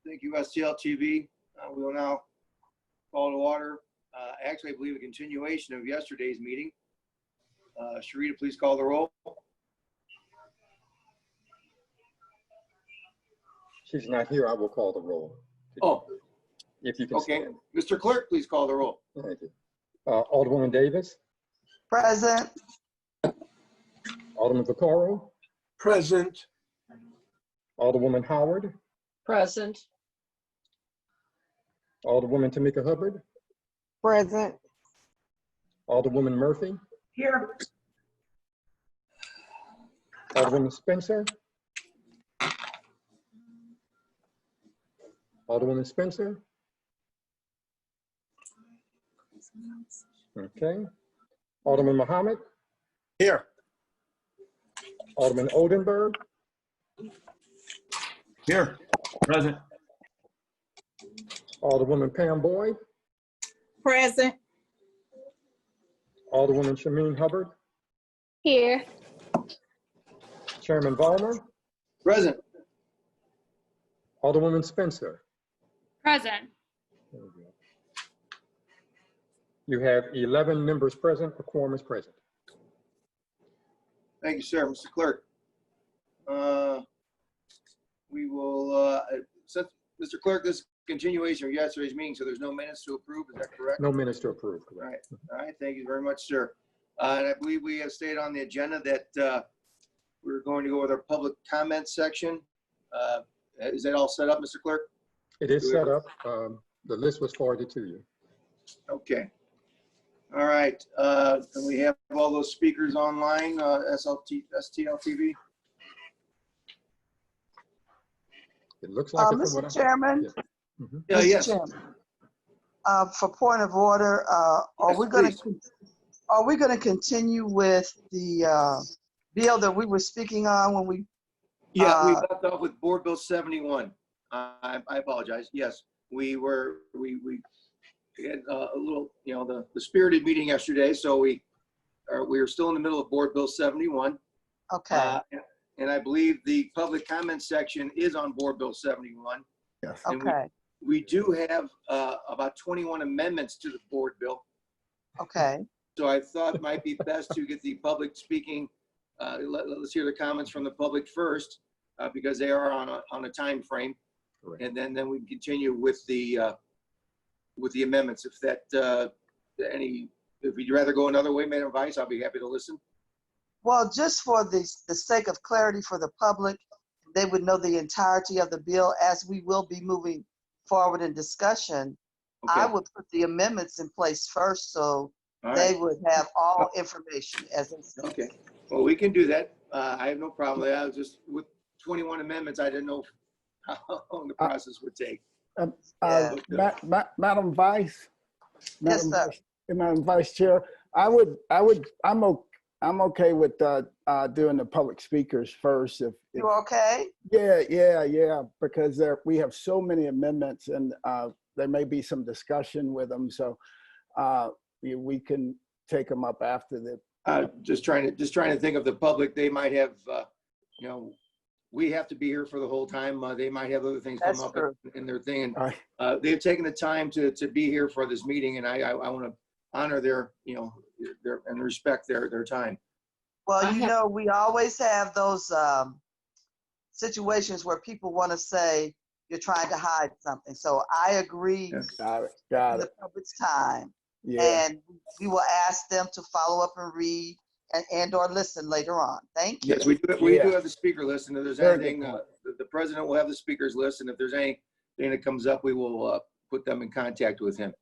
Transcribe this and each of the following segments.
Thank you, STL TV. We will now call to order. Actually, I believe a continuation of yesterday's meeting. Sharita, please call the roll. She's not here. I will call the roll. Oh, if you can. Okay. Stand. Mr. Clerk, please call the roll. Thank you. Alderwoman Davis. Present. Alderman Vaccaro. Present. Alderwoman Howard. Present. Alderwoman Tamika Hubbard. Present. Alderwoman Murphy. Here. Alderwoman Spencer. Alderwoman Spencer. Okay. Alderman Muhammad. Here. Alderman Oldenburg. Here. Present. Alderwoman Pam Boyd. Present. Alderwoman Shameen Hubbard. Here. Chairman Vollmer. Present. Alderwoman Spencer. Present. There we go. You have 11 members present. A quorum is present. Thank you, sir. Mr. Clerk. We will, since, Mr. Clerk, this is a continuation of yesterday's meeting, so there's no minutes to approve. Is that correct? No minutes to approve. All Correct. right. All right. Thank you very much, sir. And I believe we have stated on the agenda that we're going to go with our public comment section. Is that all set up, Mr. Clerk? It is set up. The list was forwarded to you. Okay. All right. And we have all those speakers online, STL TV. It looks like it from what Mr. I- Chairman. Yeah. Mhm. Yeah, Mr. yes. Chairman, for point of order, are Yes, we going to continue with the bill that we were speaking on when we? Yeah, we left off with Board Bill 71. I apologize. Yes, we had a little, the spirited meeting yesterday, so we are still in the middle of Board Bill 71. Okay. And I believe the public comment section is on Board Bill 71. Yes. And Okay. We do have about 21 amendments to the board bill. Okay. So I thought it might be best to get the public speaking. Let's hear the comments from the public first, because they are on a time frame. Correct. And then we continue with the amendments. If you'd rather go another way, Madam Vice, I'll be happy to listen. Well, just for the sake of clarity for the public, they would know the entirety of the bill as we will be moving forward in discussion. Okay. I would put the amendments in place first, so All they right. would have all information as they speak. Okay. Well, we can do that. I have no problem with that. I was just with 21 amendments. I didn't know how long the process would take. Yeah. Madam Vice. Yes, sir. Madam Vice Chair, I'm okay with doing the public speakers first. If You okay? yeah, because we have so many amendments and there may be some discussion with them, so we can take them up after the. Just trying to think of the public. They might have, we have to be here for the whole time. They might have other things come That's up true. in their thing. All And they've taken the time to be here for this meeting, and I want to honor their and respect their time. Well, we always have those situations where people want to say you're trying to hide something. So I agree Yes. Got with it. the public's time. Yeah. And we will ask them to follow up and read and or listen later on. Thank you. Yes, we do have the speaker list, and if there's Very good anything, point. the president will have the speakers list, and if there's anything that comes up, we will put them in contact with him.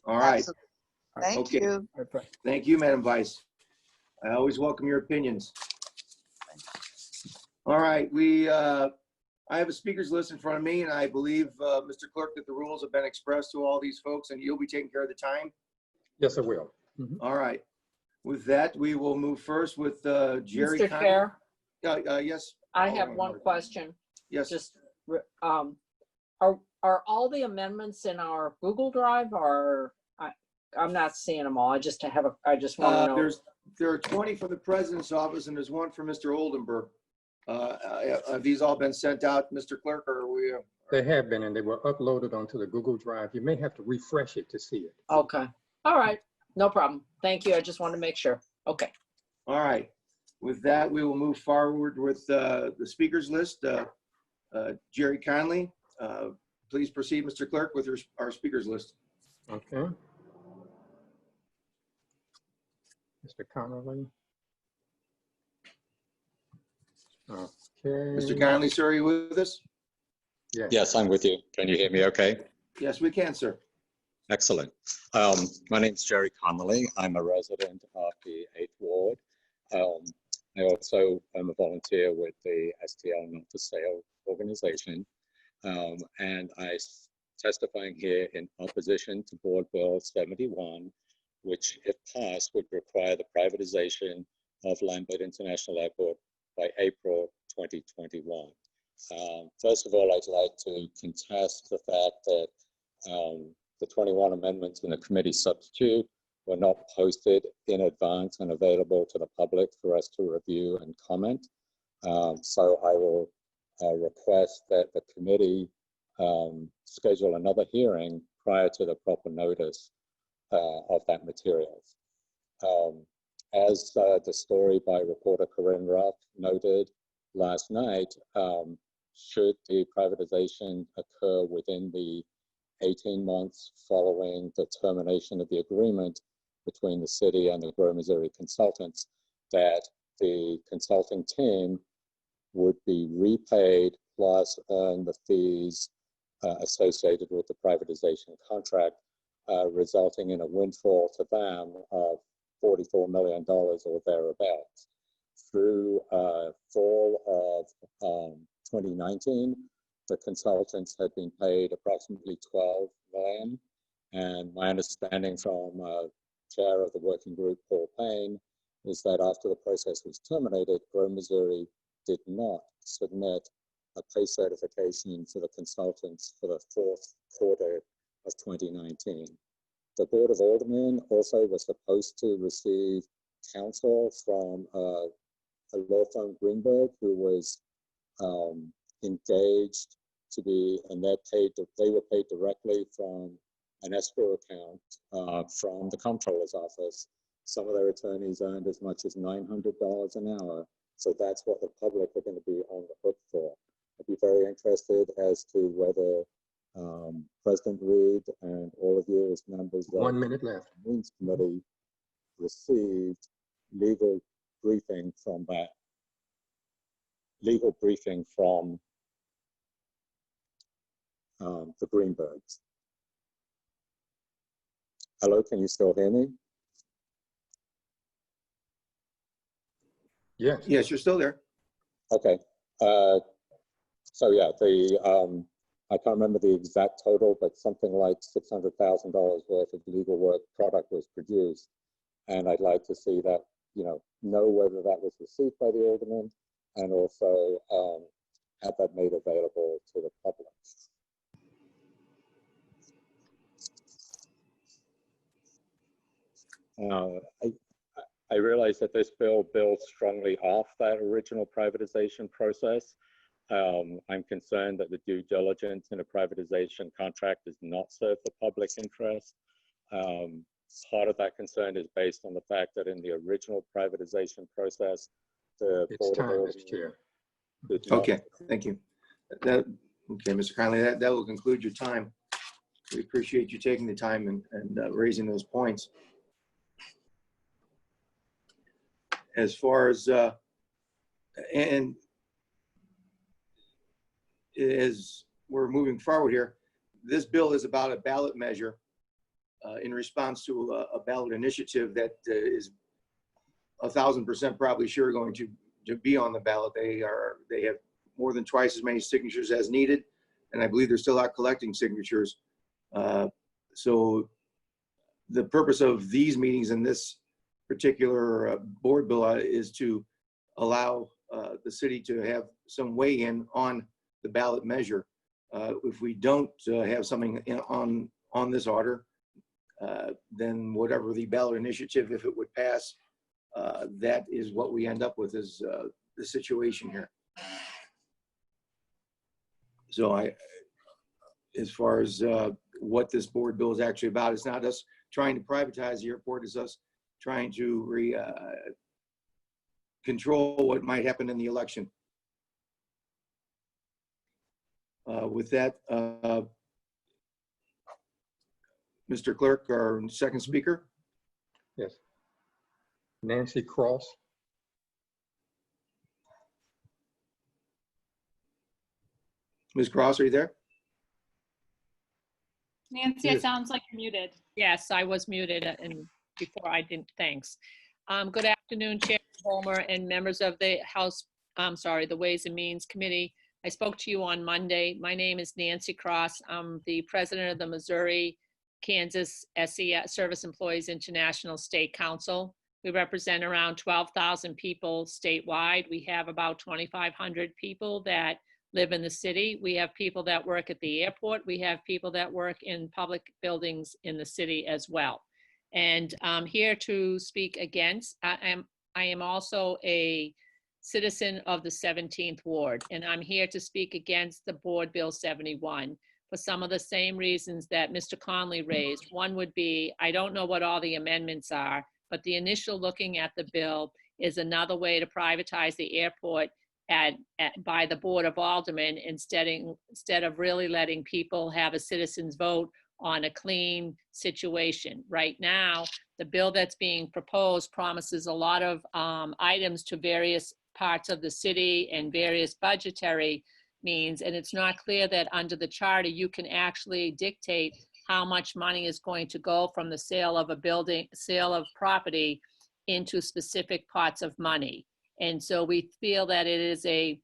All right. Absolutely. Thank Okay. you. Okay. Thank you, Madam Vice. I always welcome your opinions. All right, I have a speakers list in front of me, and I believe, Mr. Clerk, that the rules have been expressed to all these folks, and you'll be taking care of the time. Yes, I will. Mhm. All right. With that, we will move first with Jerry. Mr. Chair, Yes. I have one question. Yes. Just, are all the amendments in our Google Drive, or I'm not seeing them all. I just want to know. There are 20 from the president's office, and there's one from Mr. Oldenburg. Have these all been sent out, Mr. Clerk, or They have been, and they were uploaded onto the Google Drive. You may have to refresh it to see it. Okay. All right. No problem. Thank you. I just wanted to make sure. Okay. All right. With that, we will move forward with the speakers list. Jerry Conley, please proceed, Mr. Clerk, with our speakers list. Okay. Mr. Connolly. Okay. Mr. Conley, sir, are you with us? Yes. Yes, I'm with you. Can you hear me okay? Yes, we can, sir. Excellent. My name's Jerry Connolly. I'm a resident of the 8th Ward. I also am a volunteer with the STL Not for Sale organization. And I'm testifying here in opposition to Board Bill 71, which, if passed, would require the privatization of Lambert International Airport by April 2021. First of all, I'd like to contest the fact that the 21 amendments in the committee substitute were not posted in advance and available to the public for us to review and comment. So I will request that the committee schedule another hearing prior to the proper notice of that materials. As the story by reporter Corinne Ruff noted last night, should the privatization occur within the 18 months following the termination of the agreement between the city and the Grow Missouri consultants, that the consulting team would be repaid plus earn the fees associated with the privatization contract, resulting in a windfall to them of $44 million or thereabouts. Through fall of 2019, the consultants had been paid approximately $12 million. And my understanding from chair of the working group, Paul Payne, is that after the process was terminated, Grow Missouri did not submit a pay certification for the consultants for the fourth quarter of 2019. The Board of Aldermen also was supposed to receive counsel from a law firm, Greenberg, who was engaged to be, and they were paid directly from an escrow account from the comptroller's office. Some of their attorneys earned as much as $900 an hour. So that's what the public are going to be on the hook for. I'd be very interested as to whether President Reed and all of you as members of 1 minute left. the Means Committee received legal briefing from the Greenbergs. Hello, can you still hear me? Yes. Yes, you're still there. Okay. So yeah, I can't remember the exact total, but something like $600,000 worth of legal work product was produced. And I'd like to see that, know whether that was received by the alderman and also have that made available to the public. I realize that this bill builds strongly off that original privatization process. I'm concerned that the due diligence in a privatization contract does not serve the public interest. Part of that concern is based on the fact that in the original privatization process, the It's Board of time, Aldermen Mr. Chair. Okay, thank you. Okay, Mr. Conley, that will conclude your time. We appreciate you taking the time and raising those points. As far as, and as we're moving forward here, this bill is about a ballot measure in response to a ballot initiative that is 1,000% probably sure going to be on the ballot. They have more than twice as many signatures as needed, and I believe they're still out collecting signatures. So the purpose of these meetings in this particular board bill is to allow the city to have some weigh in on the ballot measure. If we don't have something on this order, then whatever the ballot initiative, if it would pass, that is what we end up with is the situation here. So as far as what this board bill is actually about. It's not us trying to privatize the airport, it's us trying to control what might happen in the election. With that, Mr. Clerk, our second speaker. Yes. Nancy Cross. Ms. Cross, are you there? Nancy, it Yes. sounds like you're muted. Yes, I was muted and before I didn't, thanks. Good afternoon, Chair Homer and members of the House, the Ways and Means Committee. I spoke to you on Monday. My name is Nancy Cross. I'm the president of the Missouri Kansas SES Service Employees International State Council. We represent around 12,000 people statewide. We have about 2,500 people that live in the city. We have people that work at the airport. We have people that work in public buildings in the city as well. And I'm here to speak against, I am also a citizen of the 17th Ward, and I'm here to speak against the Board Bill 71 for some of the same reasons that Mr. Conley raised. One would be, I don't know what all the amendments are, but the initial looking at the bill is another way to privatize the airport by the Board of Aldermen instead of really letting people have a citizen's vote on a clean situation. Right now, the bill that's being proposed promises a lot of items to various parts of the city and various budgetary means, and it's not clear that under the charter you can actually dictate how much money is going to go from the sale of a building, sale of property, into specific pots of money. And so we feel that it is a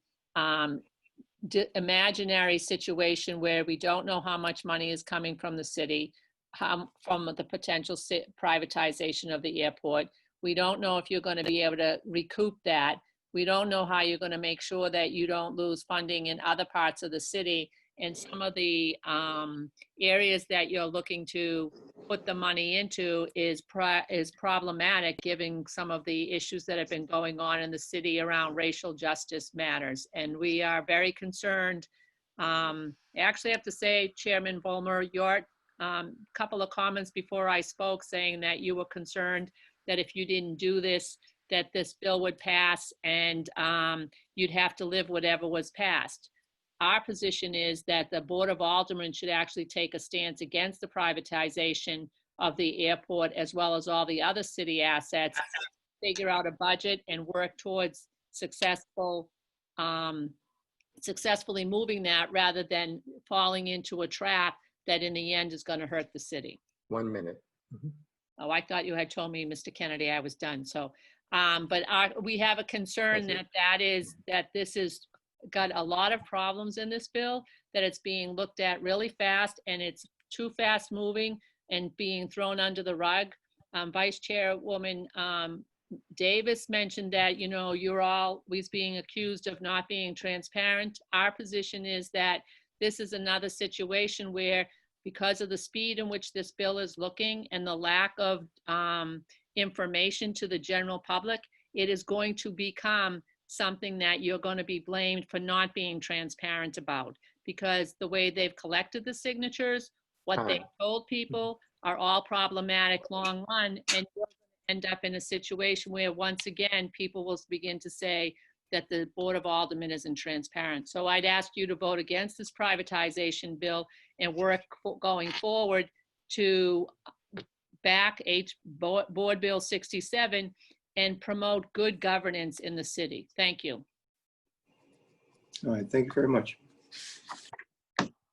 imaginary situation where we don't know how much money is coming from the city, from the potential privatization of the airport. We don't know if you're going to be able to recoup that. We don't know how you're going to make sure that you don't lose funding in other parts of the city. And some of the areas that you're looking to put the money into is problematic, given some of the issues that have been going on in the city around racial justice matters. And we are very concerned. I actually have to say, Chairman Vollmer, your couple of comments before I spoke saying that you were concerned that if you didn't do this, that this bill would pass and you'd have to live whatever was passed. Our position is that the Board of Aldermen should actually take a stance against the privatization of the airport as well as all the other city assets, figure out a budget and work towards successfully moving that rather than falling into a trap that in the end is going to hurt the city. 1 minute. Oh, I thought you had told me, Mr. Kennedy, I was done. So, but we have a concern that this is got a lot of problems in this bill, that it's being looked at really fast and it's too fast moving and being thrown under the rug. Vice Chairwoman Davis mentioned that, you know, you're always being accused of not being transparent. Our position is that this is another situation where, because of the speed in which this bill is looking and the lack of information to the general public, it is going to become something that you're going to be blamed for not being transparent about, because the way they've collected the signatures, what they've told people are all problematic long run, and you're going to end up in a situation where once again people will begin to say that the Board of Aldermen isn't transparent. So I'd ask you to vote against this privatization bill and work going forward to back Board Bill 67 and promote good governance in the city. Thank you. All right, thank you very much.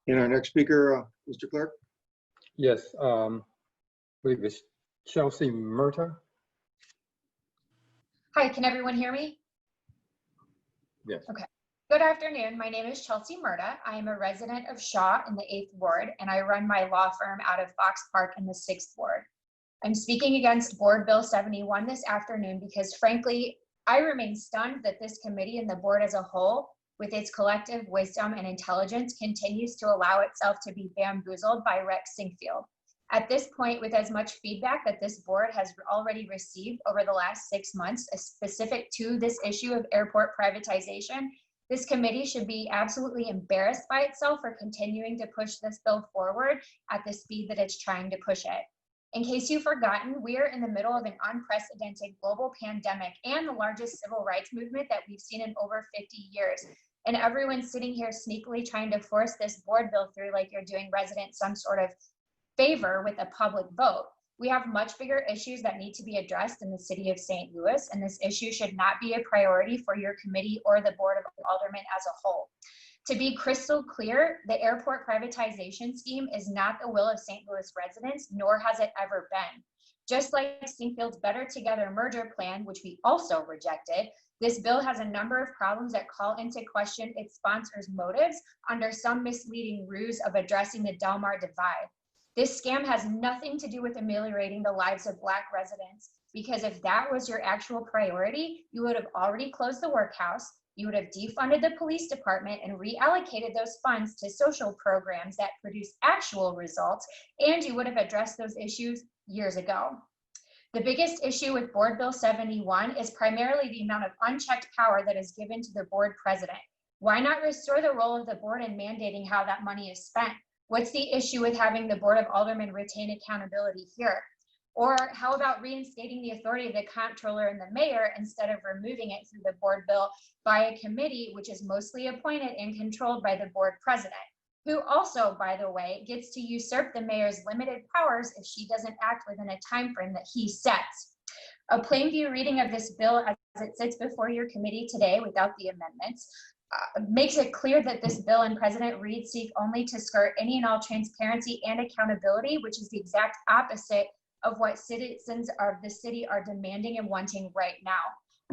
And our next speaker, Mr. Clerk. Yes, I believe it's Chelsea Murta. Hi, can everyone hear me? Yes. Okay. Good afternoon. My name is Chelsea Murta. I am a resident of Shaw in the 8th Ward, and I run my law firm out of Fox Park in the 6th Ward. I'm speaking against Board Bill 71 this afternoon because, frankly, I remain stunned that this committee and the board as a whole, with its collective wisdom and intelligence, continues to allow itself to be bamboozled by Rex Sinkfield. At this point, with as much feedback that this board has already received over the last 6 months, specific to this issue of airport privatization, This committee should be absolutely embarrassed by itself for continuing to push this bill forward at the speed that it's trying to push it. In case you've forgotten, we are in the middle of an unprecedented global pandemic and the largest civil rights movement that we've seen in over 50 years. And everyone's sitting here sneakily trying to force this board bill through like you're doing residents some sort of favor with a public vote. We have much bigger issues that need to be addressed in the city of St. Louis, and this issue should not be a priority for your committee or the Board of Aldermen as a whole. To be crystal clear, the airport privatization scheme is not the will of St. Louis residents, nor has it ever been. Just like Springfield's Better Together merger plan, which we also rejected, this bill has a number of problems that call into question its sponsors' motives under some misleading ruse of addressing the Del Mar divide. This scam has nothing to do with ameliorating the lives of Black residents, because if that was your actual priority, you would have already closed the workhouse, you would have defunded the police department and reallocated those funds to social programs that produce actual results, and you would have addressed those issues years ago. The biggest issue with Board Bill 71 is primarily the amount of unchecked power that is given to the board president. Why not restore the role of the board in mandating how that money is spent? What's the issue with having the Board of Aldermen retain accountability here? Or how about reinstating the authority of the comptroller and the mayor instead of removing it through the board bill by a committee, which is mostly appointed and controlled by the board president, who also, by the way, gets to usurp the mayor's limited powers if she doesn't act within a time frame that he sets. A plain view reading of this bill as it sits before your committee today without the amendments makes it clear that this bill and President Reed seek only to skirt any and all transparency and accountability, which is the exact opposite of what citizens of the city are demanding and wanting right now.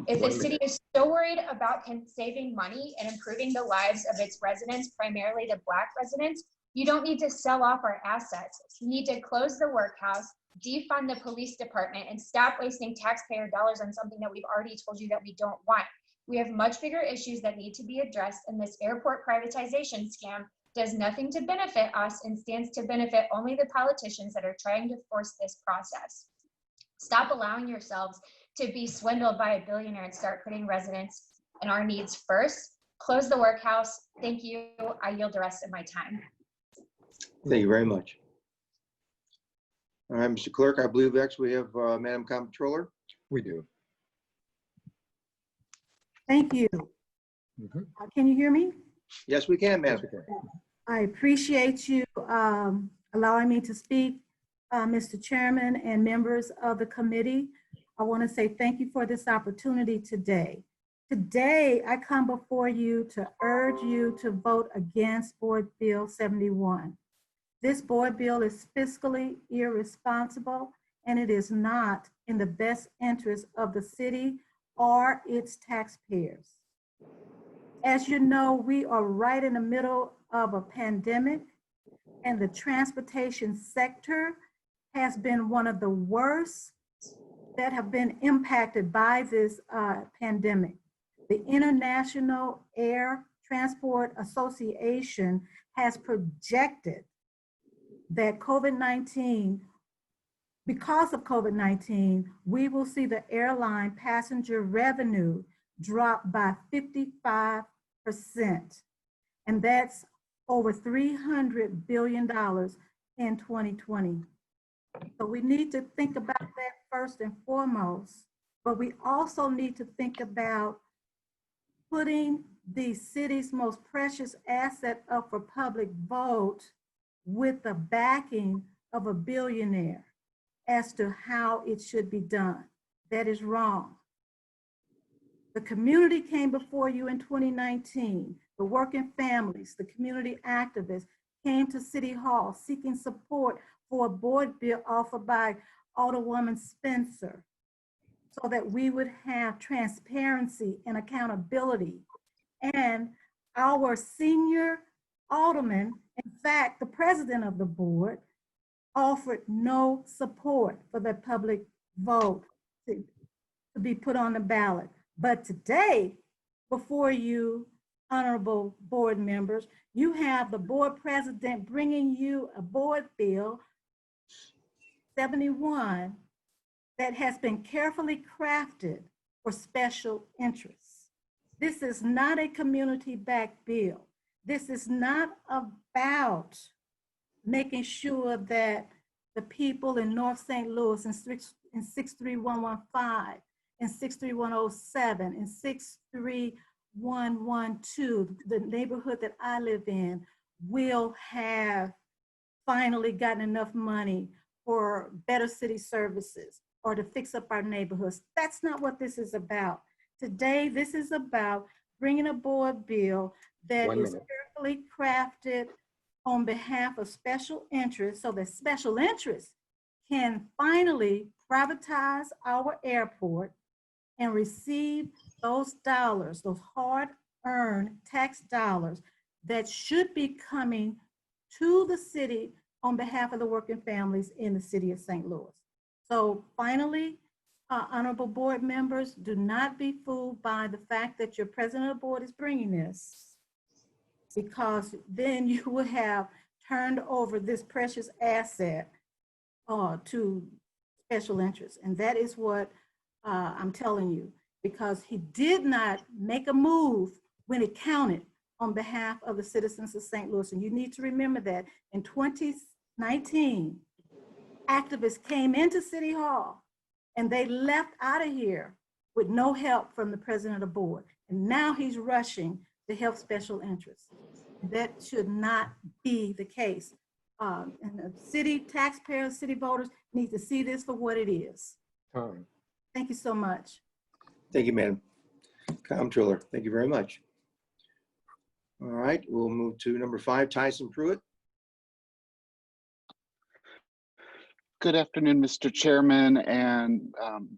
If the city is so worried about saving money and improving the lives of its residents, primarily the Black residents, you don't need to sell off our assets. You need to close the workhouse, defund the police department, and stop wasting taxpayer dollars on something that we've already told you that we don't want. We have much bigger issues that need to be addressed, and this airport privatization scam does nothing to benefit us and stands to benefit only the politicians that are trying to force this process. Stop allowing yourselves to be swindled by a billionaire and start putting residents and our needs first. Close the workhouse. Thank you. I yield the rest of my time. Thank you very much. All right, Mr. Clerk, I believe next we have Madam Comptroller. We do. Thank you. Can you hear me? Yes, we can, Madam. I appreciate you allowing me to speak, Mr. Chairman and members of the committee. I want to say thank you for this opportunity today. Today, I come before you to urge you to vote against Board Bill 71. This board bill is fiscally irresponsible, and it is not in the best interest of the city or its taxpayers. As you know, we are right in the middle of a pandemic, and the transportation sector has been one of the worst that have been impacted by this pandemic. The International Air Transport Association has projected that because of COVID-19, we will see the airline passenger revenue drop by 55%. And that's over $300 billion in 2020. So we need to think about that first and foremost, but we also need to think about putting the city's most precious asset up for public vote with the backing of a billionaire as to how it should be done. That is wrong. The community came before you in 2019. The working families, the community activists came to City Hall seeking support for a board bill offered by Alderwoman Spencer so that we would have transparency and accountability. And our senior alderman, in fact, the president of the board, offered no support for the public vote to be put on the ballot. But today, before you, honorable board members, you have the board president bringing you a board bill 71 that has been carefully crafted for special interests. This is not a community-backed bill. This is not about making sure that the people in North St. Louis in 63115, in 63107, in 63112, the neighborhood that I live in, will have finally gotten enough money for better city services or to fix up our neighborhoods. That's not what this is about. Today, this is about bringing a board bill that is carefully crafted on behalf of special interests so that special interests can finally privatize our airport and receive those dollars, those hard-earned tax dollars that should be coming to the city on behalf of the working families in the city of St. Louis. So finally, honorable board members, do not be fooled by the fact that your president of the board is bringing this, because then you would have turned over this precious asset to special interests. And that is what I'm telling you, because he did not make a move when it counted on behalf of the citizens of St. Louis. And you need to remember that in 2019, activists came into City Hall and they left out of here with no help from the president of the board. And now he's rushing to help special interests. That should not be the case. And the city taxpayers, city voters need to see this for what it is. Thank you so much. Thank you, Madam Comptroller. Thank you very much. All right, we'll move to number 5, Tyson Pruitt. Good afternoon, Mr. Chairman and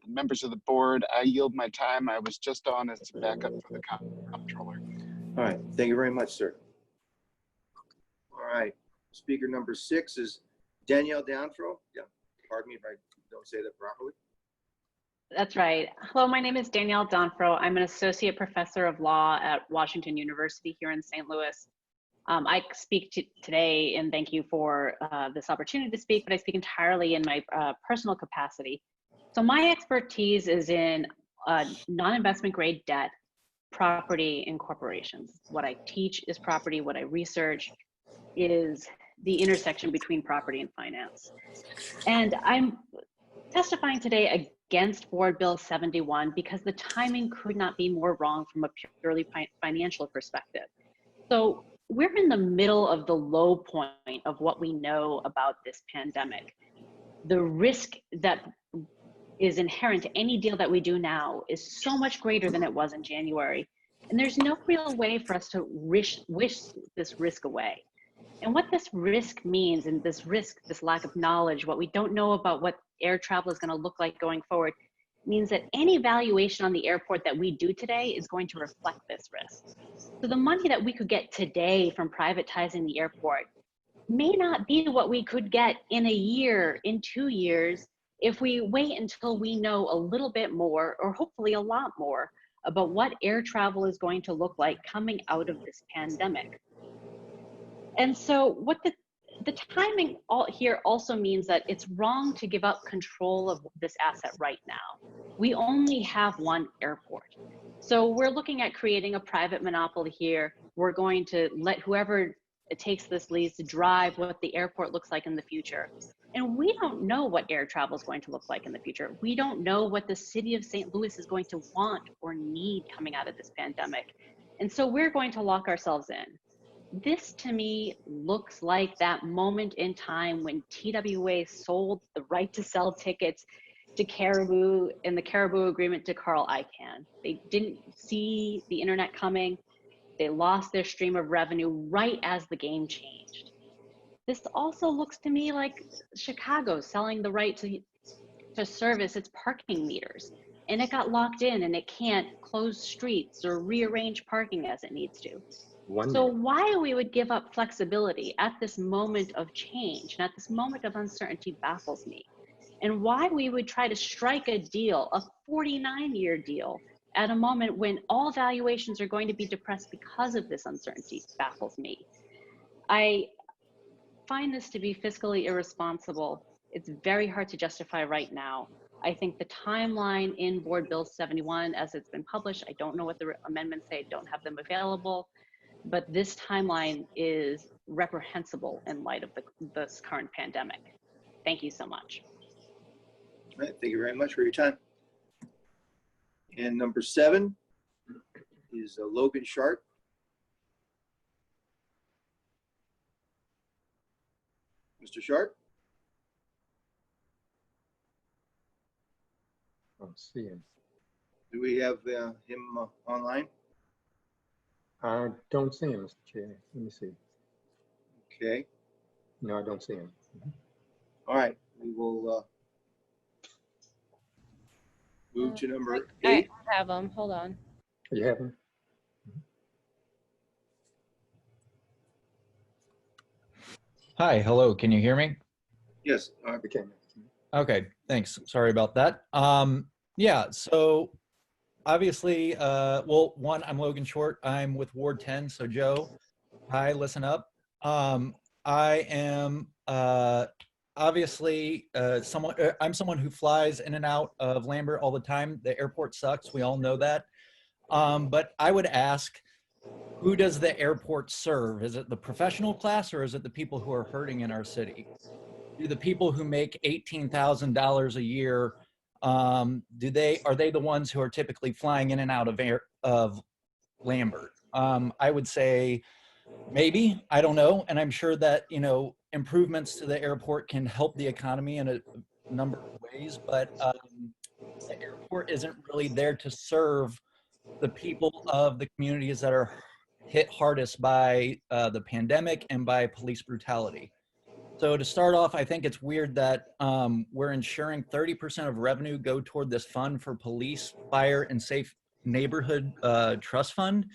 members of the board. I yield my time. I was just on as a backup for the comptroller. All right, thank you very much, sir. All right, speaker number 6 is Danielle Downfro. Yeah, pardon me if I don't say that properly. That's right. Hello, my name is Danielle Donfro. I'm an associate professor of law at Washington University here in St. Louis. I speak today, and thank you for this opportunity to speak, but I speak entirely in my personal capacity. So my expertise is in non-investment grade debt, property, and corporations. What I teach is property. What I research is the intersection between property and finance. And I'm testifying today against Board Bill 71 because the timing could not be more wrong from a purely financial perspective. So we're in the middle of the low point of what we know about this pandemic. The risk that is inherent to any deal that we do now is so much greater than it was in January. And there's no real way for us to wish this risk away. And what this risk means, and this lack of knowledge, what we don't know about what air travel is going to look like going forward, means that any valuation on the airport that we do today is going to reflect this risk. So the money that we could get today from privatizing the airport may not be what we could get in a year, in 2 years, if we wait until we know a little bit more, or hopefully a lot more, about what air travel is going to look like coming out of this pandemic. And so what the timing here also means that it's wrong to give up control of this asset right now. We only have one airport. So we're looking at creating a private monopoly here. We're going to let whoever takes this lease drive what the airport looks like in the future. And we don't know what air travel is going to look like in the future. We don't know what the city of St. Louis is going to want or need coming out of this pandemic. And so we're going to lock ourselves in. This to me looks like that moment in time when TWA sold the right to sell tickets to Caribou and the Caribou agreement to Carl Icahn. They didn't see the internet coming. They lost their stream of revenue right as the game changed. This also looks to me like Chicago selling the right to service its parking meters. And it got locked in and it can't close streets or rearrange parking as it needs to. So why we would give up flexibility at this moment of change and at this moment of uncertainty baffles me. And why we would try to strike a deal, a 49-year deal, at a moment when all valuations are going to be depressed because of this uncertainty baffles me. I find this to be fiscally irresponsible. It's very hard to justify right now. I think the timeline in Board Bill 71, as it's been published, I don't know what the amendments say, don't have them available, but this timeline is reprehensible in light of this current pandemic. Thank you so much. All right, thank you very much for your time. And number 7 is Logan Sharp. Mr. Sharp? I don't see him. Do we have him online? I don't see him, Mr. Chair. Let me see. Okay. No, I don't see him. All right, we will move to number I 8. have them. Hold on. You have him? Hi, hello, can you hear me? Yes. We can. Okay, thanks. Sorry about that. Yeah, so obviously, well, one, I'm Logan Short. I'm with Ward 10. So Joe, hi, listen up. I am obviously I'm someone who flies in and out of Lambert all the time. The airport sucks. We all know that. But I would ask, who does the airport serve? Is it the professional class or is it the people who are hurting in our city? Do the people who make $18,000 a year, are they the ones who are typically flying in and out of Lambert? I would say maybe, I don't know. And I'm sure that, you know, improvements to the airport can help the economy in a number of ways, but the airport isn't really there to serve the people of the communities that are hit hardest by the pandemic and by police brutality. So to start off, I think it's weird that we're ensuring 30% of revenue go toward this fund for police, fire, and safe neighborhood trust fund.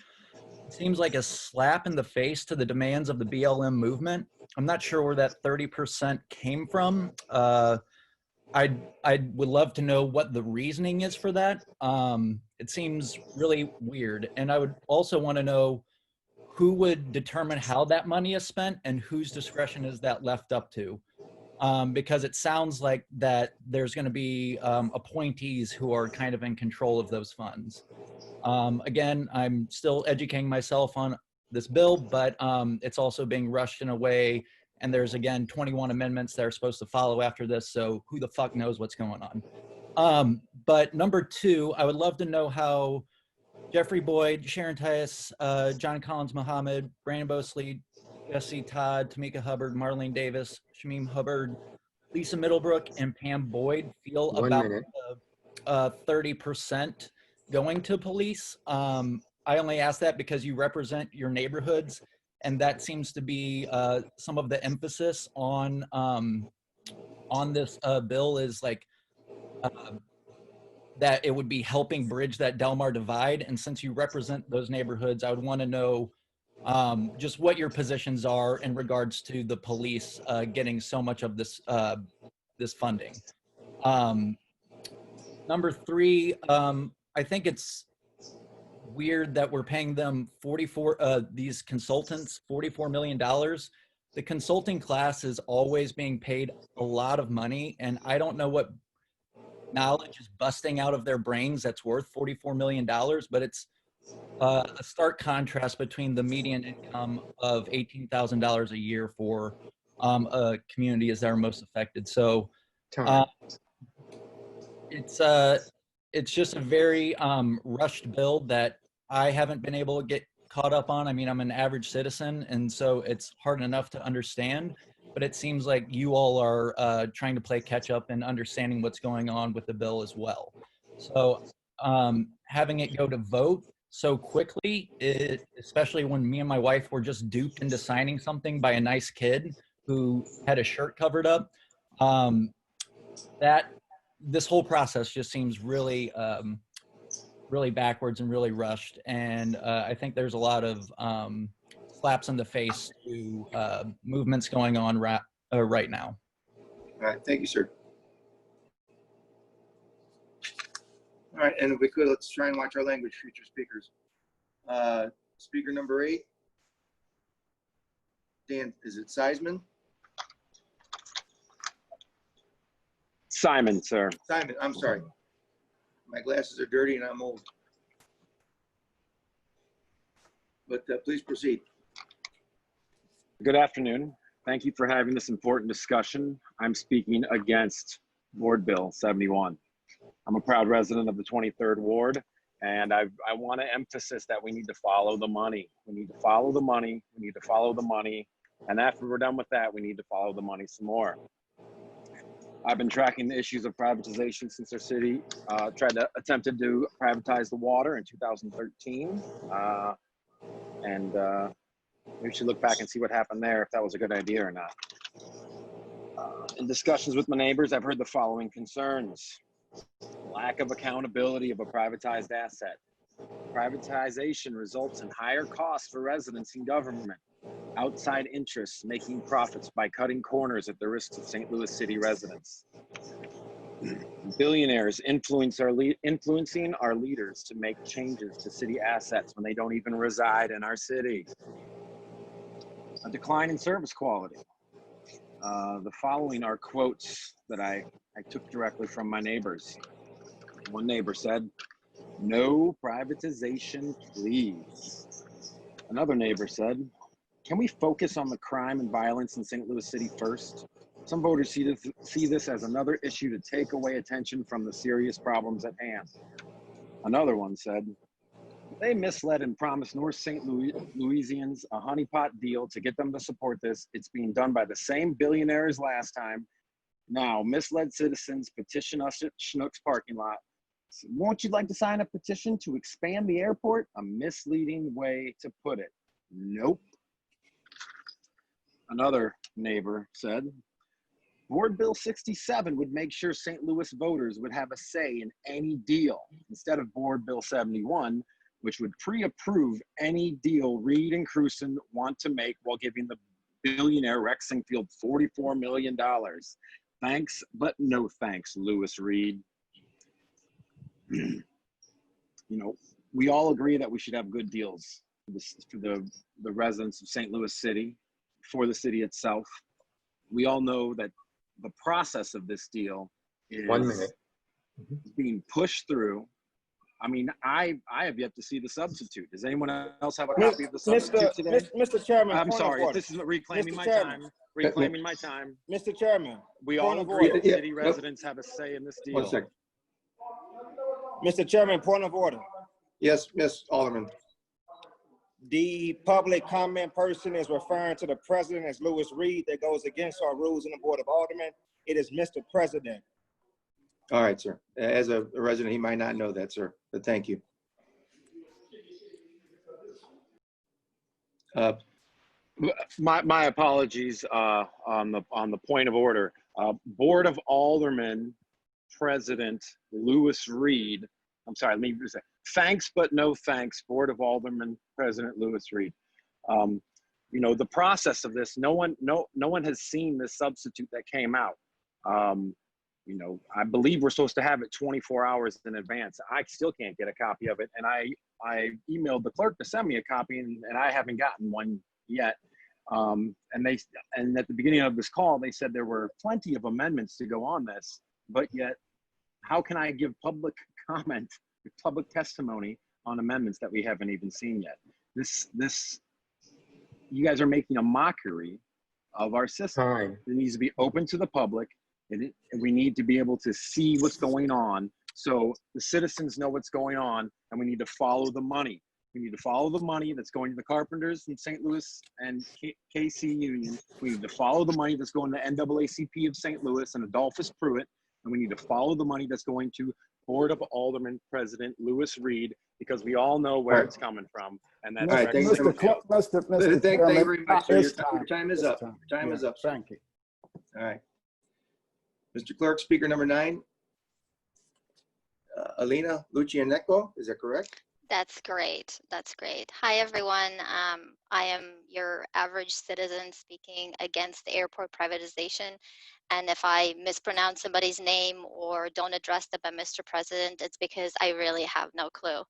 It seems like a slap in the face to the demands of the BLM movement. I'm not sure where that 30% came from. I would love to know what the reasoning is for that. It seems really weird. And I would also want to know who would determine how that money is spent and whose discretion is that left up to? Because it sounds like that there's going to be appointees who are kind of in control of those funds. Again, I'm still educating myself on this bill, but it's also being rushed in a way. And there's, again, 21 amendments that are supposed to follow after this. So who the fuck knows what's going on? But number 2, I would love to know how Jeffrey Boyd, Sharon Tias, John Collins Muhammad, Brandon Bosley, Jesse Todd, Tamika Hubbard, Marlene Davis, Shamim Hubbard, Lisa Middlebrook, and Pam Boyd feel about the 30% going to police. I only ask that because you represent your neighborhoods, and that seems to be some of the emphasis on this bill is like that it would be helping bridge that Delmar divide. And since you represent those neighborhoods, I would want to know just what your positions are in regards to the police getting so much of this this funding. Number 3, I think it's weird that we're paying them these consultants $44 million. The consulting class is always being paid a lot of money, and I don't know what knowledge is busting out of their brains that's worth $44 million, but it's a stark contrast between the median income of $18,000 a year for communities that are most affected. So it's just a very rushed bill that I haven't been able to get caught up on. I mean, I'm an average citizen, and so it's hard enough to understand, but it seems like you all are trying to play catch up and understanding what's going on with the bill as well. So having it go to vote so quickly, especially when me and my wife were just duped into signing something by a nice kid who had a shirt covered up, this whole process just seems really, really backwards and really rushed. And I think there's a lot of slaps in the face to movements going on right now. All right, thank you, sir. All right, and if we could, let's try and watch our language, future speakers. Speaker number 8. Dan, is it Seisman? Simon, sir. Simon, I'm sorry. My glasses are dirty and I'm old. But please proceed. Good afternoon. Thank you for having this important discussion. I'm speaking against Board Bill 71. I'm a proud resident of the 23rd Ward, and I want to emphasize that we need to follow the money. We need to follow the money. We need to follow the money. And after we're done with that, we need to follow the money some more. I've been tracking the issues of privatization since our city attempted to privatize the water in 2013. We should look back and see what happened there, if that was a good idea or not. In discussions with my neighbors, I've heard the following concerns. Lack of accountability of a privatized asset. Privatization results in higher costs for residents and government. Outside interests making profits by cutting corners at the risk of St. Louis City residents. Billionaires influencing our leaders to make changes to city assets when they don't even reside in our city. A decline in service quality. The following are quotes that I took directly from my neighbors. One neighbor said, "No privatization, please." Another neighbor said, "Can we focus on the crime and violence in St. Louis City first? Some voters see this as another issue to take away attention from the serious problems at hand." Another one said, "They misled and promised North St. Louisians a honeypot deal to get them to support this. It's being done by the same billionaires last time. Now, misled citizens petition us at Schnucks parking lot. Won't you like to sign a petition to expand the airport? A misleading way to put it. Nope." Another neighbor said, "Board Bill 67 would make sure St. Louis voters would have a say in any deal instead of Board Bill 71, which would pre-approve any deal Reed and Cruson want to make while giving the billionaire Rex Singfield $44 million. Thanks, but no thanks, Louis Reed." We all agree that we should have good deals for the residents of St. Louis City, for the city itself. We all know that the process of this deal is 1 minute. being pushed through. I mean, I have yet to see the substitute. Does anyone else have a copy of the substitute today? Mr. Chairman, I'm point of sorry, if order. this is reclaiming Mr. my Chairman. time. Reclaiming my time. Mr. Chairman, We point all of agree order. that city residents have a say in this deal. 1 second. Mr. Chairman, point of order. Yes, Miss Alderman. The public comment person is referring to the president as Louis Reed. That goes against our rules in the Board of Aldermen. It is Mr. President. All right, sir. As a resident, he might not know that, sir, but thank you. My apologies on the point of order. Board of Aldermen President Louis Reed. I'm sorry, let me say thanks, but no thanks. Board of Aldermen President Louis Reed. The process of this, no one has seen this substitute that came out. I believe we're supposed to have it 24 hours in advance. I still can't get a copy of it, and I emailed the clerk to send me a copy, and I haven't gotten one yet. And at the beginning of this call, they said there were plenty of amendments to go on this, but yet, how can I give public comment, public testimony on amendments that we haven't even seen yet? You guys are making a mockery of our system. Time. It needs to be open to the public, and we need to be able to see what's going on so the citizens know what's going on, and we need to follow the money. We need to follow the money that's going to the Carpenters in St. Louis and KC Union. We need to follow the money that's going to NAACP of St. Louis and Adolphus Pruitt, and we need to follow the money that's going to Board of Aldermen President Louis Reed, because we all know where it's coming from, and that's right, thank you very much. Thank you very much, sir. Your time is up. Your time is up. Thank you. All right. Mr. Clerk, speaker number 9. Alina Lucianecco, is that correct? That's great. That's great. Hi, everyone. I am your average citizen speaking against the airport privatization. And if I mispronounce somebody's name or don't address them by Mr. President, it's because I really have no clue.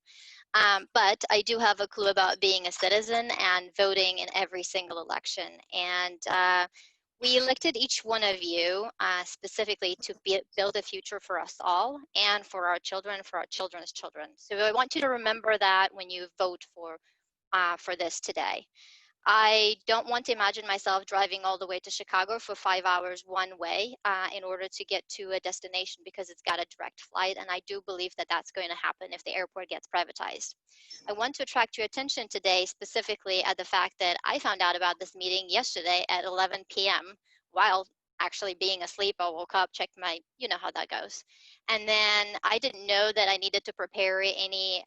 But I do have a clue about being a citizen and voting in every single election. And We elected each one of you specifically to build a future for us all and for our children, for our children's children. So I want you to remember that when you vote for this today. I don't want to imagine myself driving all the way to Chicago for 5 hours one way in order to get to a destination because it's got a direct flight. And I do believe that that's going to happen if the airport gets privatized. I want to attract your attention today specifically at the fact that I found out about this meeting yesterday at 11 p.m. while actually being asleep. I woke up, checked my, you know how that goes. And then I didn't know that I needed to prepare any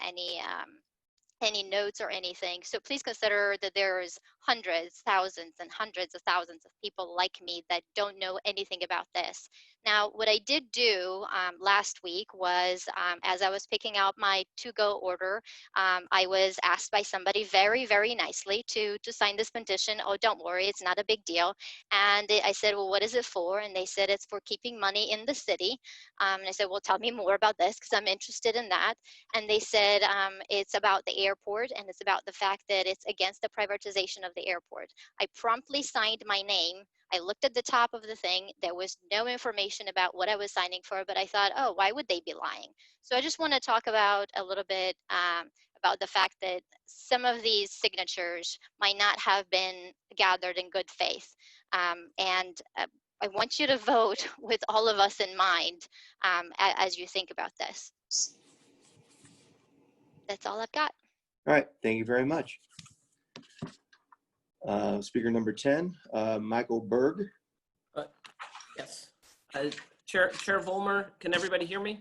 notes or anything. So please consider that there's hundreds, thousands, and hundreds of thousands of people like me that don't know anything about this. Now, what I did do last week was, as I was picking out my to-go order, I was asked by somebody very, very nicely to sign this petition. Oh, don't worry, it's not a big deal. And I said, well, what is it for? And they said, it's for keeping money in the city. And I said, well, tell me more about this because I'm interested in that. And they said, it's about the airport and it's about the fact that it's against the privatization of the airport. I promptly signed my name. I looked at the top of the thing. There was no information about what I was signing for, but I thought, oh, why would they be lying? So I just want to talk about a little bit about the fact that some of these signatures might not have been gathered in good faith. And I want you to vote with all of us in mind as you think about this. That's all I've got. All right, thank you very much. Speaker number 10, Michael Berg. Yes. Chair Vollmer, can everybody hear me?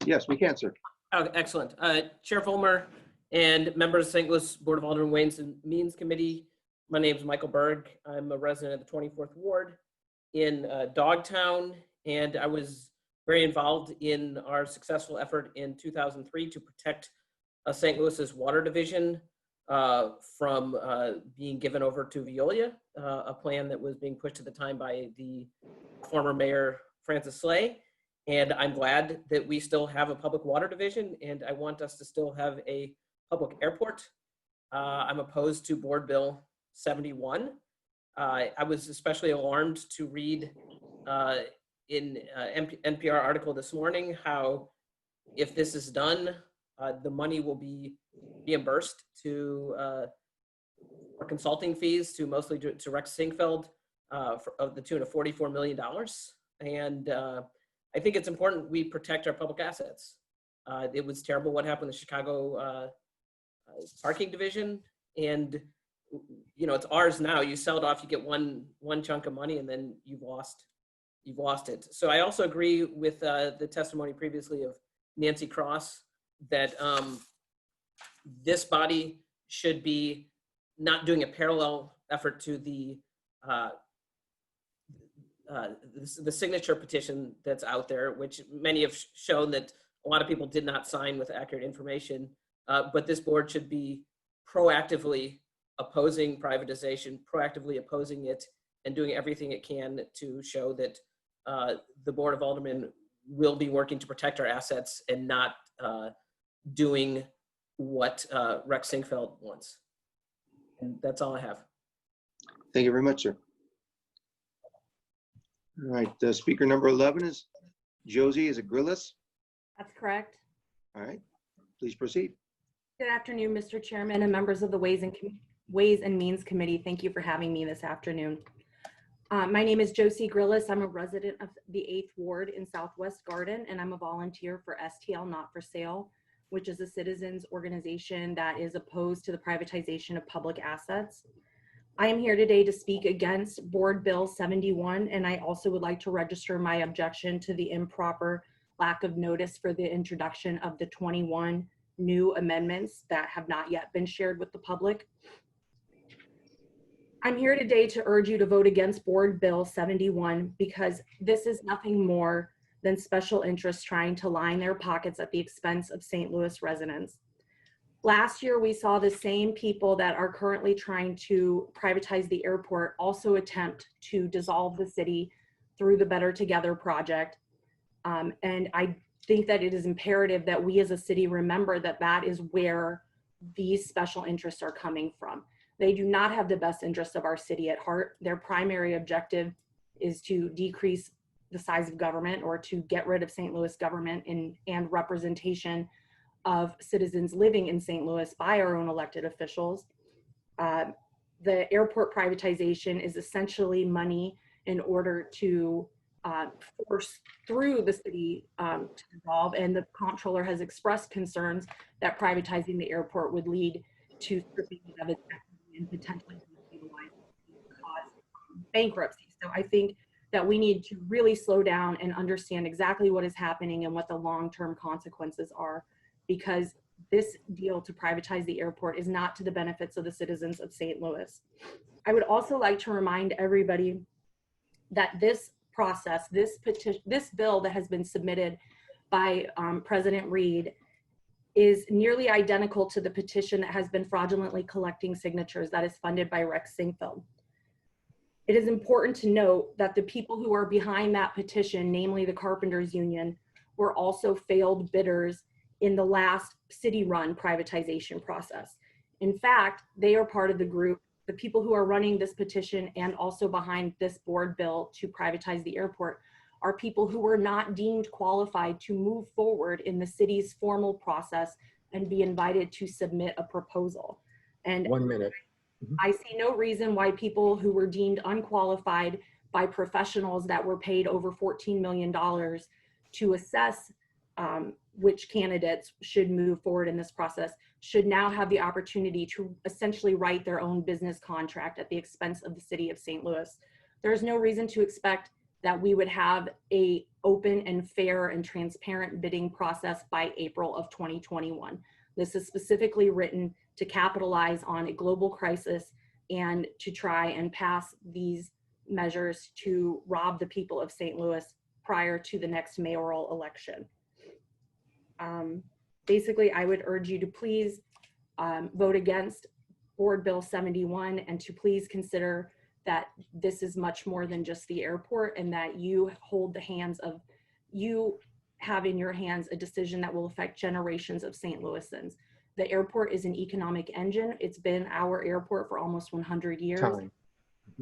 Yes, we can, sir. Oh, excellent. Chair Vollmer and members of St. Louis Board of Aldermen Ways and Means Committee, my name is Michael Berg. I'm a resident of the 24th Ward in Dogtown, and I was very involved in our successful effort in 2003 to protect St. Louis's water division from being given over to Veolia, a plan that was being pushed at the time by the former mayor, Francis Slay. And I'm glad that we still have a public water division, and I want us to still have a public airport. I'm opposed to Board Bill 71. I was especially alarmed to read in NPR article this morning how if this is done, the money will be reimbursed to for consulting fees to mostly to Rex Sinkfeld of the tune of $44 million. And I think it's important we protect our public assets. It was terrible what happened in the Chicago parking division, and you know, it's ours now. You sell it off, you get one chunk of money, and then you've lost it. So I also agree with the testimony previously of Nancy Cross that this body should be not doing a parallel effort to the signature petition that's out there, which many have shown that a lot of people did not sign with accurate information. But this board should be proactively opposing privatization, proactively opposing it, and doing everything it can to show that the Board of Aldermen will be working to protect our assets and not doing what Rex Sinkfeld wants. And that's all I have. Thank you very much, sir. All right, speaker number 11 is Josie, is it Grillis? That's correct. All right, please proceed. Good afternoon, Mr. Chairman and members of the Ways and Means Committee. Thank you for having me this afternoon. My name is Josie Grillis. I'm a resident of the 8th Ward in Southwest Garden, and I'm a volunteer for STL Not for Sale, which is a citizens organization that is opposed to the privatization of public assets. I am here today to speak against Board Bill 71, and I also would like to register my objection to the improper lack of notice for the introduction of the 21 new amendments that have not yet been shared with the public. I'm here today to urge you to vote against Board Bill 71 because this is nothing more than special interests trying to line their pockets at the expense of St. Louis residents. Last year, we saw the same people that are currently trying to privatize the airport also attempt to dissolve the city through the Better Together project. And I think that it is imperative that we as a city remember that that is where these special interests are coming from. They do not have the best interests of our city at heart. Their primary objective is to decrease the size of government or to get rid of St. Louis government and representation of citizens living in St. Louis by our own elected officials. The airport privatization is essentially money in order to force through the city to dissolve, and the comptroller has expressed concerns that privatizing the airport would lead to stripping of its equity and potentially cause bankruptcy. So I think that we need to really slow down and understand exactly what is happening and what the long-term consequences are, because this deal to privatize the airport is not to the benefits of the citizens of St. Louis. I would also like to remind everybody that this process, this bill that has been submitted by President Reed is nearly identical to the petition that has been fraudulently collecting signatures that is funded by Rex Sinquefield. It is important to note that the people who are behind that petition, namely the Carpenters Union, were also failed bidders in the last city-run privatization process. In fact, they are part of the group, the people who are running this petition and also behind this board bill to privatize the airport are people who were not deemed qualified to move forward in the city's formal process and be invited to submit a proposal. And 1 minute. I see no reason why people who were deemed unqualified by professionals that were paid over $14 million to assess which candidates should move forward in this process should now have the opportunity to essentially write their own business contract at the expense of the city of St. Louis. There's no reason to expect that we would have a open and fair and transparent bidding process by April of 2021. This is specifically written to capitalize on a global crisis and to try and pass these measures to rob the people of St. Louis prior to the next mayoral election. Basically, I would urge you to please vote against Board Bill 71 and to please consider that this is much more than just the airport and that you hold the hands of, you have in your hands a decision that will affect generations of St. Louisans. The airport is an economic engine. It's been our airport for almost 100 years. Time.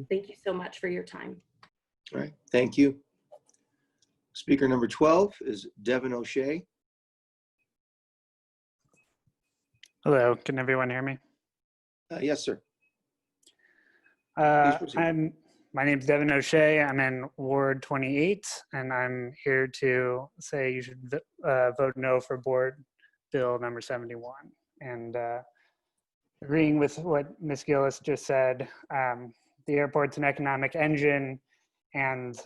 Thank you so much for your time. All right, thank you. Speaker number 12 is Devin O'Shea. Hello, can everyone hear me? Yes, sir. My name's Devin O'Shea. I'm in Ward 28, and I'm here to say you should vote no for Board Bill number 71. And agreeing with what Ms. Gillis just said, the airport's an economic engine, and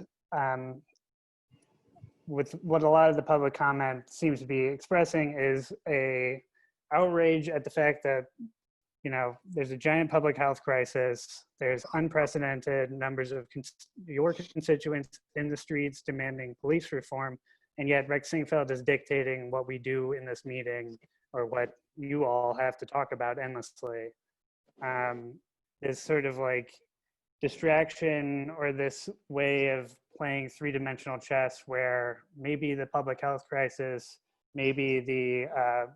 with what a lot of the public comment seems to be expressing is a outrage at the fact that, you know, there's a giant public health crisis. There's unprecedented numbers of your constituents in the streets demanding police reform, and yet Rex Sinquefield is dictating what we do in this meeting or what you all have to talk about endlessly. This sort of like distraction or this way of playing three-dimensional chess where maybe the public health crisis, maybe the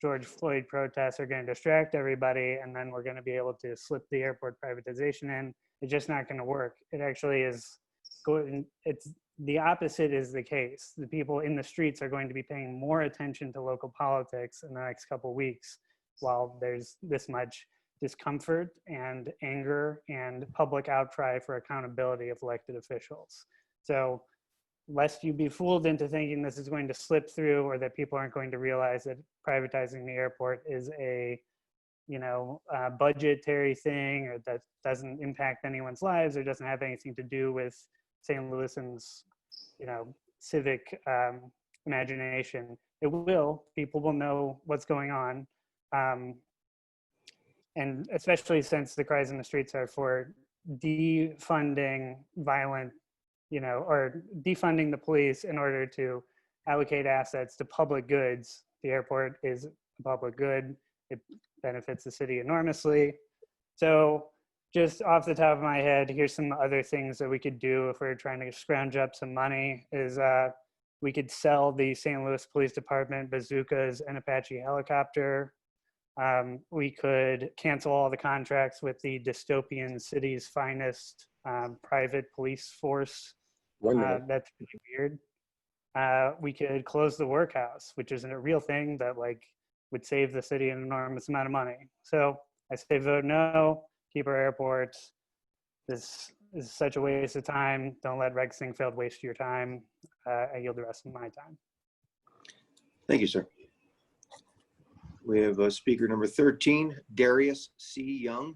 George Floyd protests are going to distract everybody, and then we're going to be able to slip the airport privatization in. It's just not going to work. It actually is going, it's the opposite is the case. The people in the streets are going to be paying more attention to local politics in the next couple of weeks while there's this much discomfort and anger and public outcry for accountability of elected officials. So lest you be fooled into thinking this is going to slip through or that people aren't going to realize that privatizing the airport is a, you know, budgetary thing or that doesn't impact anyone's lives or doesn't have anything to do with St. Louisans, you know, civic imagination. It will, people will know what's going on. And especially since the cries in the streets are for defunding violent, you know, or defunding the police in order to allocate assets to public goods. The airport is a public good. It benefits the city enormously. So just off the top of my head, here's some other things that we could do if we're trying to scrounge up some money is we could sell the St. Louis Police Department bazookas and Apache helicopter. We could cancel all the contracts with the dystopian city's finest private police force. 1 minute. That's pretty weird. We could close the workhouse, which isn't a real thing that like would save the city an enormous amount of money. So I say vote no, keep our airports. This is such a waste of time. Don't let Rex Singfield waste your time. I yield the rest of my time. Thank you, sir. We have speaker number 13, Darius C. Young.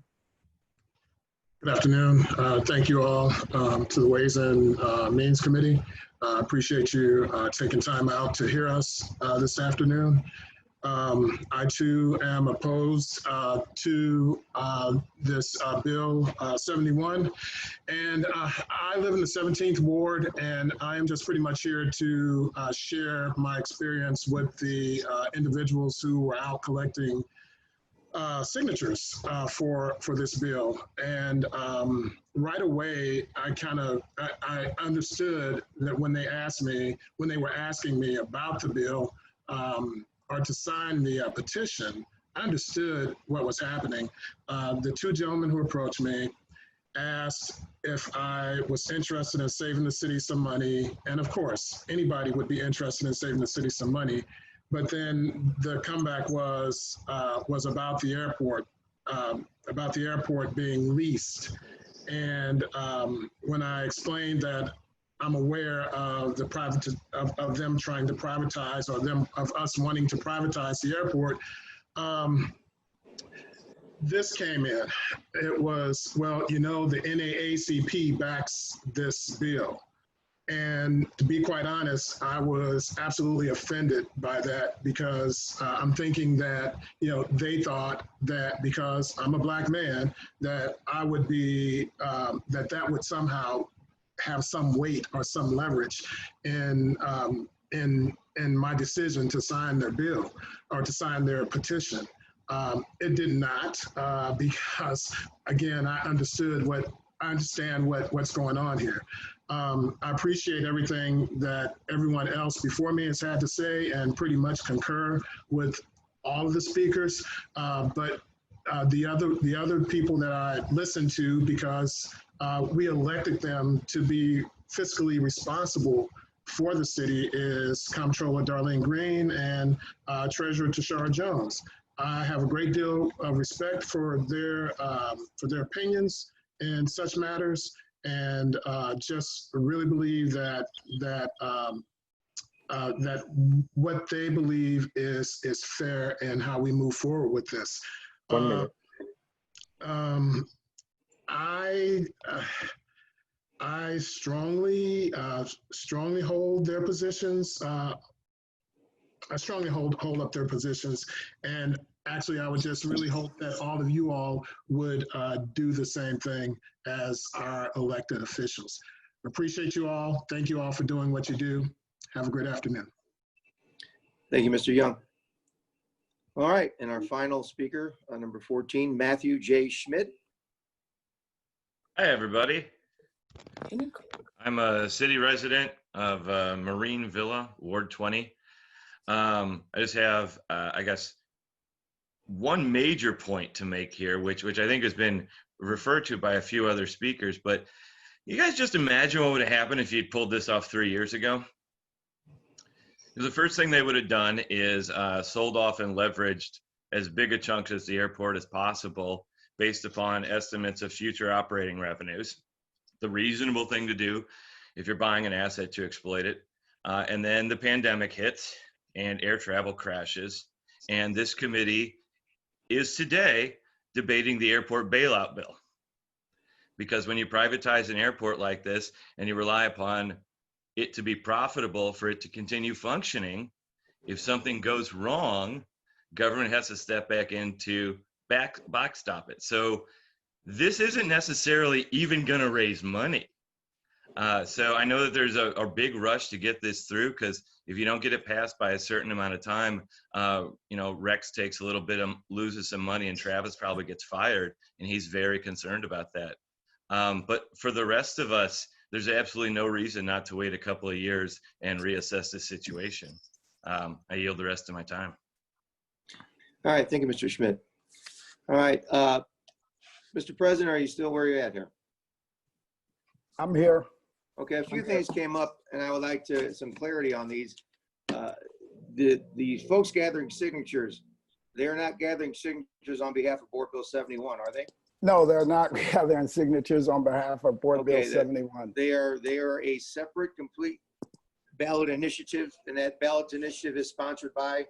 Good afternoon. Thank you all to the Ways and Means Committee. I appreciate you taking time out to hear us this afternoon. I too am opposed to this Bill 71. And I live in the 17th Ward, and I am just pretty much here to share my experience with the individuals who were out collecting signatures for this bill. And right away, I understood that when they were asking me about the bill, or to sign the petition, I understood what was happening. The two gentlemen who approached me asked if I was interested in saving the city some money. And of course, anybody would be interested in saving the city some money. But then the comeback was about the airport being leased. And when I explained that I'm aware of of them trying to privatize, or of us wanting to privatize the airport, this came in. It was, well, you know, the NAACP backs this bill. And to be quite honest, I was absolutely offended by that, because I'm thinking that, you know, they thought that because I'm a Black man, that I would be, that would somehow have some weight or some leverage in my decision to sign their bill or to sign their petition. It did not, because again, I understand what's going on here. I appreciate everything that everyone else before me has had to say, and pretty much concur with all of the speakers. But the other people that I listened to, because we elected them to be fiscally responsible for the city, is Comptroller Darlene Green and Treasurer Tashara Jones. I have a great deal of respect for their opinions in such matters, and just really believe that what they believe is fair in how we move forward with this. 1 minute. I strongly hold their positions. I strongly hold up their positions, and actually, I would just really hope that all of you all would do the same thing as our elected officials. Appreciate you all. Thank you all for doing what you do. Have a great afternoon. Thank you, Mr. Young. All right, and our final speaker, number 14, Matthew J. Schmidt. Hi, everybody. I'm a city resident of Marine Villa, Ward 20. I just have, I guess, one major point to make here, which I think has been referred to by a few other speakers, but you guys just imagine what would have happened if you'd pulled this off 3 years ago. The first thing they would have done is sold off and leveraged as big a chunk as the airport as possible based upon estimates of future operating revenues. The reasonable thing to do if you're buying an asset to exploit it. And then the pandemic hits and air travel crashes. And this committee is today debating the airport bailout bill. Because when you privatize an airport like this and you rely upon it to be profitable for it to continue functioning, if something goes wrong, government has to step back in to backstop it. So this isn't necessarily even going to raise money. So I know that there's a big rush to get this through, because if you don't get it passed by a certain amount of time, you know, Rex takes a little bit of, loses some money, and Travis probably gets fired, and he's very concerned about that. But for the rest of us, there's absolutely no reason not to wait a couple of years and reassess the situation. I yield the rest of my time. All right, thank you, Mr. Schmidt. All right, Mr. President, are you still where you're at here? I'm here. Okay, a few things came up, and I would like some clarity on these. The folks gathering signatures, they're not gathering signatures on behalf of Board Bill 71, are they? No, they're not gathering signatures on behalf of Board Bill Okay, 71. They are a separate, complete ballot initiative, and that ballot initiative is sponsored by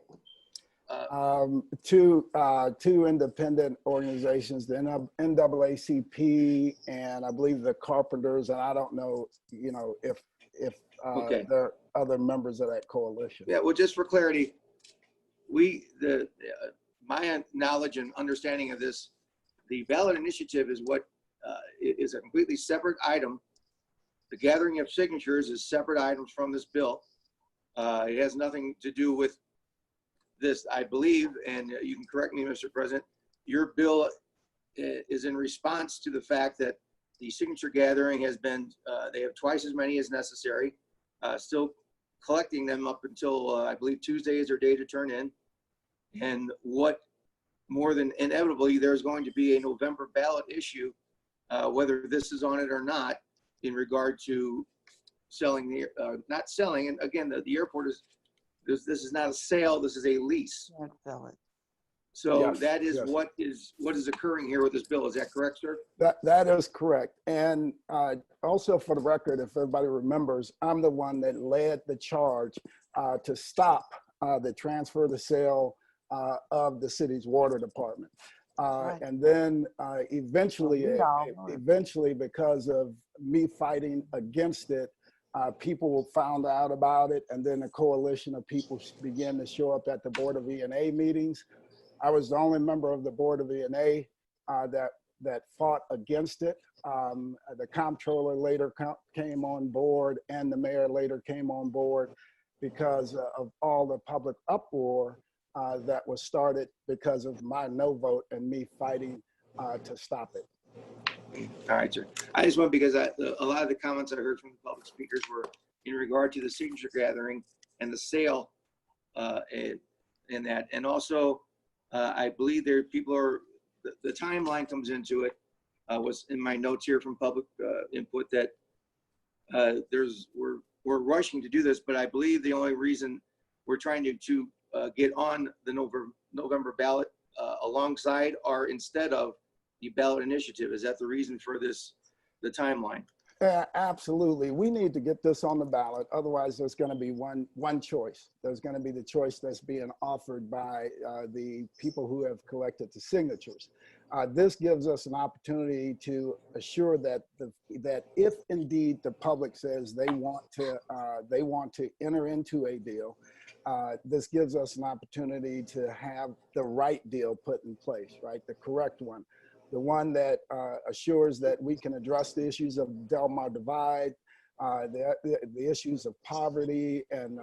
Two independent organizations, the NAACP and I believe the Carpenters, and I don't know, if Okay. there are other members of that coalition. Yeah, well, just for clarity, my knowledge and understanding of this, the ballot initiative is what is a completely separate item. The gathering of signatures is separate items from this bill. It has nothing to do with this, I believe, and you can correct me, Mr. President, your bill is in response to the fact that the signature gathering has been, they have twice as many as necessary, still collecting them up until, I believe, Tuesday is their day to turn in. And what more than inevitably, there's going to be a November ballot issue, whether this is on it or not, in regard to selling not selling. And again, the airport is, this is not a sale, this is a lease. So Yes, that is yes. what is occurring here with this bill. Is that correct, sir? That is correct. And also for the record, if everybody remembers, I'm the one that led the charge to stop the transfer, the sale of the city's water department. And then eventually, because of me fighting against it, people found out about it, and then a coalition of people began to show up at the Board of E&A meetings. I was the only member of the Board of E&A that fought against it. The comptroller later came on board, and the mayor later came on board because of all the public uproar that was started because of my no vote and me fighting to stop it. All right, sir. I just want, because a lot of the comments I heard from the public speakers were in regard to the signature gathering and the sale in that. And also, I believe people are, the timeline comes into it, was in my notes here from public input that we're rushing to do this, but I believe the only reason we're trying to get on the November ballot alongside or instead of the ballot initiative. Is that the reason for the timeline? Yeah, absolutely. We need to get this on the ballot. Otherwise, there's going to be one choice. There's going to be the choice that's being offered by the people who have collected the signatures. This gives us an opportunity to assure that that if indeed the public says they want to enter into a deal, this gives us an opportunity to have the right deal put in place, right? The correct one. The one that assures that we can address the issues of the Del Mar Divide, the issues of poverty and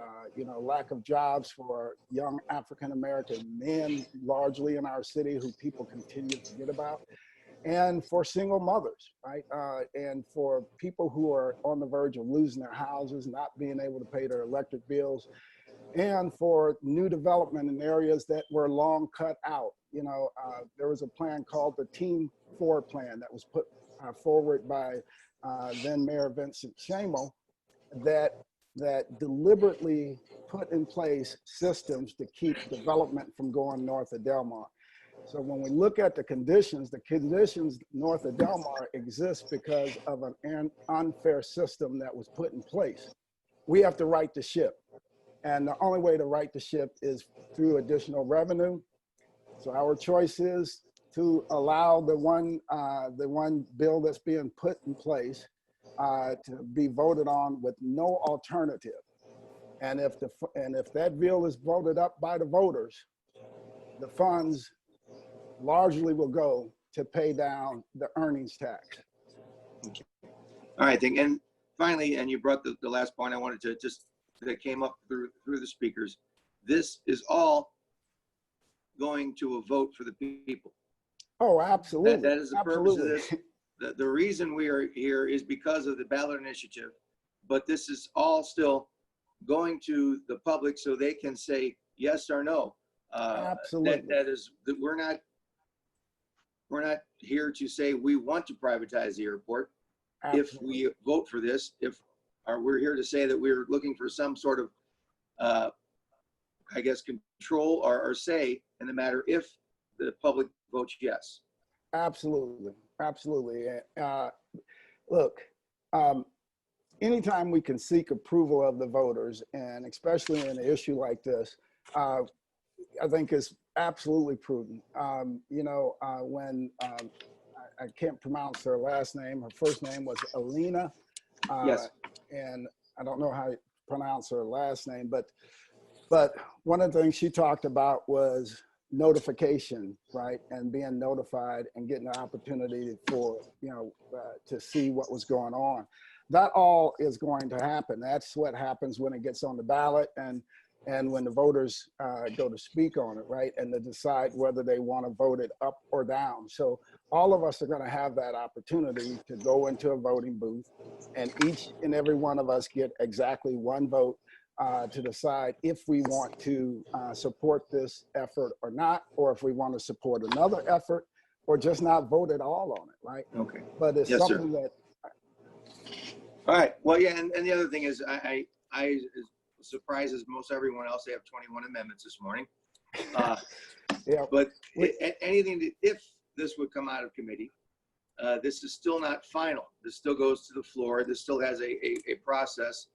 lack of jobs for young African-American men, largely in our city, who people continue to forget about, and for single mothers, right? And for people who are on the verge of losing their houses, not being able to pay their electric bills, and for new development in areas that were long cut out. There was a plan called the Team 4 plan that was put forward by then Mayor Vincent Shamo that deliberately put in place systems to keep development from going north of Del Mar. So when we look at the conditions north of Del Mar exist because of an unfair system that was put in place. We have to right the ship. And the only way to right the ship is through additional revenue. So our choice is to allow the one bill that's being put in place to be voted on with no alternative. And if that bill is voted up by the voters, the funds largely will go to pay down the earnings tax. Okay. All right, and finally, and you brought the last point I wanted to just, that came up through the speakers. This is all going to a vote for the people. Oh, absolutely. That is the purpose of this. The reason we are here is because of the ballot initiative, but this is all still going to the public so they can say yes or no. Absolutely. We're not here to say we want to privatize the airport. if we vote for this, we're here to say that we're looking for some sort of, I guess, control or say in the matter if the public votes yes. Absolutely, absolutely. Look, anytime we can seek approval of the voters, and especially in an issue like this, I think is absolutely prudent. When I can't pronounce her last name, her first name was Alina, Yes. and I don't know how to pronounce her last name, but one of the things she talked about was notification, right? And being notified and getting the opportunity for, to see what was going on. That all is going to happen. That's what happens when it gets on the ballot and when the voters go to speak on it, right? And to decide whether they want to vote it up or down. So all of us are going to have that opportunity to go into a voting booth, and each and every one of us get exactly one vote to decide if we want to support this effort or not, or if we want to support another effort, or just not vote at all on it, right? Okay. But it's Yes, something sir. that. All right. Well, yeah, and the other thing is, I as surprised as most everyone else, they have 21 amendments this morning. Yeah. But if this would come out of committee, this is still not final. This still goes to the floor. This still has a process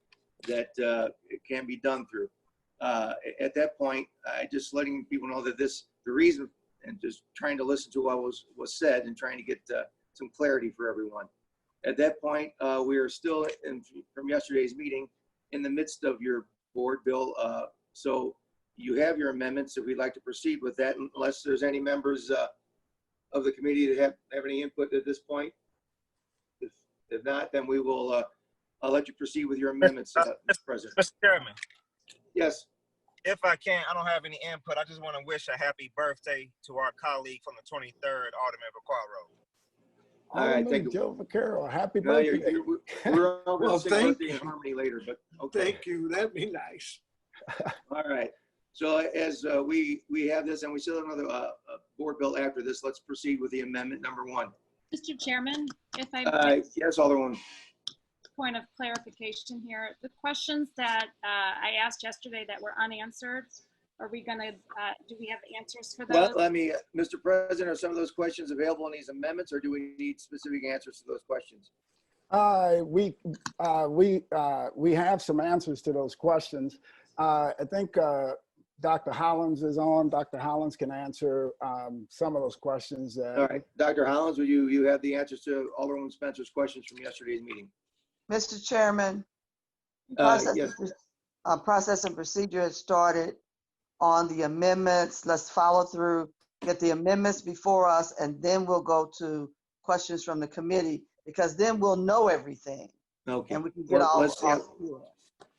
that it can be done through. At that point, just letting people know that the reason, and just trying to listen to what was said and trying to get some clarity for everyone. At that point, we are still, from yesterday's meeting, in the midst of your board bill. So you have your amendments if we'd like to proceed with that, unless there's any members of the committee that have any input at this point. If not, then we will, I'll let you proceed with your amendments, Mr. President. Mr. Chairman, Yes. if I can, I don't have any input. I just want to wish a happy birthday to our colleague from the 23rd, Alderman Vaquero. All right, thank you. Joe Vaquero, happy No, birthday. we're over Well, sing thank birthday in harmony later, but okay. Thank you. That'd be nice. All right. So as we have this, and we still have another board bill after this, let's proceed with the amendment number 1. Mr. Chairman, if I may, Yes, Alderwoman. point of clarification here. The questions that I asked yesterday that were unanswered, are we going to, do we have answers for those? Well, let me, Mr. President, are some of those questions available in these amendments, or do we need specific answers to those questions? We have some answers to those questions. I think Dr. Hollins is on. Dr. Hollins can answer some of those questions. All right, Dr. Hollins, will you have the answers to Alderwoman Spencer's questions from yesterday's meeting? Mr. Chairman, Yes. process and procedure has started on the amendments. Let's follow through, get the amendments before us, and then we'll go to questions from the committee, because then we'll know everything. Okay. And we can get all.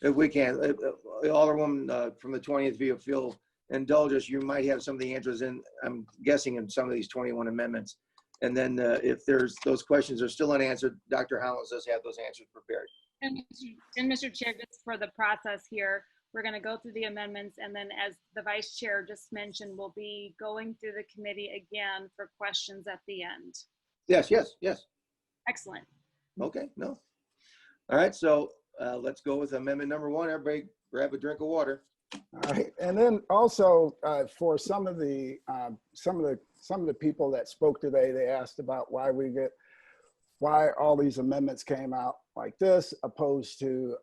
If we can, Alderwoman from the 20th, if you'll indulge us, you might have some of the answers in, I'm guessing, in some of these 21 amendments. And then if those questions are still unanswered, Dr. Hollins does have those answers prepared. And Mr. Chair, just for the process here, we're going to go through the amendments, and then as the Vice Chair just mentioned, we'll be going through the committee again for questions at the end. Yes. Excellent. Okay, no. All right, so let's go with amendment number 1. Everybody grab a drink of water. All right, and then also for some of the people that spoke today, they asked about why all these amendments came out like this, opposed to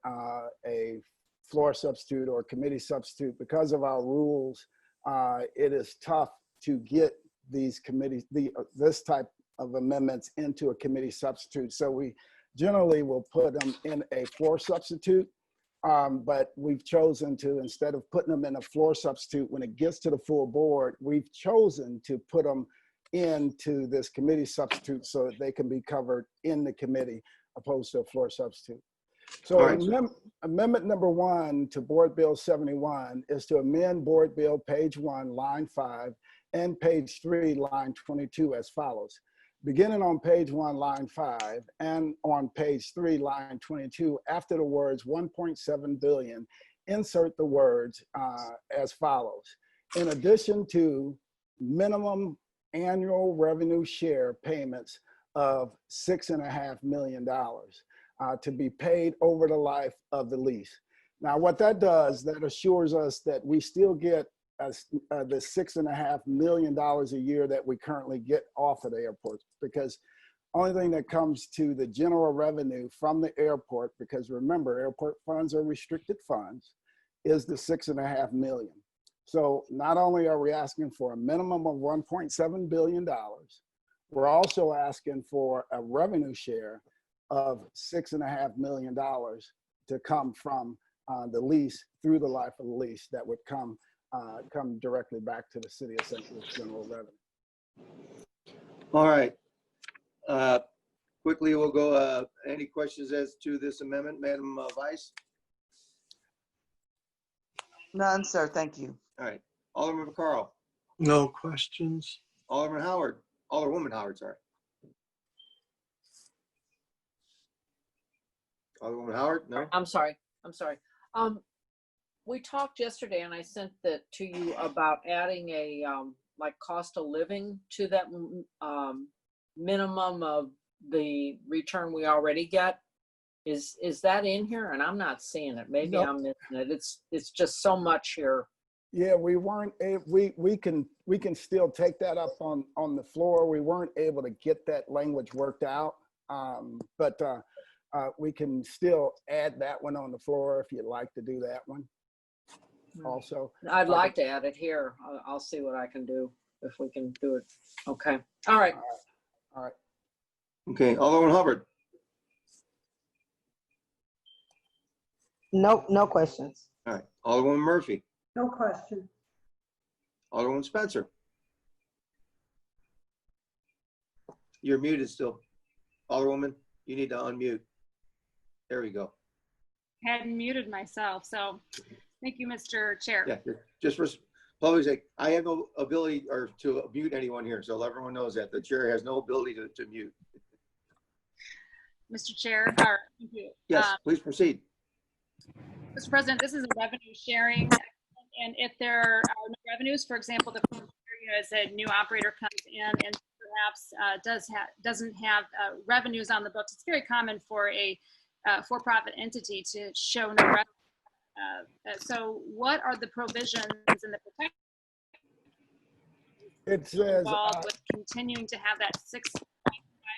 a floor substitute or committee substitute. Because of our rules, it is tough to get these committees, this type of amendments into a committee substitute. So we generally will put them in a floor substitute. But we've chosen to, instead of putting them in a floor substitute, when it gets to the full board, we've chosen to put them into this committee substitute so that they can be covered in the committee, opposed to a floor substitute. So right, amendment number 1 to Board Bill 71 is to amend Board Bill page 1, line 5, and page 3, line 22 as follows. Beginning on page 1, line 5, and on page 3, line 22, after the words 1.7 billion, insert the words as follows. In addition to minimum annual revenue share payments of $6.5 million to be paid over the life of the lease. Now, what that does, that assures us that we still get the $6.5 million a year that we currently get off of the airport, because only thing that comes to the general revenue from the airport, because remember, airport funds are restricted funds, is the $6.5 million. So not only are we asking for a minimum of $1.7 billion, we're also asking for a revenue share of $6.5 million to come from the lease through the life of the lease that would come directly back to the city of St. Louis general revenue. All right. Quickly, we'll go, any questions as to this amendment, Madam Vice? None, sir. Thank you. All right. Alderman Carl. No questions. Alderman Howard. Alderwoman Howard, sorry. Alderwoman Howard, no? I'm sorry. We talked yesterday and I sent that to you about adding a like cost of living to that minimum of the return we already get. Is that in here? And I'm not seeing it. Maybe Nope. I'm missing it. It's just so much here. Yeah, we weren't. We can still take that up on the floor. We weren't able to get that language worked out, but we can still add that one on the floor if you'd like to do that one. Also, I'd like to add it here. I'll see what I can do if we can do it. Okay. All right. All right. Okay. Alderman Hubbard. Nope, no questions. All right. Alderwoman Murphy. No question. Alderwoman Spencer. You're muted still. Alderwoman, you need to unmute. There we go. Hadn't muted myself, so thank you, Mr. Chair. Yeah, just for public's sake, I have no ability or to mute anyone here, so everyone knows that the chair has no ability to mute. Mr. Chair, or, thank you. Yes, please proceed. Mr. President, this is a revenue sharing, and if there are no revenues, for example, the first area is a new operator comes in and perhaps doesn't have revenues on the books. It's very common for a for-profit entity to show no revenue. So what are the provisions in the protection it says involved with continuing to have that $6.5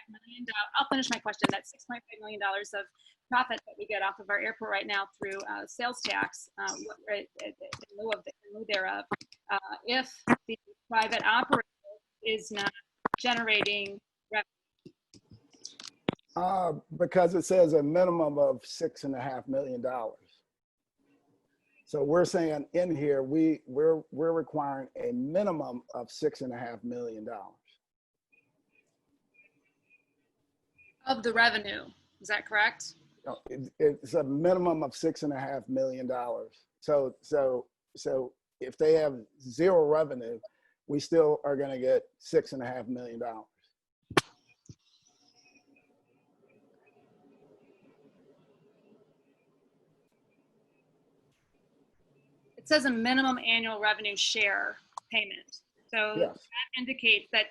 million? I'll finish my question. That $6.5 million of profit that we get off of our airport right now through sales tax, in lieu thereof, if the private operator is not generating revenue. Because it says a minimum of $6.5 million. So we're saying in here we're requiring a minimum of $6.5 million Of the revenue, is that correct? No, it's a minimum of $6.5 million. So if they have zero revenue, we still are going to get $6.5 million. It says a minimum annual revenue share payment. So Yes. that indicates that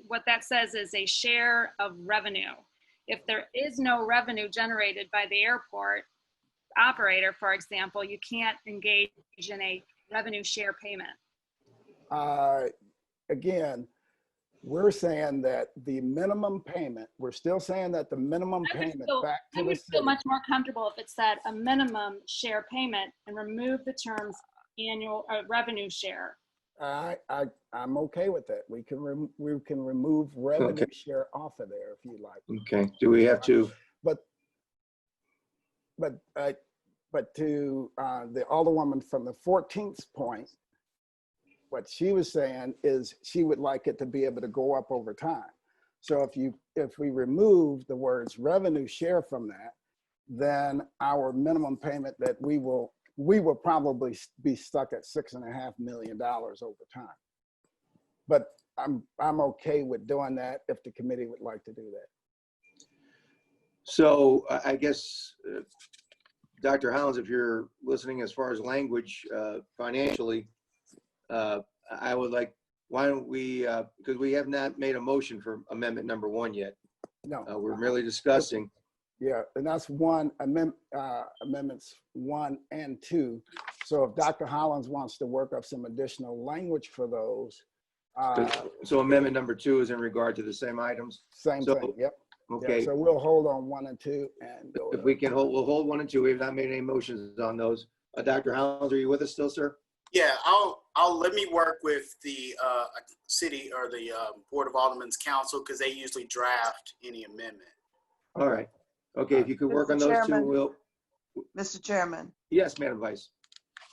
what that says is a share of revenue. If there is no revenue generated by the airport operator, for example, you can't engage in a revenue share payment. Again, we're saying that the minimum payment, we're still saying that the minimum payment back to I the would feel city. much more comfortable if it said a minimum share payment and remove the terms annual revenue share. I'm okay with that. We can remove revenue Okay. share off of there if you like. Okay. Do we have to? But to the Alderwoman from the 14th point, what she was saying is she would like it to be able to go up over time. So if we remove the words revenue share from that, then our minimum payment that we will probably be stuck at $6.5 million over time. But I'm okay with doing that if the committee would like to do that. So I guess, Dr. Hounds, if you're listening as far as language financially, I would like, why don't we, because we have not made a motion for amendment number 1 yet. No. We're merely discussing. Yeah, and that's amendments 1 and 2. So if Dr. Hollins wants to work up some additional language for those. So amendment number 2 is in regard to the same items? Same thing, yep. Okay. Yeah, so we'll hold on 1 and 2 and go. If we can hold, we'll hold 1 and 2. We have not made any motions on those. Dr. Hollins, are you with us still, sir? Yeah, let me work with the city or the Board of Aldermen's council because they usually draft any amendment. All right. Okay, if you could work on those 2, we'll. Mr. Chairman. Yes, Madam Vice.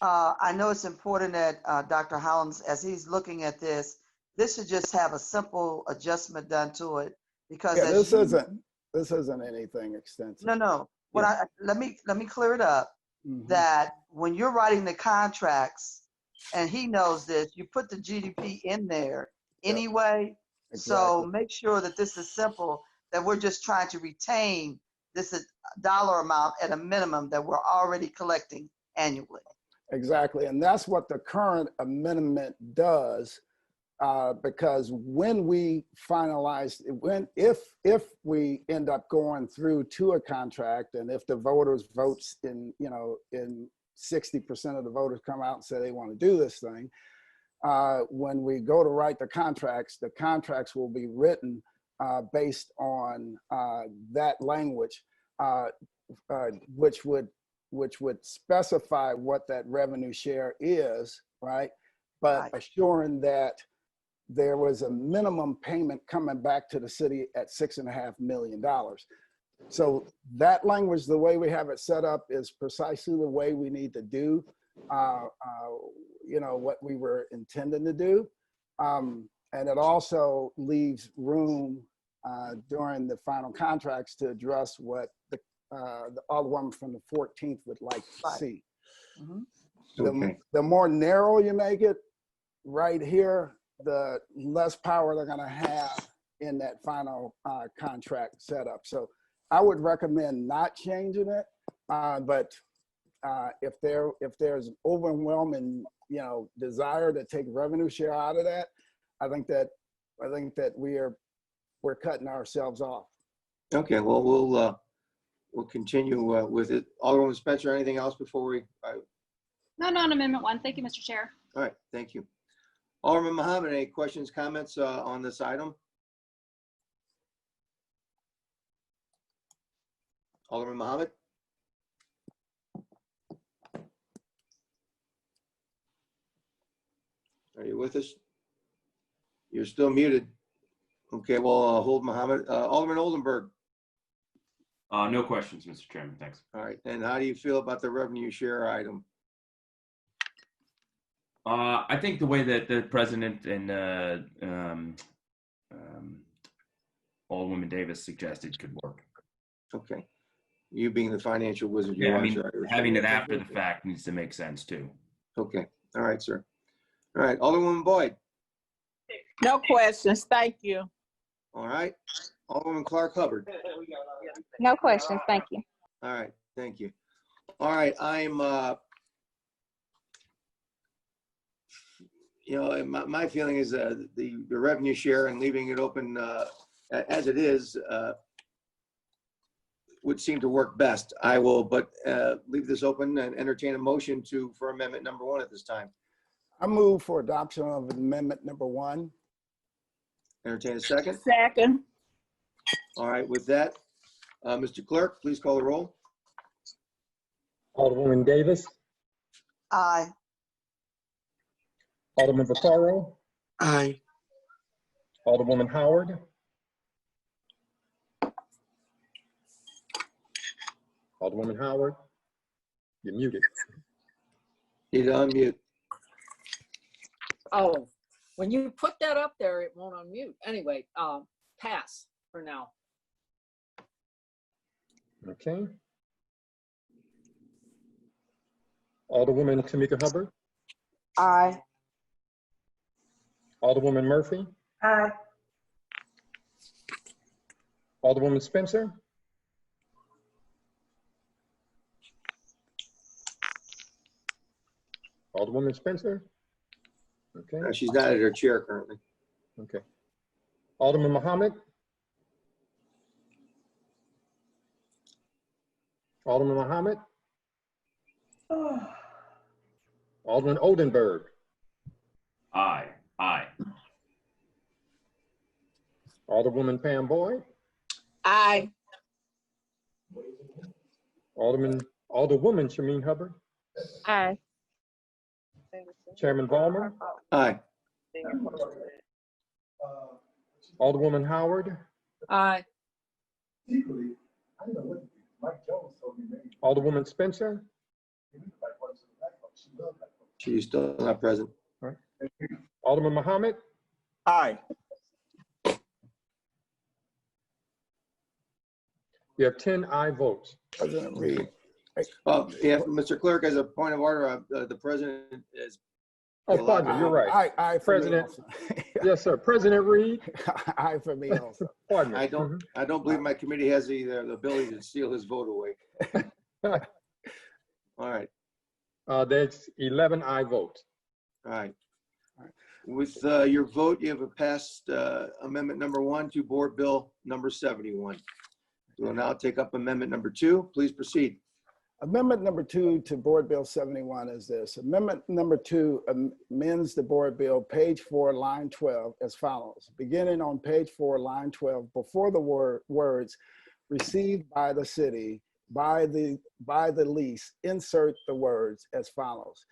I know it's important that Dr. Hollins, as he's looking at this should just have a simple adjustment done to it because yeah, this isn't anything extensive. No. Let me clear it up. That when you're writing the contracts, and he knows this, you put the GDP in there anyway. Exactly. So make sure that this is simple, that we're just trying to retain this dollar amount at a minimum that we're already collecting annually. Exactly, and that's what the current amendment does, because when we finalize, if we end up going through to a contract, and if the voters votes in 60% of the voters come out and say they want to do this thing, when we go to write the contracts will be written based on that language, which would specify what that revenue share is, right? But assuring that there was a minimum payment coming back to the city at $6.5 million. So that language, the way we have it set up, is precisely the way we need to do, what we were intending to do. And it also leaves room during the final contracts to address what the Alderwoman from the 14th would like to see. The more narrow you make it right here, the less power they're gonna have in that final contract setup. So I would recommend not changing it, but if there's overwhelming desire to take revenue share out of that, I think that we're cutting ourselves off. Okay, well we'll continue with it. Alderwoman Spencer, anything else before we? No, on Amendment 1. Thank you, Mr. Chair. All right, thank you. Alderman Muhammad, any questions, comments on this item? Alderman Muhammad? Are you with us? You're still muted. Okay, well, hold Muhammad. Alderman Oldenburg. No questions, Mr. Chairman. Thanks. All right, and how do you feel about the revenue share item? I think the way that the president and Alderwoman Davis suggested could work. Okay. You being the financial wizard. Yeah, I mean, having it after the fact needs to make sense too. Okay. All right, sir. All right, Alderwoman Boyd. No questions. Thank you. All right. Alderwoman Clark Hubbard. No questions. Thank you. All right. Thank you. All right. I'm, my feeling is the revenue share and leaving it open as it is would seem to work best. I will, but leave this open and entertain a motion for amendment number 1 at this time. I move for adoption of amendment number 1. Entertain a second. Second. All right, with that, Mr. Clerk, please call the roll. Alderwoman Davis. Aye. Alderman Vaccaro. Aye. Alderwoman Howard. Alderwoman Howard, you're muted. Need to unmute. Oh, when you put that up there, it won't unmute. Anyway, pass for now. Okay. Alderwoman Tamika Hubbard. Aye. Alderwoman Murphy. Aye. Alderwoman Spencer. Alderwoman Spencer. Okay. She's not at her chair currently. Okay. Alderman Muhammad. Alderman Muhammad. Alderman Oldenburg. Aye. Aye. Alderwoman Pam Boyd. Aye. Alderwoman Shameen Hubbard. Aye. Chairman Ballmer. Aye. Alderwoman Howard. Aye. Alderwoman Spencer. She's still not present. Alderman Muhammad. Aye. You have 10 aye votes. President Reed. Yeah, Mr. Clerk, as a point of order, the president is. Oh, pardon me, you're right. Aye for me President. also. Yes, sir. President Reed. Aye for me also. Pardon me. I don't believe my committee has the ability to steal his vote away. All right. That's 11 aye votes. All right. With your vote, you have passed amendment number 1 to board bill number 71. We'll now take up amendment number 2. Please proceed. Amendment number 2 to Board Bill 71 is this. Amendment number 2 amends the Board Bill, page 4, line 12, as follows. Beginning on page 4, line 12, before the words received by the city, by the lease, insert the words as follows.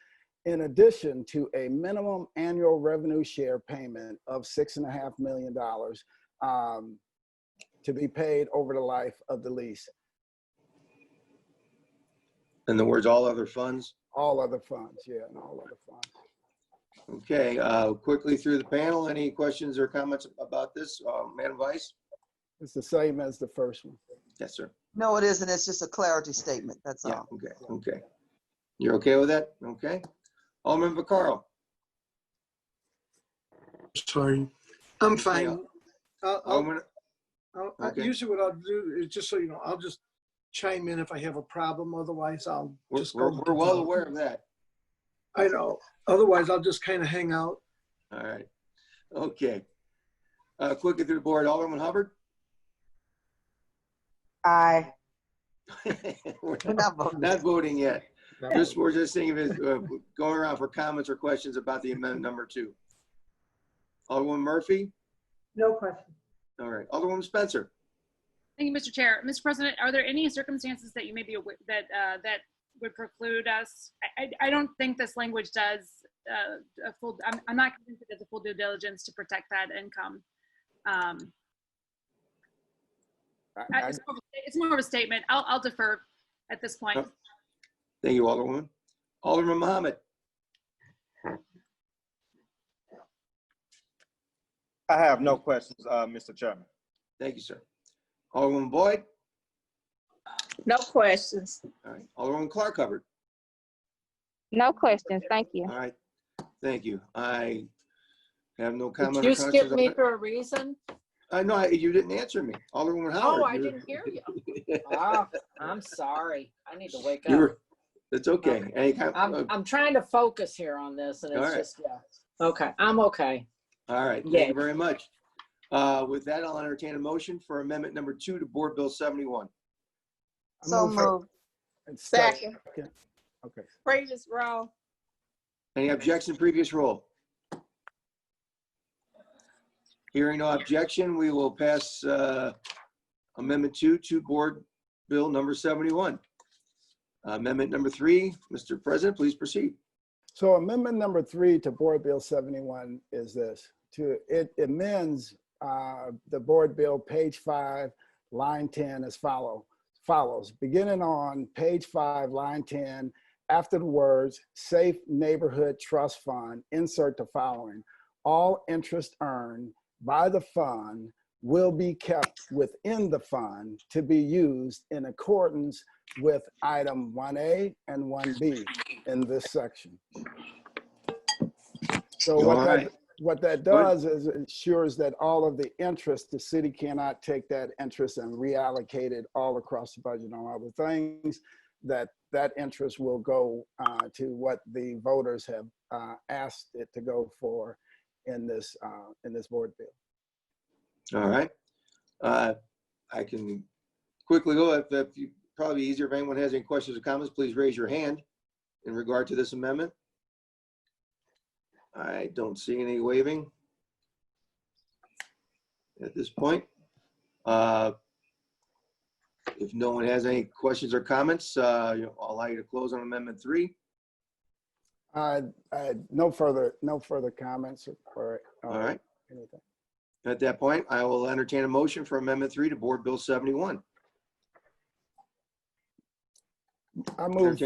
In addition to a minimum annual revenue share payment of $6.5 million to be paid over the life of the lease. In the words, all other funds. All other funds, yeah, and all other funds. Okay, quickly through the panel, any questions or comments about this, Madam Vice? It's the same as the first one. Yes, sir. No, it isn't. It's just a clarity statement. That's Yeah, all. okay. You're okay with that? Okay. Alderman Vaccaro. Sorry. I'm fine. Okay. Usually what I'll do is, just so you know, I'll just chime in if I have a problem. Otherwise, I'll just go. We're well aware of that. I know. Otherwise, I'll just kind of hang out. All right. Okay. Quickly through the board, Alderman Hubbard. Aye. We're not voting yet. We're just thinking of it, going around for comments or questions about the amendment number 2. Alderwoman Murphy. No question. All right. Alderwoman Spencer. Thank you, Mr. Chair. Mr. President, are there any circumstances that you may be aware that would preclude us? I don't think this language does a full. I'm not convinced it does a full due diligence to protect that income. It's more of a statement. I'll defer at this point. Thank you, Alderwoman. Alderman Muhammad. I have no questions, Mr. Chairman. Thank you, sir. Alderwoman Boyd. No questions. All right. Alderwoman Clark Hubbard. No questions. Thank you. All right. Thank you. I have no comment. Did you skip me for a reason? No, you didn't answer me. Alderwoman Howard. Oh, I didn't hear you. Oh, I'm sorry. I need to wake up. It's okay. I'm trying to focus here on this, and it's just, yeah. Okay, I'm okay. All right. Thank you very much. With that, I'll entertain a motion for amendment number 2 to Board Bill 71. So moved. Second. Okay. Previous row. Any objection, previous roll? Hearing no objection, we will pass amendment 2 to Board Bill number 71. Amendment number 3, Mr. President, please proceed. So amendment number 3 to Board Bill 71 is this. It amends the Board Bill, page 5, line 10 as follows. Beginning on page 5, line 10, after the words Safe Neighborhood Trust Fund, insert the following. All interest earned by the fund will be kept within the fund to be used in accordance with item 1A and 1B in this section. So what that does is it ensures that all of the interest, the city cannot take that interest and reallocate it all across the budget on other things, that interest will go to what the voters have asked it to go for in this board bill. All right. I can quickly go if probably be easier if anyone has any questions or comments, please raise your hand in regard to this amendment. I don't see any waving at this point. If no one has any questions or comments, I'll allow you to close on Amendment 3. No further comments or All right. anything. At that point, I will entertain a motion for Amendment 3 to Board Bill 71. I move.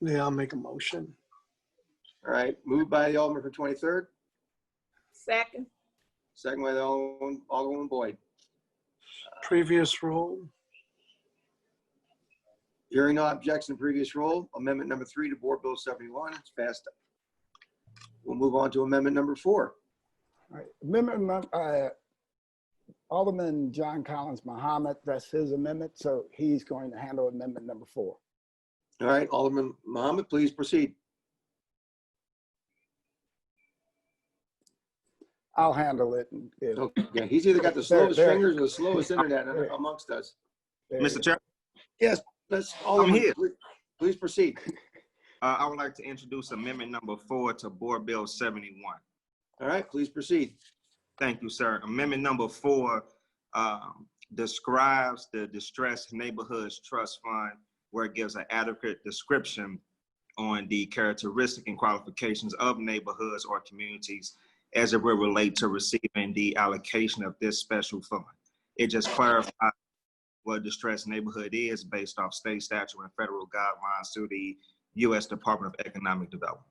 Yeah, I'll make a motion. All right, moved by the Alderman from 23rd, Second. second by the Alderwoman Boyd. Previous rule. Hearing no objection to previous rule, Amendment number 3 to Board Bill 71, it's passed. We'll move on to Amendment number 4. All right. Amendment, Alderman John Collins Muhammad, that's his amendment, so he's going to handle amendment number 4. All right, Alderman Muhammad, please proceed. I'll handle it. Okay, he's either got the slowest fingers or the slowest internet amongst us. Mr. Chair, Yes, Alderman, here. Please proceed. I would like to introduce amendment number 4 to Board Bill 71. All right, please proceed. Thank you, sir. Amendment number 4 describes the Distressed Neighborhoods Trust Fund, where it gives an adequate description on the characteristic and qualifications of neighborhoods or communities as it will relate to receiving the allocation of this special fund. It just clarifies what a distressed neighborhood is based off state statute and federal guidelines through the U.S. Department of Economic Development.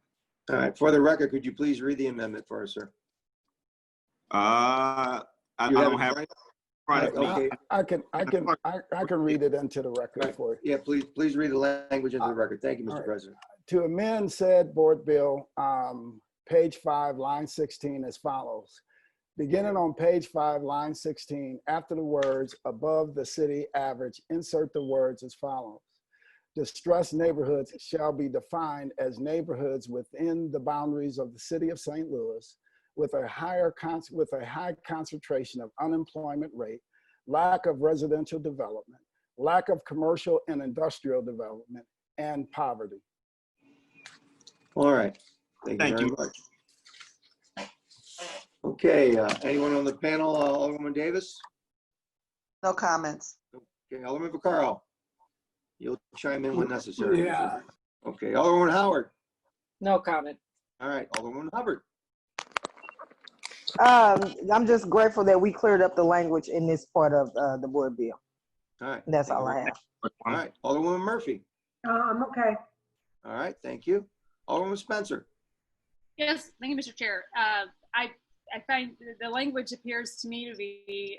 All right, for the record, could you please read the amendment for us, sir? I don't have it in front of me. Okay. I can read it into the record for you. Yeah, please read the language into the record. Thank you, Mr. President. To amend said board bill, page 5, line 16 as follows. Beginning on page 5, line 16, after the words above the city average, insert the words as follows. Distressed neighborhoods shall be defined as neighborhoods within the boundaries of the city of St. Louis with a high concentration of unemployment rate, lack of residential development, lack of commercial and industrial development, and poverty. All right. Thank you very much. Okay, anyone on the panel, Alderwoman Davis? No comments. Okay, Alderman Vaccaro, you'll chime in when necessary. Yeah. Okay, Alderwoman Howard. No comment. All right, Alderwoman Hubbard. I'm just grateful that we cleared up the language in this part of the board bill. All right. That's all I have. All right, Alderwoman Murphy. I'm okay. All right, thank you. Alderwoman Spencer. Yes, thank you, Mr. Chair. I find the language appears to me to be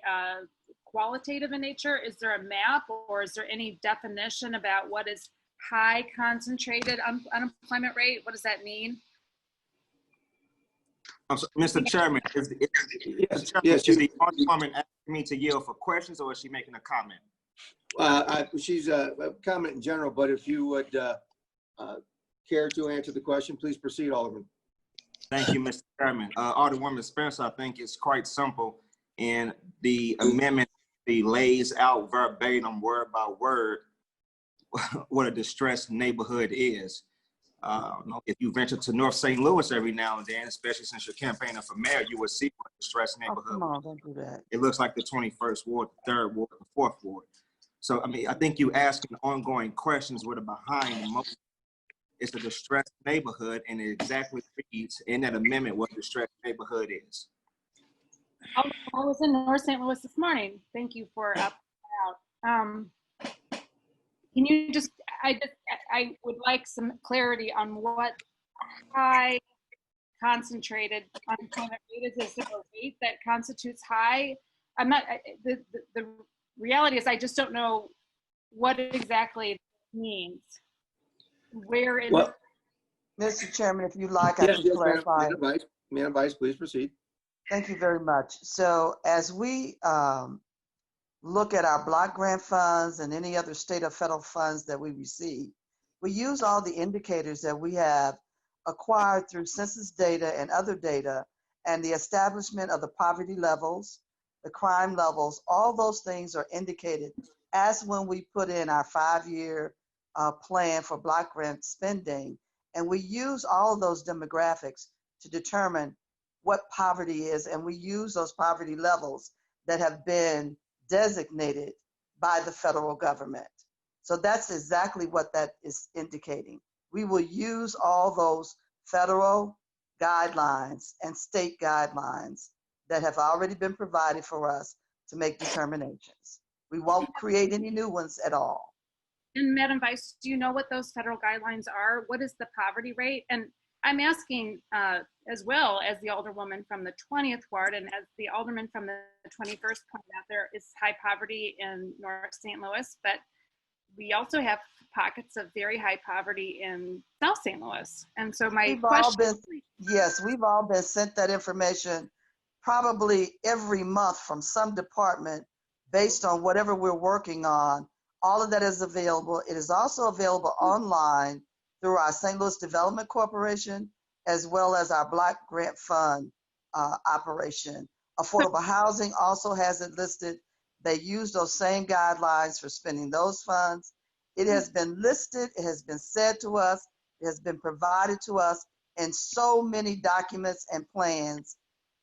qualitative in nature. Is there a map or is there any definition about what is high concentrated unemployment rate? What does that mean? Mr. Chairman, is the Alderwoman asking me to yield for questions, or is she making a comment? She's a comment in general, but if you would care to answer the question, please proceed, Alderman. Thank you, Mr. Chairman. Alderwoman Spencer, I think it's quite simple. And the amendment lays out verbatim, word by word, what a distressed neighborhood is. If you venture to North St. Louis every now and then, especially since you're campaigning for mayor, you will see what a distressed neighborhood. Come on, don't do that. It looks like the 21st Ward, the 3rd Ward, the 4th Ward. So, I mean, I think you asking ongoing questions with a behind the motion. It's a distressed neighborhood, and it exactly reads in that amendment what a distressed neighborhood is. I was in North St. Louis this morning. Thank you for out. Can you just, I would like some clarity on what high concentrated unemployment rate is. Is there a rate that constitutes high? I'm not, the reality is I just don't know what exactly it means. Where in Mr. Chairman, if you like, I can clarify. Madam Vice, please proceed. Thank you very much. So as we look at our block grant funds and any other state or federal funds that we receive, we use all the indicators that we have acquired through census data and other data and the establishment of the poverty levels, the crime levels. All those things are indicated as when we put in our 5-year plan for block grant spending, and we use all of those demographics to determine what poverty is, and we use those poverty levels that have been designated by the federal government. So that's exactly what that is indicating. We will use all those federal guidelines and state guidelines that have already been provided for us to make determinations. We won't create any new ones at all. And Madam Vice, do you know what those federal guidelines are? What is the poverty rate? And I'm asking as well as the Alderwoman from the 20th Ward and as the Alderman from the 21st pointed out, there is high poverty in North St. Louis, but we also have pockets of very high poverty in South St. Louis. And so my question— we've all been sent that information probably every month from some department based on whatever we're working on. All of that is available. It is also available online through our St. Louis Development Corporation, as well as our Block Grant Fund operation. Affordable Housing also has it listed. They use those same guidelines for spending those funds. It has been listed, it has been said to us, it has been provided to us in so many documents and plans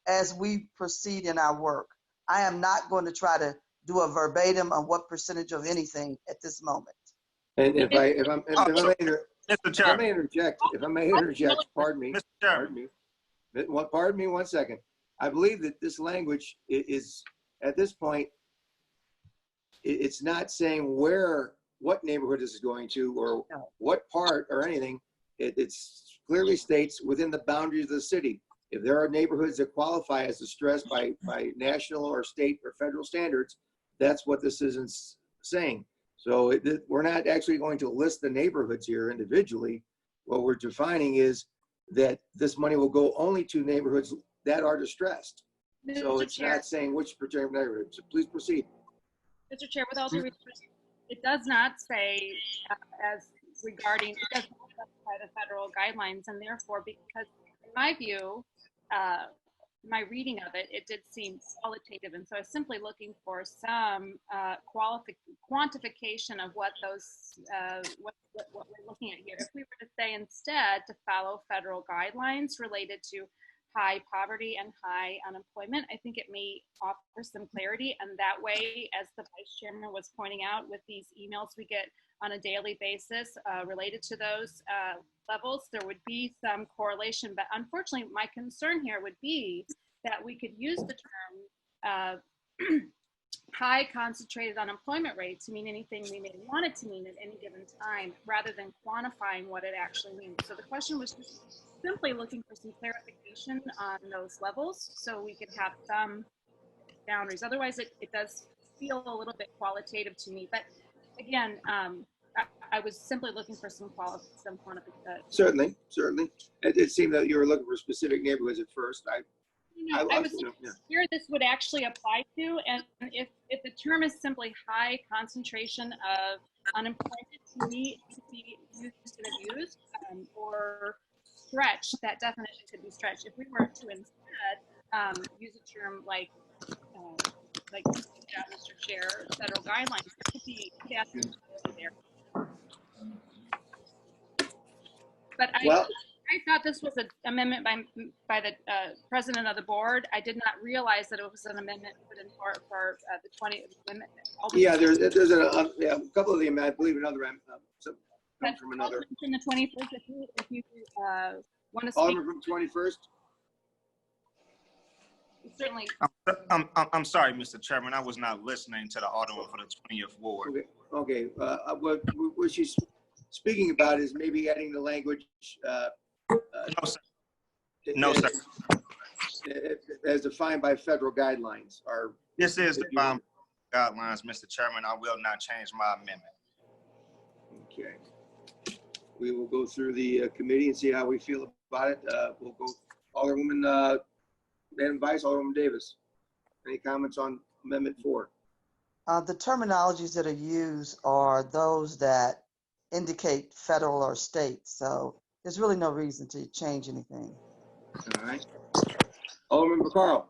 as we proceed in our work. I am not going to try to do a verbatim on what percentage of anything at this moment. And if I may interject, pardon me. Pardon me 1 second. I believe that this language is at this point, it's not saying what neighborhood this is going to or what part or anything. It clearly states within the boundaries of the city. If there are neighborhoods that qualify as distressed by national or state or federal standards, that's what this isn't saying. So we're not actually going to list the neighborhoods here individually. What we're defining is that this money will go only to neighborhoods that are distressed. So it's not saying which particular neighborhood. So please proceed. Mr. Chair, with all due respect, it does not say it does not specify the federal guidelines, and therefore, because in my view, my reading of it, it did seem qualitative, and so I was simply looking for some quantification of what those what we're looking at here. If we were to say instead to follow federal guidelines related to high poverty and high unemployment, I think it may offer some clarity, and that way, as the Vice Chairman was pointing out, with these emails we get on a daily basis related to those levels, there would be some correlation. But unfortunately, my concern here would be that we could use the term high concentrated unemployment rate to mean anything we may want it to mean at any given time, rather than quantifying what it actually means. So the question was just simply looking for some clarification on those levels so we could have some boundaries. Otherwise, it does feel a little bit qualitative to me. But again, I was simply looking for some quantification. Certainly. It seemed that you were looking for specific neighborhoods at first. I was here this would actually apply to, and if the term is simply high concentration of unemployment, to me, it could be used and abused, or stretched. That definition could be stretched. If we were to instead use a term like Mr. Chair, federal guidelines, it could be there. But I thought this was an amendment by the president of the board. I did not realize that it was an amendment put in for the 20th amendment. Yeah, there's a couple of them. I believe another from another. From the 21st, if you want to speak. Alderman from 21st. Certainly. I'm sorry, Mr. Chairman. I was not listening to the Alderman for the 20th Ward. Okay. What she's speaking about is maybe adding the language. No, sir. As defined by federal guidelines. This is defined by guidelines, Mr. Chairman. I will not change my amendment. Okay. We will go through the committee and see how we feel about it. We'll go Alderwoman, Madam Vice, Alderwoman Davis. Any comments on Amendment 4? The terminologies that are used are those that indicate federal or state. So there's really no reason to change anything. All right. Alderman McCarl.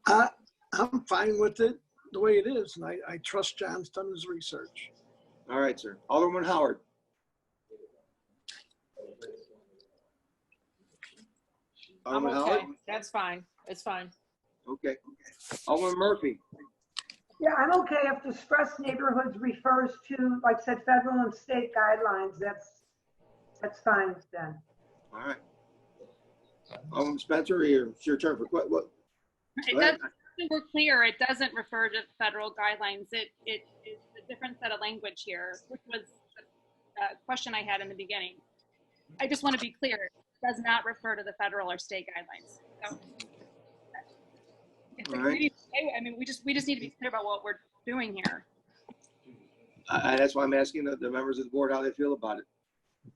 I'm fine with it. the way it is, and I trust John's done his research. All right, sir. Alderman Howard. I'm Alderman okay. Howard? That's fine. It's fine. Okay. Alderman Murphy. Yeah, I'm okay if distressed neighborhoods refers to, like I said, federal and state guidelines. That's fine then. All right. Alderman Spencer, it's your turn for what? It doesn't, we're clear, it doesn't refer to federal guidelines. It is a different set of language here, which was a question I had in the beginning. I just want to be clear, it does not refer to the federal or state guidelines. So, All right. I mean, we just need to be clear about what we're doing here. That's why I'm asking the members of the board how they feel about it.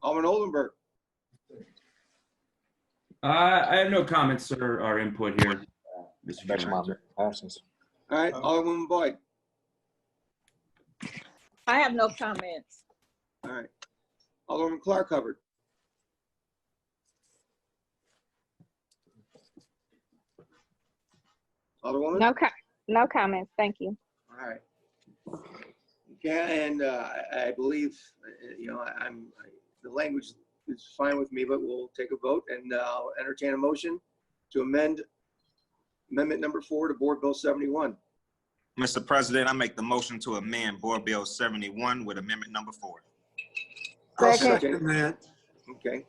Alderman Oldenburg. I have no comments or input here, Mr. Chairman. All right, Alderwoman Boyd. I have no comments. All right. Alderman Clark Hubbard. Alderwoman? No comments. Thank you. All right. Okay, and I believe, the language is fine with me, but we'll take a vote and I'll entertain a motion to amend amendment number 4 to Board Bill 71. Mr. President, I make the motion to amend Board Bill 71 with amendment number 4. I'll second that. Okay.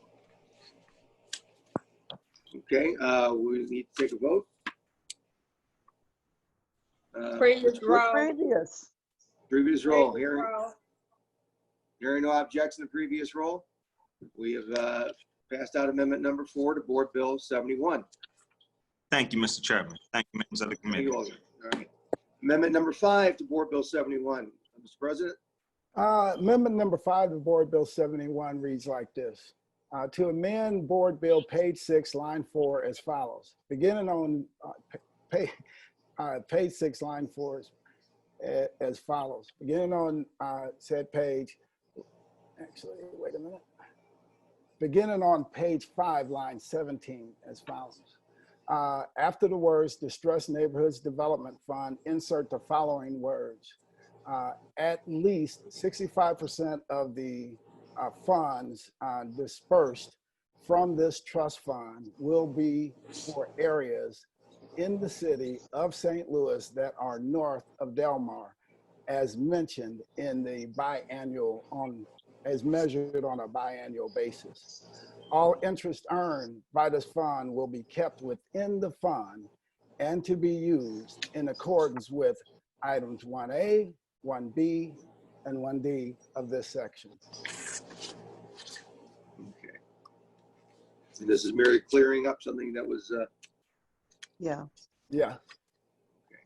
Okay, we need to take a vote. Previous roll. Previous roll. Previous roll. Hearing no objection to previous roll, we have passed out amendment number 4 to Board Bill 71. Thank you, Mr. Chairman. Thank you, members of the committee. All right. Amendment number 5 to Board Bill 71. Mr. President? Amendment number 5 to Board Bill 71 reads like this. To amend Board Bill page 6, line 4 as follows. Beginning on page 6, line 4 as follows. Beginning on said page, actually, wait a minute. Beginning on page 5, line 17 as follows. After the words Distressed Neighborhoods Development Fund, insert the following words. At least 65% of the funds dispersed from this trust fund will be for areas in the city of St. Louis that are north of Del Mar, as mentioned in the biannual as measured on a biannual basis. All interest earned by this fund will be kept within the fund and to be used in accordance with items 1A, 1B, and 1D of this section. Okay. This is merely clearing up something that was. Yeah. Yeah. Okay.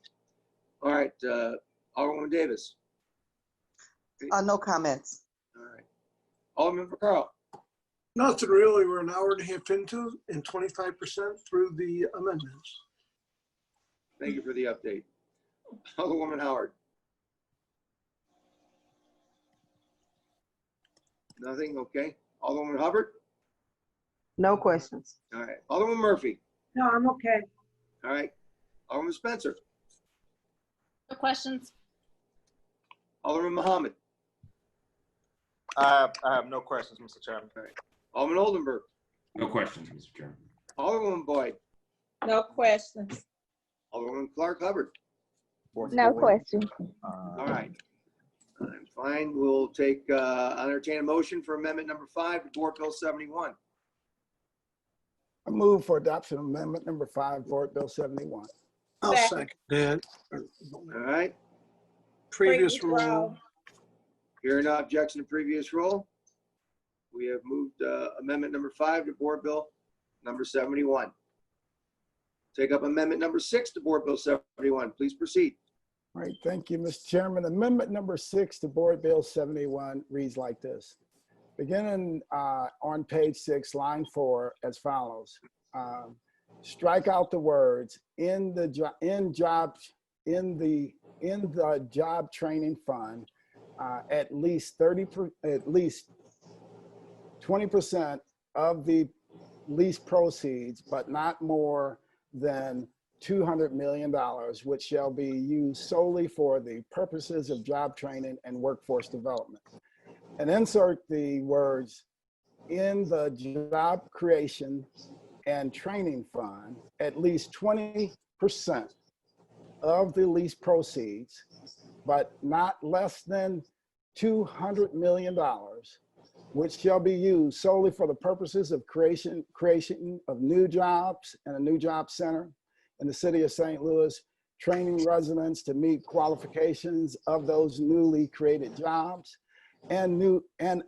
All right. Alderwoman Davis. No comments. All right. Alderman Carl. Nothing really. We're an hour and a half into and 25% through the amendments. Thank you for the update. Alderwoman Howard. Nothing. Okay. Alderwoman Hubbard. No questions. All right. Alderwoman Murphy. No, I'm okay. All right. Alderman Spencer. No questions. Alderman Muhammad. I have no questions, Mr. Chairman. All right. Alderman Oldenburg. No questions, Mr. Chairman. Alderwoman Boyd. No questions. Alderwoman Clark Hubbard. No questions. All right. I'm fine. We'll take, entertain a motion for amendment number 5 to Board Bill 71. I move for adoption of amendment number 5, Board Bill 71. I'll second that. All right. Previous roll. Hearing no objection to previous roll, we have moved amendment number 5 to Board Bill number 71. Take up amendment number 6 to Board Bill 71. Please proceed. All right, thank you, Mr. Chairman. Amendment number 6 to Board Bill 71 reads like this. Beginning on page 6, line 4, as follows. Strike out the words in the job training fund. At least 20% of the lease proceeds, but not more than $200 million, which shall be used solely for the purposes of job training and workforce development. And insert the words, in the job creation and training fund, at least 20% of the lease proceeds, but not less than $200 million, which shall be used solely for the purposes of creation of new jobs and a new job center in the city of St. Louis, training residents to meet qualifications of those newly created jobs, and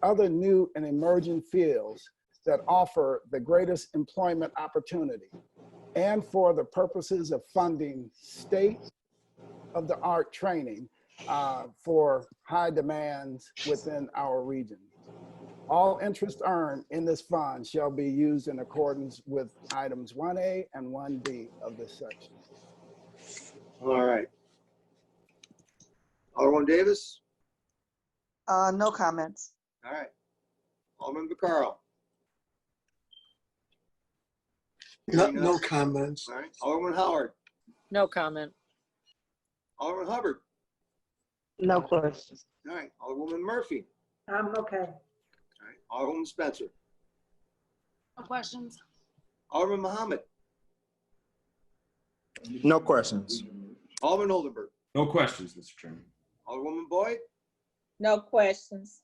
other new and emerging fields that offer the greatest employment opportunity, and for the purposes of funding state-of-the-art training for high demands within our region. All interest earned in this fund shall be used in accordance with items 1A and 1B of this section. All right. Alderwoman Davis? No comments. All right. Alderman Vaccaro? No comments. All right. Alderman Howard? No comment. Alderman Hubbard? No questions. All right. Alderwoman Murphy? I'm okay. All right. Alderwoman Spencer? No questions. Alderman Muhammad? No questions. Alderman Oldenburg? No questions, Mr. Chairman. Alderwoman Boyd? No questions.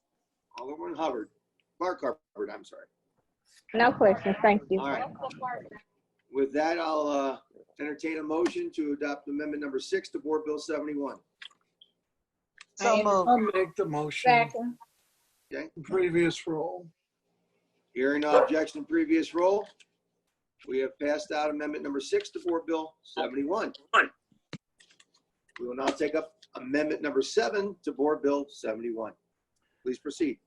Alderwoman Hubbard? Clark Hubbard, I'm sorry. No questions, thank you. All right. With that, I'll entertain a motion to adopt amendment number 6 to Board Bill 71. So moved. I'll make the motion. Second. Okay. Previous role. Hearing no objection, previous roll. We have passed out amendment number 6 to Board Bill 71. We will now take up amendment number 7 to Board Bill 71. Please proceed.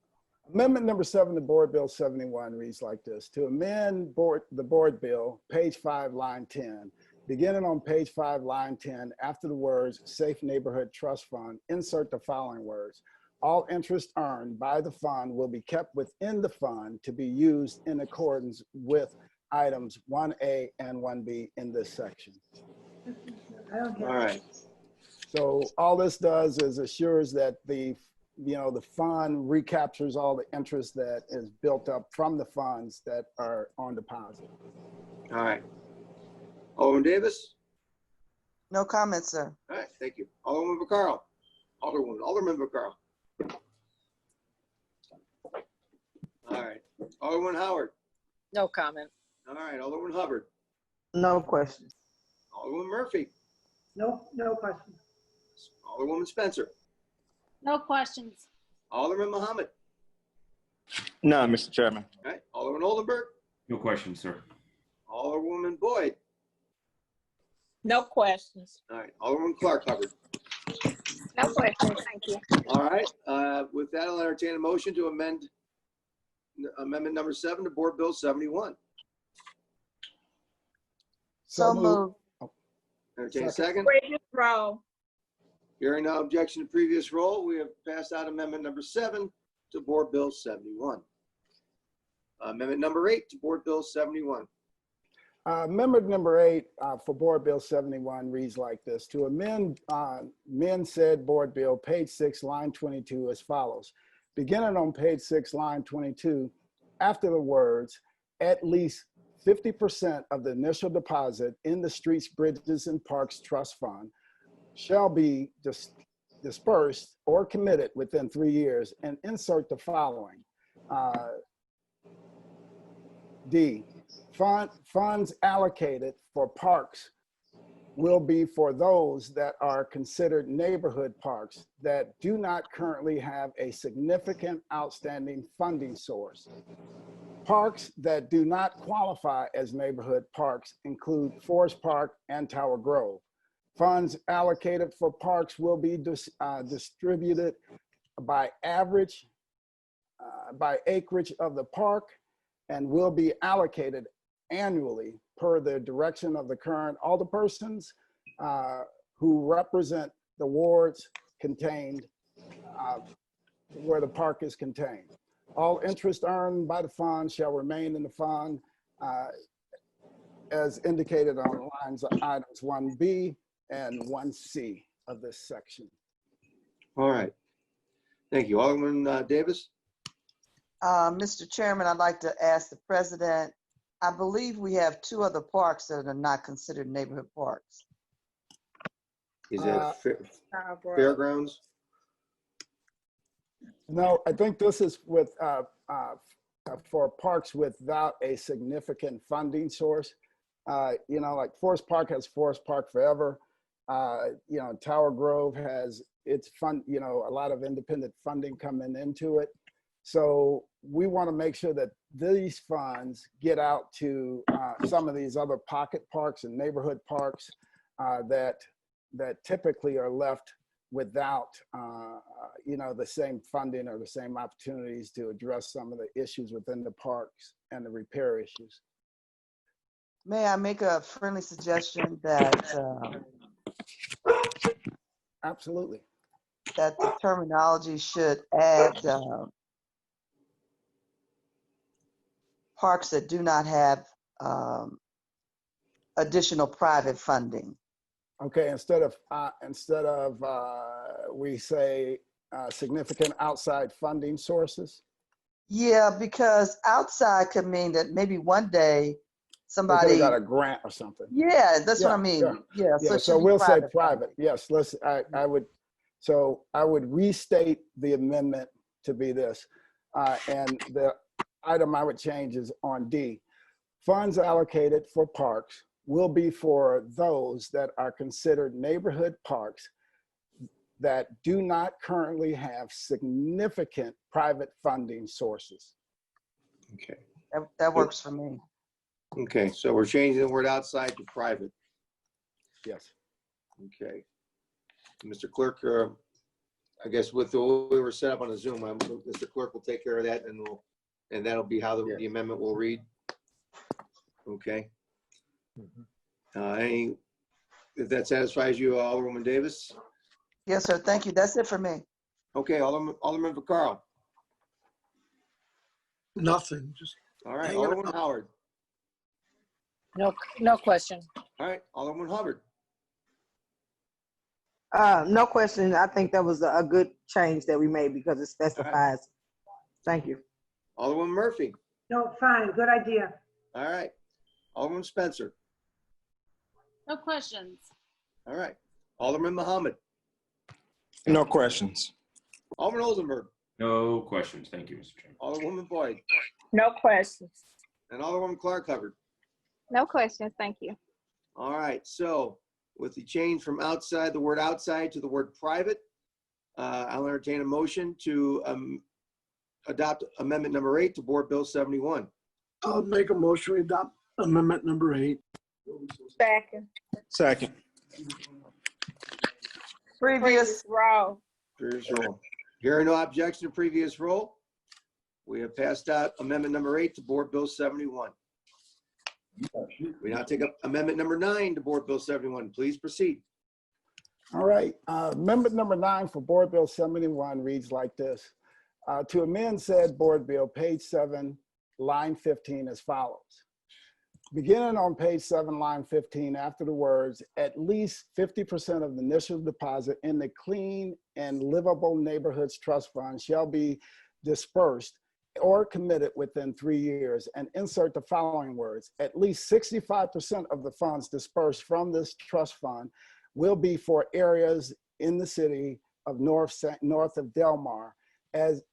Amendment number 7 to Board Bill 71 reads like this: to amend the board bill, page 5, line 10, beginning on page 5, line 10, after the words Safe Neighborhood Trust Fund, insert the following words: all interest earned by the fund will be kept within the fund to be used in accordance with items 1A and 1B in this section. All right. So all this does is assures that the fund recaptures all the interest that is built up from the funds that are on deposit. All right. Alderman Davis? No comments, sir. All right, thank you. Alderman Vaccaro? Alderman Vaccaro? All right. Alderman Howard? No comment. All right. Alderman Hubbard? No questions. Alderman Murphy? No questions. Alderwoman Spencer? No questions. Alderman Muhammad? None, Mr. Chairman. All right. Alderman Oldenburg? No questions, sir. Alderwoman Boyd? No questions. All right. Alderman Clark Hubbard? No questions, thank you. All right. With that, I'll entertain a motion to amend amendment number 7 to Board Bill 71. So moved. Entertain a second. Previous row. Hearing no objection to previous roll, we have passed out amendment number 7 to Board Bill 71. Amendment number 8 to Board Bill 71. Amendment number 8 for Board Bill 71 reads like this: to amend said Board Bill, page 6, line 22, as follows. Beginning on page 6, line 22, after the words, at least 50% of the initial deposit in the Streets, Bridges, and Parks Trust Fund shall be dispersed or committed within 3 years, and insert the following. D, funds allocated for parks will be for those that are considered neighborhood parks that do not currently have a significant outstanding funding source. Parks that do not qualify as neighborhood parks include Forest Park and Tower Grove. Funds allocated for parks will be distributed by acreage of the park and will be allocated annually per the direction of the current alderpersons who represent the wards contained where the park is contained. All interest earned by the fund shall remain in the fund as indicated on lines of items 1B and 1C of this section. All right. Thank you. Alderman Davis? Mr. Chairman, I'd like to ask the president, I believe we have 2 other parks that are not considered neighborhood parks. Is that fairgrounds? No, I think this is with for parks without a significant funding source. You know, like Forest Park has Forest Park Forever. You know, Tower Grove has its fund, you know, a lot of independent funding coming into it. So we want to make sure that these funds get out to some of these other pocket parks and neighborhood parks that typically are left without, you know, the same funding or the same opportunities to address some of the issues within the parks and the repair issues. May I make a friendly suggestion that absolutely, that the terminology should add parks that do not have additional private funding. Okay, instead of we say significant outside funding sources. Yeah, because outside could mean that maybe one day somebody got a grant or something. Yeah, that's what I mean. Yeah, yeah. so, So we'll say private. Yes, let's. I would. So I would restate the amendment to be this, and the item I would change is on D. Funds allocated for parks will be for those that are considered neighborhood parks that do not currently have significant private funding sources. Okay. That works for me. Okay, so we're changing the word outside to private. Yes. Okay. Mr. Clerk, I guess with the way we were set up on the Zoom, Mr. Clerk will take care of that, and that'll be how the amendment will read. Okay. If that satisfies you, Alderwoman Davis? Yes, sir. Thank you. That's it for me. Okay, Alderman Vaccaro. Nothing. Just all right, Alderman Howard. No question. All right, Alderman Hubbard. No question. I think that was a good change that we made because it specifies. Right. Thank you. Alderwoman Murphy. No, fine. Good idea. All right. Alderman Spencer. No questions. All right. Alderman Muhammad. No questions. Alderman Oldenburg. No questions. Thank you, Mr. Chairman. Alderwoman Boyd. No questions. And Alderwoman Clark Hubbard. No questions. Thank you. All right. So with the change from outside, the word outside to the word private, I'll entertain a motion to adopt amendment number 8 to Board Bill 71. I'll make a motion to adopt amendment number 8. Second. Previous roll. Previous roll. Hearing no objection to previous roll, we have passed out amendment number 8 to Board Bill 71. We now take up amendment number 9 to Board Bill 71. Please proceed. All right. Amendment number 9 for Board Bill 71 reads like this. To amend said Board Bill, page 7, line 15 as follows. Beginning on page 7, line 15, after the words, at least 50% of the initial deposit in the Clean and Livable Neighborhoods Trust Fund shall be dispersed or committed within 3 years, and insert the following words. At least 65% of the funds dispersed from this trust fund will be for areas in the city of north of Del Mar as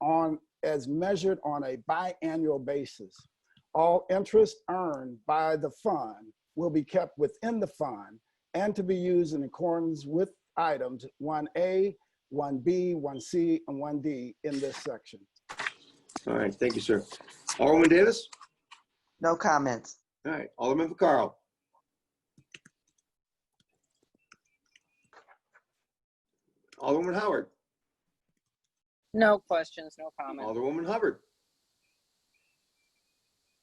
measured on a biannual basis. All interest earned by the fund will be kept within the fund and to be used in accordance with items 1A, 1B, 1C, and 1D in this section. All right, thank you, sir. Alderman Davis? No comments. All right, Alderman Vaccaro. Alderwoman Howard. No questions, no comments. Alderwoman Hubbard.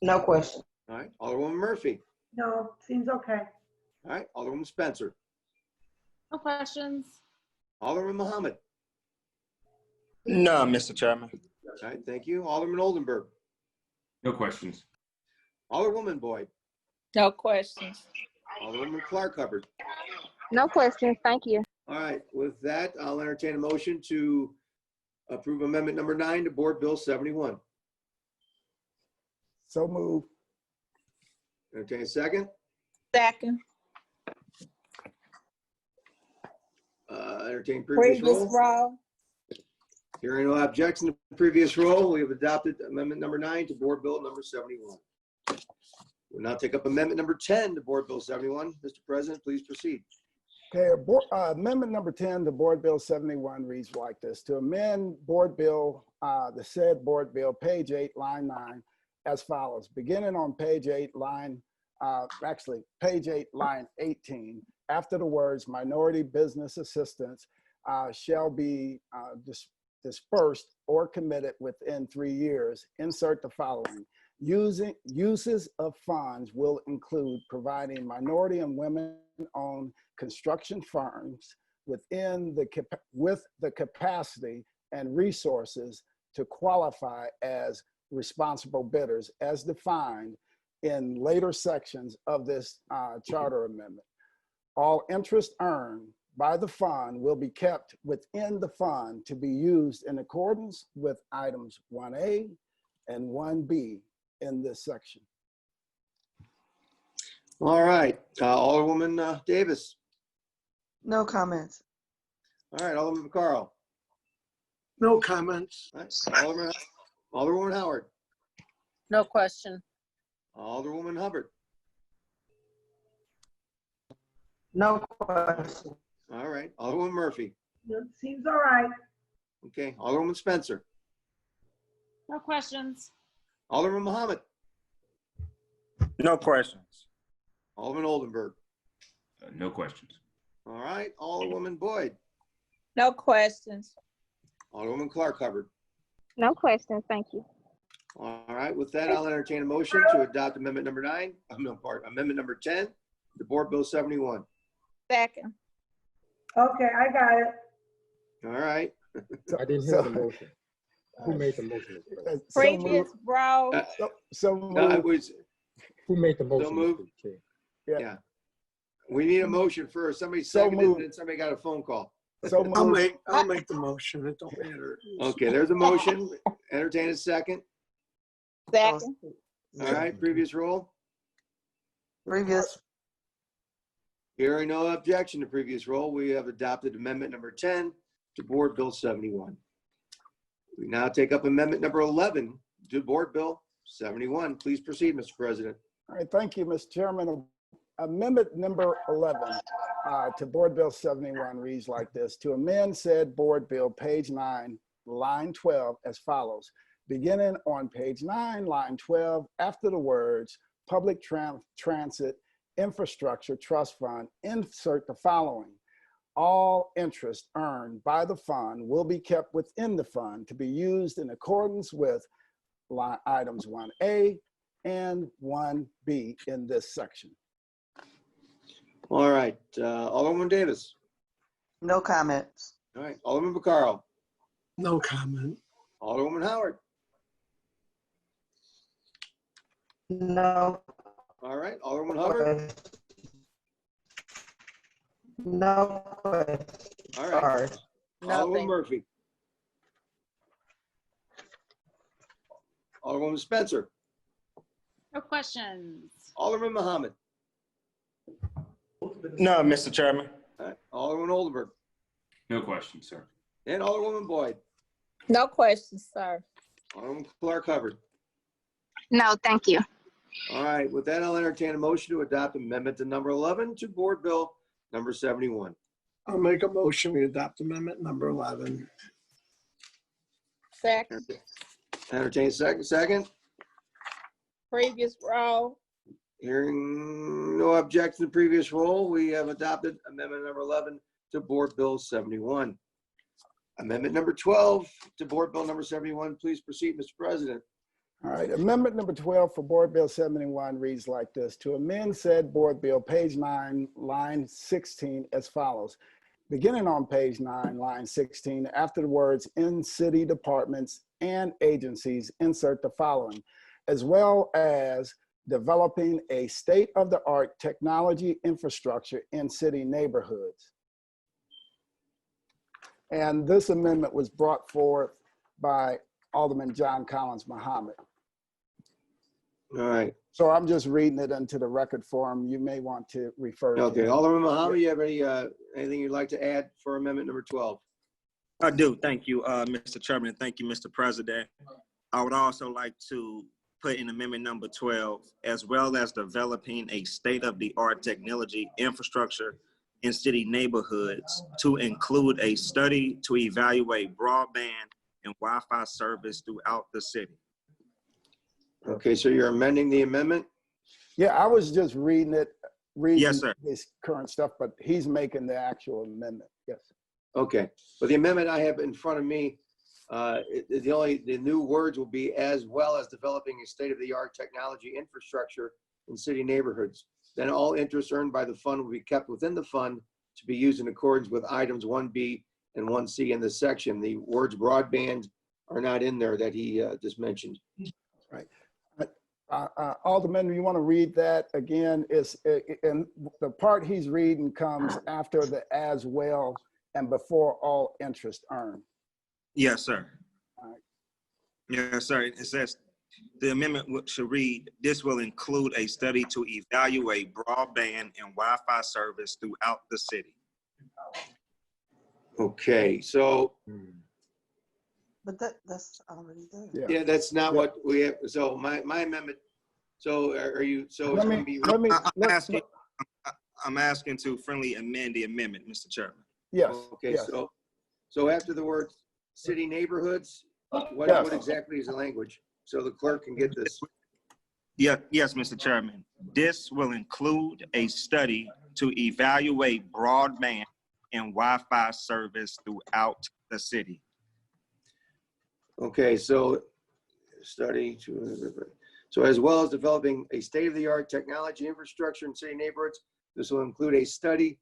No question. All right, Alderwoman Murphy. No, seems okay. All right, Alderwoman Spencer. No questions. Alderman Muhammad. No, Mr. Chairman. All right, thank you. Alderman Oldenburg. No questions. Alderwoman Boyd. No questions. Alderwoman Clark Hubbard. No questions, thank you. All right, with that, I'll entertain a motion to approve amendment number 9 to Board Bill 71. So move. Entertain a second. Second. Entertain previous Previous roll. roll. Hearing no objection to the previous roll, we have adopted amendment number 9 to Board Bill number 71. We'll now take up amendment number 10 to Board Bill 71. Mr. President, please proceed. Okay, amendment number 10 to Board Bill 71 reads like this: to amend Board Bill, the said Board Bill, page 8, line 9, as follows. Beginning on page 8, page 8, line 18, after the words minority business assistance shall be dispersed or committed within 3 years, insert the following. Uses of funds will include providing minority and women-owned construction firms with the capacity and resources to qualify as responsible bidders as defined in later sections of this charter amendment. All interest earned by the fund will be kept within the fund to be used in accordance with items 1A and 1B in this section. All right, Alderwoman Davis. No comments. All right, Alderman Carl. No comments. All right, Alderwoman Howard. No question. Alderwoman Hubbard. No question. All right, Alderwoman Murphy. Seems all right. Okay, Alderwoman Spencer. No questions. Alderman Muhammad. No questions. Alderman Oldenburg. No questions. All right, Alderwoman Boyd. No questions. Alderwoman Clark Hubbard. No questions, thank you. All right, with that, I'll entertain a motion to adopt amendment number 9, amendment number 10, to Board Bill 71. Second. Okay, I got it. All right. I didn't hear the motion. Who made the motion? Previous roll. Who made the motion? So moved. Yeah. We need a motion first. Somebody seconded it, and somebody got a phone call. So I'll make the motion. It don't matter. Okay, there's a motion. Entertain a second. Second. All right, previous roll. Previous. Hearing no objection to previous roll, we have adopted amendment number 10 to Board Bill 71. We now take up amendment number 11 to Board Bill 71. Please proceed, Mr. President. All right, thank you, Mr. Chairman. Amendment number 11 to Board Bill 71 reads like this: to amend said Board Bill, page 9, line 12, as follows. Beginning on page 9, line 12, after the words Public Transit Infrastructure Trust Fund, insert the following. All interest earned by the fund will be kept within the fund to be used in accordance with items 1A and 1B in this section. All right, Alderwoman Davis. No comments. All right, Alderman Vaccaro. No comment. Alderwoman Howard. No. All right, Alderwoman Hubbard. No question. All right. Alderwoman Nothing. Murphy. Alderwoman Spencer. No questions. Alderman Muhammad. No, Mr. Chairman. All right, Alderman Oldenburg. No questions, sir. And Alderwoman Boyd. No questions, sir. Alderwoman Clark Hubbard. No, thank you. All right, with that, I'll entertain a motion to adopt amendment to number 11 to Board Bill number 71. I'll make a motion. We adopt amendment number 11. Second. Entertain second. Previous roll. Hearing no objection to previous roll, we have adopted amendment number 11 to Board Bill 71. Amendment number 12 to Board Bill number 71. Please proceed, Mr. President. All right, amendment number 12 for Board Bill 71 reads like this: to amend said Board Bill, page 9, line 16, as follows. Beginning on page 9, line 16, after the words in city departments and agencies, insert the following: as well as developing a state-of-the-art technology infrastructure in city neighborhoods. And this amendment was brought forth by Alderman John Collins Muhammad. All right. So I'm just reading it into the record form. You may want to refer to Okay, it. Alderman Muhammad, you have anything you'd like to add for amendment number 12? I do. Thank you, Mr. Chairman. Thank you, Mr. President. I would also like to put in amendment number 12, as well as developing a state-of-the-art technology infrastructure in city neighborhoods to include a study to evaluate broadband and Wi-Fi service throughout the city. Okay, so you're amending the amendment? Yeah, I was just reading it, Yes, sir. this current stuff, but he's making the actual amendment. Yes. Okay, but the amendment I have in front of me, the new words will be as well as developing a state-of-the-art technology infrastructure in city neighborhoods. Then all interest earned by the fund will be kept within the fund to be used in accordance with items 1B and 1C in this section. The words broadband are not in there that he just mentioned. Right. Alderman, you want to read that again? And the part he's reading comes after the as well and before all interest earned. Yes, sir. All right. Yes, sir. It says the amendment should read, this will include a study to evaluate broadband and Wi-Fi service throughout the city. Okay, so. But that's already there. Yeah, that's not what we have. So my amendment, so are you, so it's going to be. I'm asking to friendly amend the amendment, Mr. Chairman. Yes. Okay, yes. so after the word city neighborhoods, what, Yes. what exactly is the language? So the clerk can get this. Yeah, yes, Mr. Chairman. This will include a study to evaluate broadband and Wi-Fi service throughout the city. Okay, so study to, so as well as developing a state-of-the-art technology infrastructure in city neighborhoods, this will include a study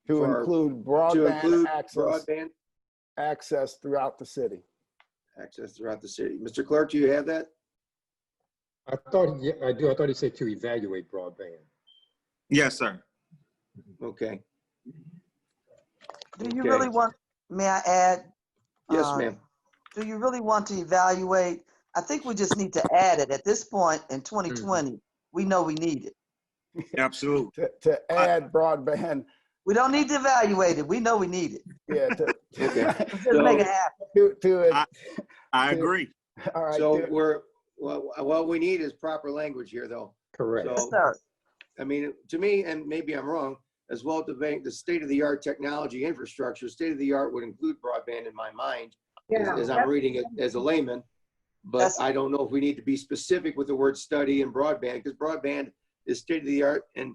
To include broadband access throughout the city. Access throughout the city. Mr. Clerk, do you have that? I thought, yeah, I do. I thought he said to evaluate broadband. Yes, sir. Okay. Do you really want, may I add? Yes, ma'am. Do you really want to evaluate? I think we just need to add it. At this point in 2020, we know we need it. Absolutely. To add broadband. We don't need to evaluate it. We know we need it. Yeah. Okay. Just make it happen. I agree. All right. So what we need is proper language here, though. Correct. So, Yes, sir. I mean, to me, and maybe I'm wrong, as well as the state-of-the-art technology infrastructure, state-of-the-art would include broadband in my mind, as I'm reading it as a layman. But I don't know if we need to be specific with the word study and broadband, because broadband is state-of-the-art, and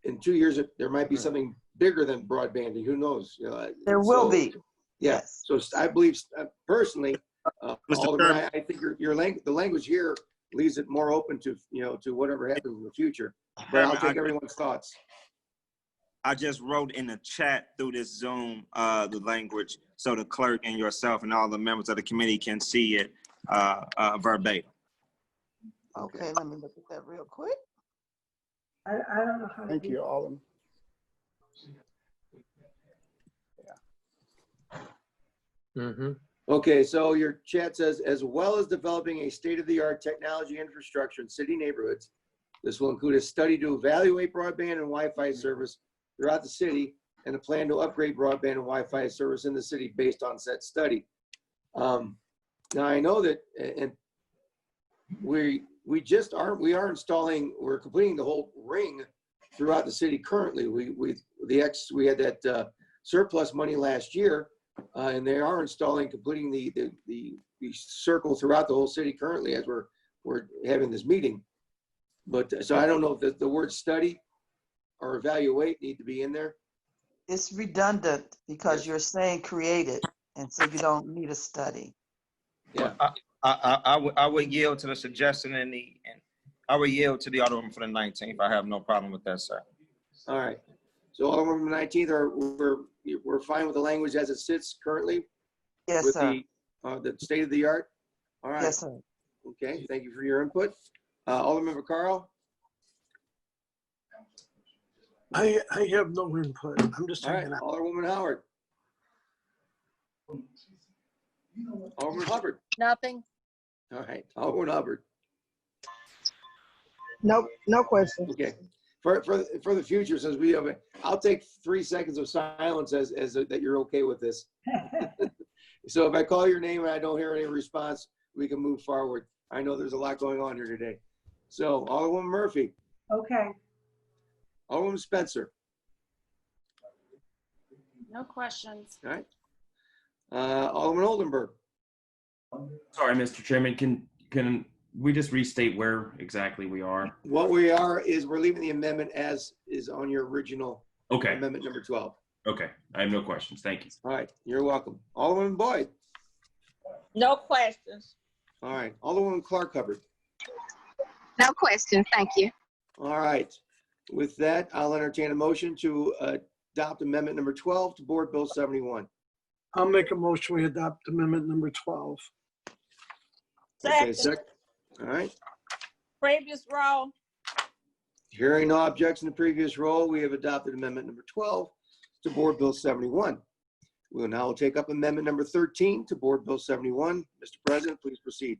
in 2 years there might be something bigger than broadband, and who knows? There will be. Yes. So I believe personally, Mr. Alderman, I think the language here leaves it more open to to whatever happens in the future. But I'll take everyone's thoughts. I just wrote in the chat through this Zoom the language so the clerk and yourself and all the members of the committee can see it verbatim. Okay, let me look at that real quick. I don't know how to Thank do you, that. Alderman. Okay, so your chat says, as well as developing a state-of-the-art technology infrastructure in city neighborhoods, this will include a study to evaluate broadband and Wi-Fi service throughout the city and a plan to upgrade broadband and Wi-Fi service in the city based on said study. Now I know that, and we are installing, we're completing the whole ring throughout the city currently. We had that surplus money last year, and they are completing the circle throughout the whole city currently as we're having this meeting. But so I don't know if the word study or evaluate need to be in there. It's redundant because you're saying create it, and so you don't need a study. Yeah. I would yield to the suggestion and I would yield to the Alderwoman for the 19th. I have no problem with that, sir. All right. So Alderwoman 19th, we're fine with the language as it sits currently? Yes, with sir. the state of the art? All right. Yes, sir. Okay, thank you for your input. Alderman Vaccaro? I have no input. I'm just All right, hanging out. Alderwoman Howard. Alderman Hubbard. Nothing. All right, Alderman Hubbard. Nope, no questions. Okay. For the future, since we have, I'll take 3 seconds of silence as that you're okay with this. So if I call your name and I don't hear any response, we can move forward. I know there's a lot going on here today. So Alderwoman Murphy. Okay. Alderwoman Spencer. No questions. All right. Alderman Oldenburg. Sorry, Mr. Chairman, can we just restate where exactly we are? What we are is we're leaving the amendment as is on your original Okay. amendment number 12. Okay, I have no questions. Thank you. All right, you're welcome. Alderman Boyd. No questions. All right, Alderwoman Clark Hubbard. No questions, thank you. All right, with that, I'll entertain a motion to adopt amendment number 12 to Board Bill 71. I'll make a motion, we adopt amendment number 12. Okay, Second. All right, Previous row. hearing no objection to previous roll, we have adopted amendment number 12 to Board Bill 71. We'll now take up amendment number 13 to Board Bill 71. Mr. President, please proceed.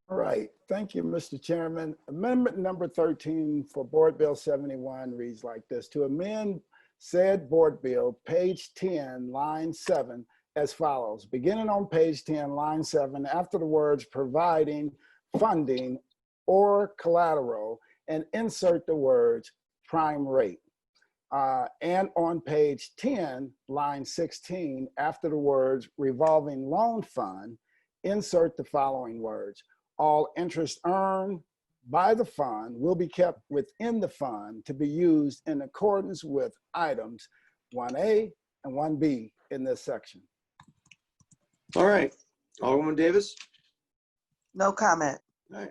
All right, thank you, Mr. Chairman. Amendment number 13 for Board Bill 71 reads like this: to amend said board bill, page 10, line 7, as follows. Beginning on page 10, line 7, after the words providing, funding, or collateral, and insert the words prime rate. And on page 10, line 16, after the words revolving loan fund, insert the following words: all interest earned by the fund will be kept within the fund to be used in accordance with items 1A and 1B in this section. All right, Alderwoman Davis. No comment. All right,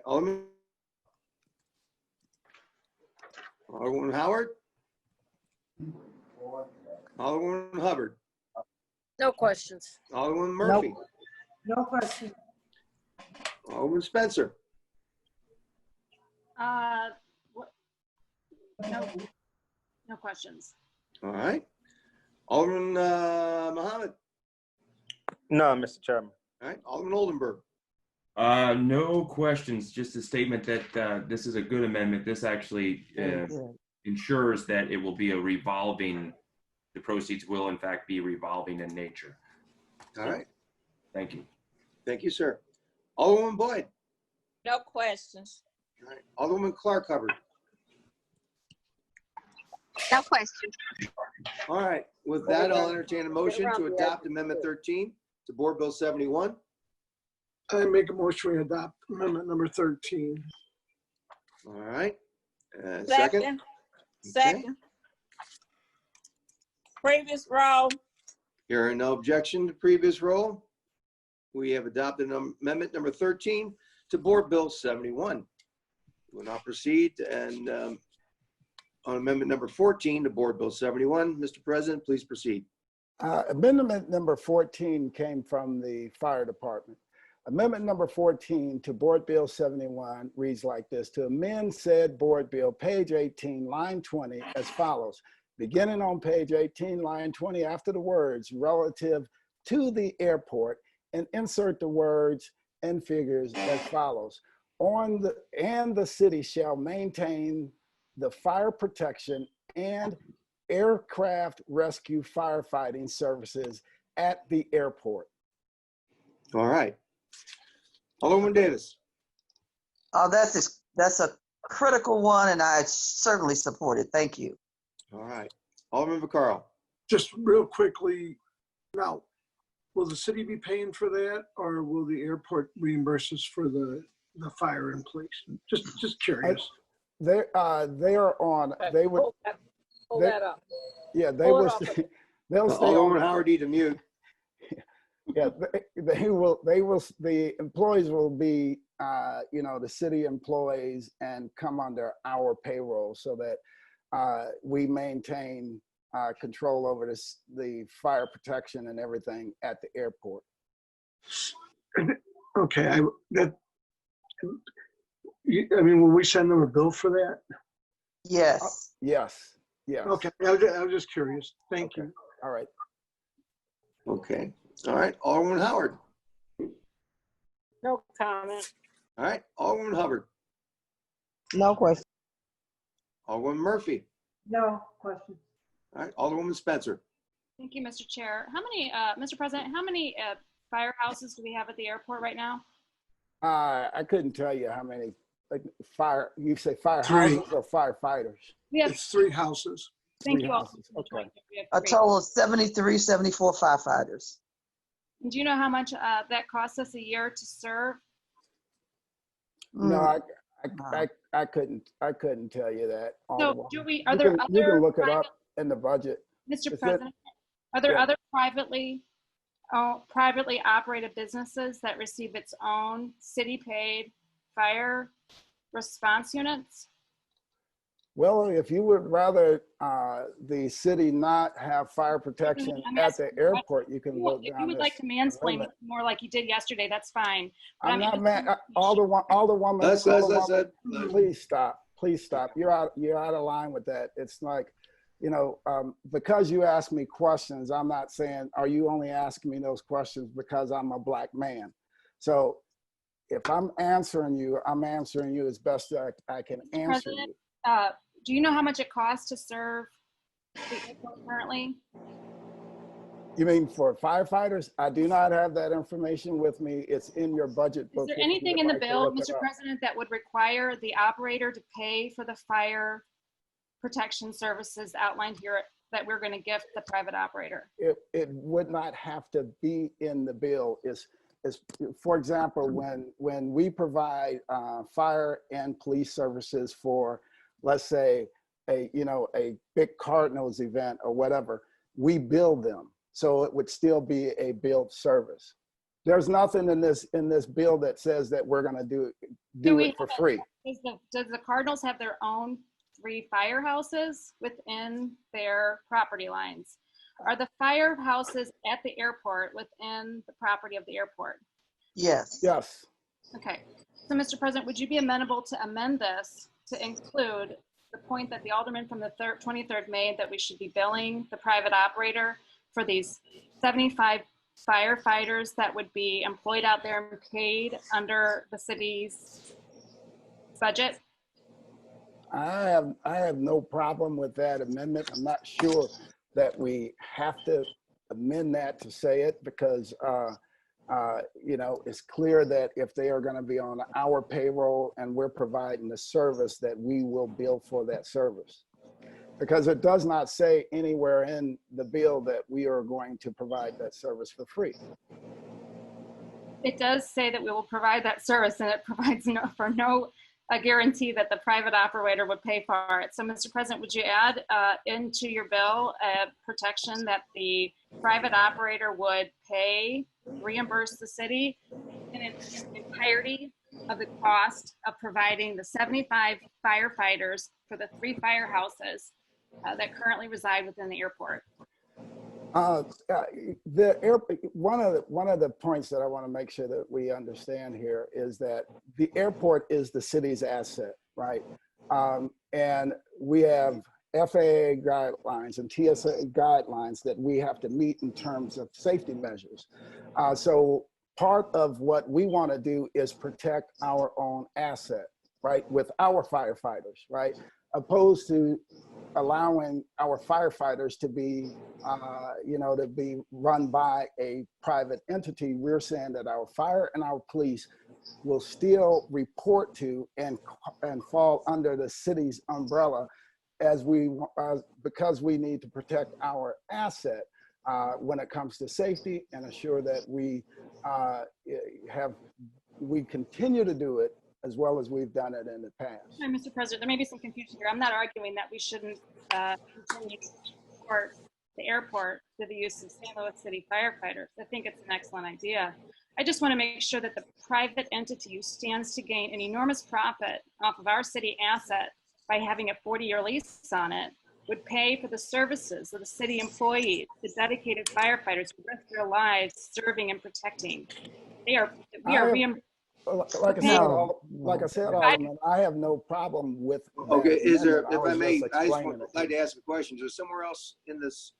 Alderwoman Howard. Alderwoman Hubbard. No questions. Alderwoman Murphy. No question. Alderwoman Spencer. What? No questions. All right. Alderman Mohammed. No, Mr. Chairman. All right. Alderman Oldenburg. No questions, just a statement that this is a good amendment. This actually ensures that it will be a revolving, the proceeds will in fact be revolving in nature. All right. Thank you. Thank you, sir. Alderwoman Boyd. No questions. All right. Alderwoman Clark Hubbard. No questions. All right. With that, I'll entertain a motion to adopt Amendment 13 to Board Bill 71. I make a motion, we adopt amendment number 13. All right. Second. Second. Second. Previous row. Hearing no objection to previous roll, we have adopted amendment number 13 to Board Bill 71. We'll now proceed and on amendment number 14 to Board Bill 71. Mr. President, please proceed. Amendment number 14 came from the fire department. Amendment number 14 to Board Bill 71 reads like this: to amend said board bill, page 18, line 20, as follows. Beginning on page 18, line 20, after the words relative to the airport, and insert the words and figures as follows. The city shall maintain the fire protection and aircraft rescue firefighting services at the airport. All right. Alderwoman Davis. That's a critical one, and I certainly support it. Thank you. All right. Alderman Vaccaro. Just real quickly, now, will the city be paying for that, or will the airport reimburse us for the fire in place? Just curious. They are on. They would. Pull that up. Yeah, they will. They'll stay Alderwoman on. Howard, need to mute. Yeah, they will. They will. The employees will be, the city employees, and come under our payroll, so that we maintain control over the fire protection and everything at the airport. Okay, I mean, will we send them a bill for that? Yes. Yes, yes. Okay, I was just curious. Thank you. All right. Okay. All right. Alderwoman Howard. No comment. All right. Alderwoman Hubbard. No question. Alderwoman Murphy. No question. All right. Alderwoman Spencer. Thank you, Mr. Chair. How many, Mr. President, how many firehouses do we have at the airport right now? I couldn't tell you how many, like you say Three. firehouses or firefighters? We have, It's 3 houses. thank Three you all. houses, okay. We have A 3. total of 73, 74 firefighters. And do you know how much that costs us a year to serve? No, Mm. I couldn't tell you that. So do we, are You there can, you can other, look it up in the budget. Mr. Is President, are there yeah. other privately operated businesses that receive its own city-paid fire response units? Well, if you would rather the city not have fire protection at the airport, you can look If down you would this like to mansplain limit. more like you did yesterday, that's fine. But I'm not just- mad. Alderwoman, Let's- please stop. Please stop. You're out of line with that. It's like, you know, because you ask me questions, I'm not saying, are you only asking me those questions because I'm a black man? So if I'm answering you, I'm answering you as best I can answer you. President, do you know how much it costs to serve the airport currently? You mean for firefighters? I do not have that information with me. It's in your budget book. Is there if you anything would in the like to bill, look it Mr. up. President, that would require the operator to pay for the fire protection services outlined here that we're going to gift the private operator? It would not have to be in the bill. Is for example, when we provide fire and police services for, let's say, a big Cardinals event or whatever, we bill them. So it would still be a billed service. There's nothing in this bill that says that we're going to do it for free. Does the Cardinals have their own 3 firehouses within their property lines? Are the firehouses at the airport within the property of the airport? Yes. Yes. Okay. So, Mr. President, would you be amenable to amend this to include the point that the alderman from the 23rd made, that we should be billing the private operator for these 75 firefighters that would be employed out there and paid under the city's budget? I have no problem with that amendment. I'm not sure that we have to amend that to say it, because it's clear that if they are going to be on our payroll and we're providing the service, that we will bill for that service. Because it does not say anywhere in the bill that we are going to provide that service for free. It does say that we will provide that service, and it provides no guarantee that the private operator would pay for it. So, Mr. President, would you add into your bill a protection that the private operator would reimburse the city in its entirety of the cost of providing the 75 firefighters for the 3 firehouses that currently reside within the airport? One of the points that I want to make sure that we understand here is that the airport is the city's asset, right? And we have FAA guidelines and TSA guidelines that we have to meet in terms of safety measures. So part of what we want to do is protect our own asset, right, with our firefighters, right, opposed to allowing our firefighters to be, to be run by a private entity. We're saying that our fire and our police will still report to and fall under the city's umbrella because we need to protect our asset when it comes to safety, and assure that we continue to do it as well as we've done it in the past. Hi, Mr. President, there may be some confusion here. I'm not arguing that we shouldn't continue to support the airport through the use of St. Louis City firefighters. I think it's an excellent idea. I just want to make sure that the private entity who stands to gain an enormous profit off of our city asset by having a 40-year lease on it would pay for the services of the city employees, the dedicated firefighters who risk their lives serving and protecting. Like I said, No. like I said, Alderman, I have no problem with that Okay, is there, amendment. if I was may, just I just explaining would it. like to ask a question. Is there somewhere else in this?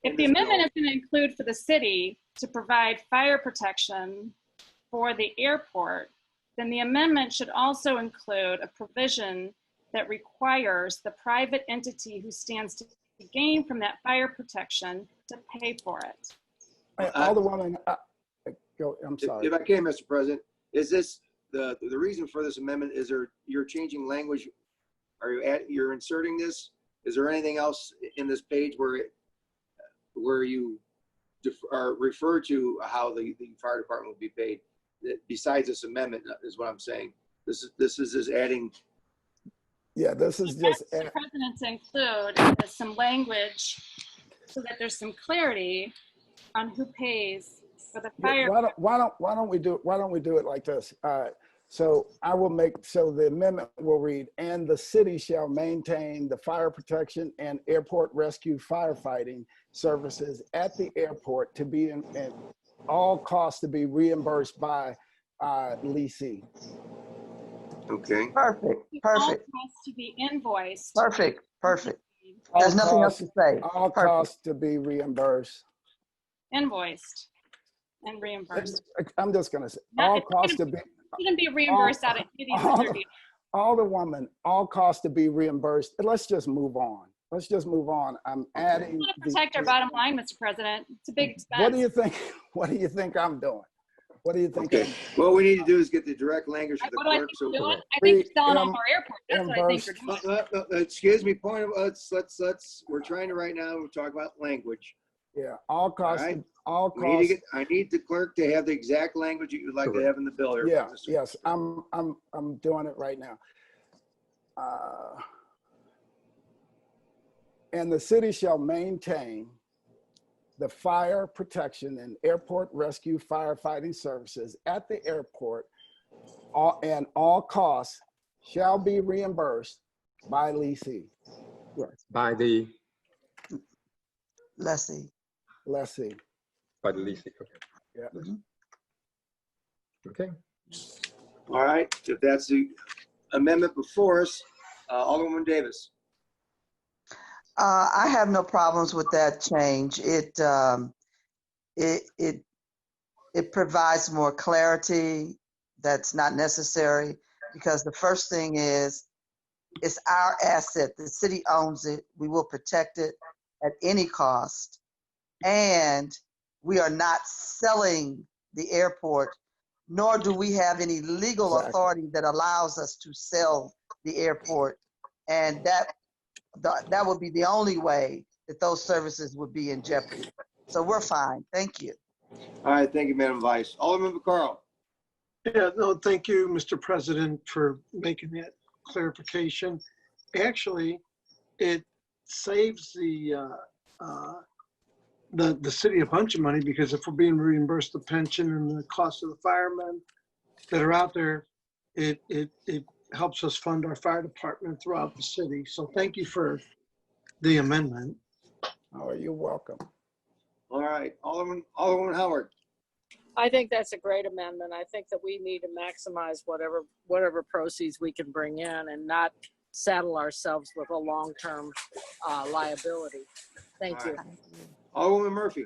If the amendment is going to include for the city to provide fire protection for the airport, then the amendment should also include a provision that requires the private entity who stands to gain from that fire protection to pay for it. Alderwoman, I'm sorry. If I can, Mr. President, is this the reason for this amendment? Is there, you're changing language? Are you're inserting this? Is there anything else in this page where you are refer to how the fire department will be paid besides this amendment? Is what I'm saying. This is just adding. Yeah, this is just. The president to include some language so that there's some clarity on who pays for the fire. Why don't we do it like this? So I will so the amendment will read, and the city shall maintain the fire protection and airport rescue firefighting services at the airport to be in all costs to be reimbursed by leasing. Okay. Perfect. All costs to be invoiced. Perfect. There's nothing else to say. All costs to be reimbursed. Invoiced and reimbursed. I'm just gonna say all costs to be. Shouldn't be reimbursed out of any other deal. Alderwoman, all costs to be reimbursed. Let's just move on. I'm adding. We want to protect our bottom line, Mr. President. It's a big expense. What do you think? What do you think I'm doing? What do you think? Okay. What we need to do is get the direct language to the clerk. I think you're selling off our airport. That's what I think you're doing. Excuse me. Point of let's. We're trying to right now talk about language. Yeah. All costs. Right? All costs. I need the clerk to have the exact language that you'd like to have in the bill here. Yeah. Yes. I'm doing it right now. And the city shall maintain the fire protection and airport rescue firefighting services at the airport, and all costs shall be reimbursed by lessee. Yes, by the lessee. By the lessee. Okay. Yeah. Okay. All right. If that's the amendment before us, Alderwoman Davis. I have no problems with that change. It provides more clarity that's not necessary, because the first thing is it's our asset. The city owns it. We will protect it at any cost. And we are not selling the airport, nor do we have any legal authority that allows us to sell the airport. And that would be the only way that those services would be in jeopardy. So we're fine. Thank you. All right. Thank you, Madam Vice. Alderman Vaccaro. Yeah, no, thank you, Mr. President, for making that clarification. Actually, it saves the city a bunch of money, because if we're being reimbursed the pension and the cost of the firemen that are out there, it helps us fund our fire department throughout the city. So thank you for the amendment. Oh, you're welcome. All right, Alderwoman Howard. I think that's a great amendment. I think that we need to maximize whatever proceeds we can bring in and not saddle ourselves with a long-term liability. Thank you. Alderwoman Murphy.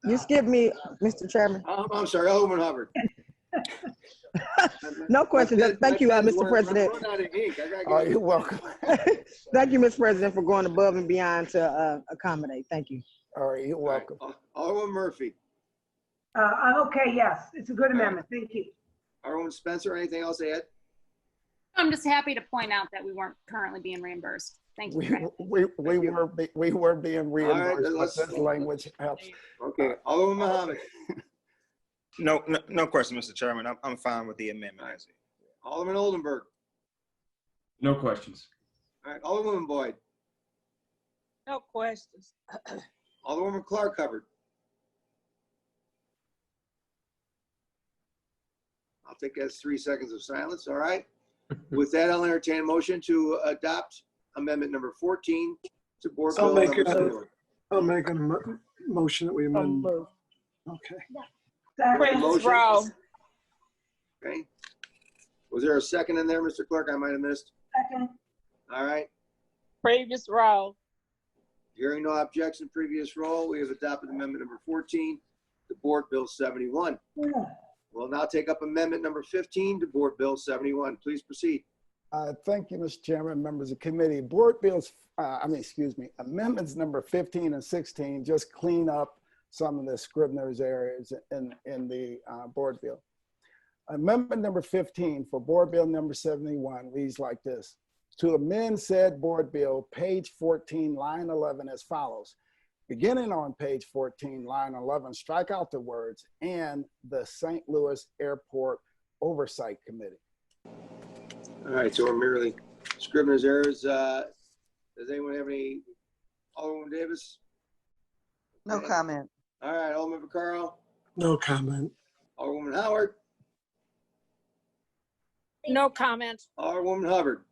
You skipped me, Mr. Chairman. I'm sorry, Alderwoman Hubbard. No question. Thank you, Mr. President. Oh, you're welcome. Thank you, Mr. President, for going above and beyond to accommodate. Thank you. All right, you're welcome. Alderwoman Murphy. I'm okay, yes. It's a good amendment. Thank you. Alderwoman Spencer, anything else to add? I'm just happy to point out that we weren't currently being reimbursed. Thank you. We were being reimbursed, All right, but this language helps. Okay, Alderwoman Muhammad. No question, Mr. Chairman. I'm fine with the amendment. Alderman Oldenburg. No questions. All right, Alderwoman Boyd. No questions. Alderwoman Clark Hubbard. I'll take that as 3 seconds of silence. All right. With that, I'll entertain a motion to adopt amendment number 14 to board bill number 2. I'll make a motion that we amend. Okay. Second. Motion? Okay. Was there a second in there, Mr. Clerk? I might have missed. Second. All right. Previous row. Hearing no objection, previous roll, we have adopted amendment number 14 to Board Bill 71. We'll now take up amendment number 15 to Board Bill 71. Please proceed. Thank you, Mr. Chairman, members of committee. Board bills, amendments number 15 and 16 just clean up some of the Scribner's areas in the board bill. Amendment number 15 for Board Bill number 71 reads like this. To amend said board bill, page 14, line 11 as follows. Beginning on page 14, line 11, strike out the words "and the St. Louis Airport Oversight Committee." All right, so we're merely Scribner's errors. Does anyone have any? Alderwoman Davis? No comment. All right, Alderman Vaccaro? No comment. Alderwoman Howard? No comment. Alderwoman Hubbard?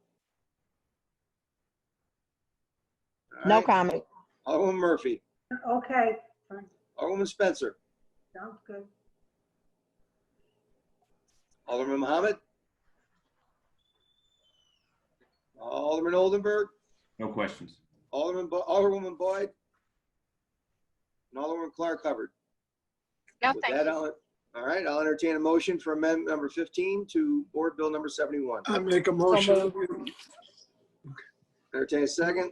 All No right. comment. Alderwoman Murphy? Okay, fine. Alderwoman Spencer? Sounds good. Alderman Muhammad? Alderman Oldenburg? No questions. Alderwoman Boyd? And Alderwoman Clark Hubbard? No, With thank that, you. all right, I'll entertain a motion for amendment number 15 to Board Bill number 71. I make a motion. Entertain a second.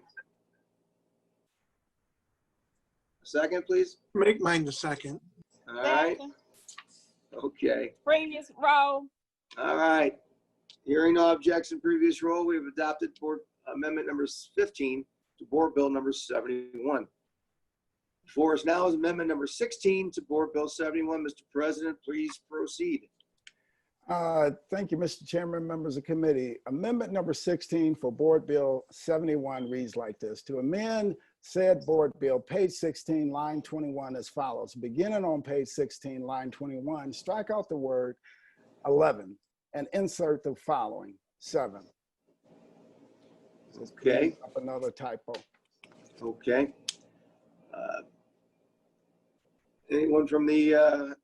A second, please. Make mine the second. All right. Okay. Previous row. All right. Hearing no objection, previous roll, we have adopted Board Amendment number 15 to Board Bill number 71. Before us now is Amendment number 16 to Board Bill 71. Mr. President, please proceed. Thank you, Mr. Chairman, members of committee. Amendment number 16 for Board Bill 71 reads like this. To amend said board bill, page 16, line 21 as follows. Beginning on page 16, line 21, strike out the word 11 and insert the following, 7. Okay. Up another typo. Okay. Anyone from the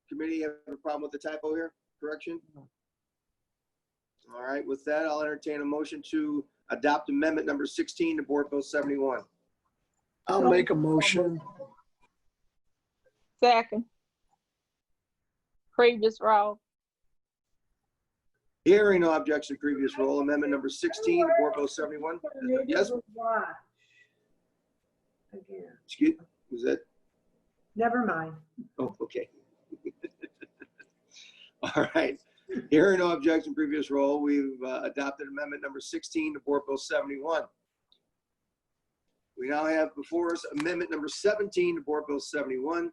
committee have a problem with the typo here? Correction? All right, with that, I'll entertain a motion to adopt amendment number 16 to Board Bill 71. I'll make a motion. Second. Previous row. Hearing no objection, previous roll, amendment number 16 to Board Bill 71. Yes, Again. excuse, was that? Never mind. Oh, okay. All right. Hearing no objection, previous roll, we've adopted amendment number 16 to Board Bill 71. We now have before us amendment number 17 to Board Bill 71.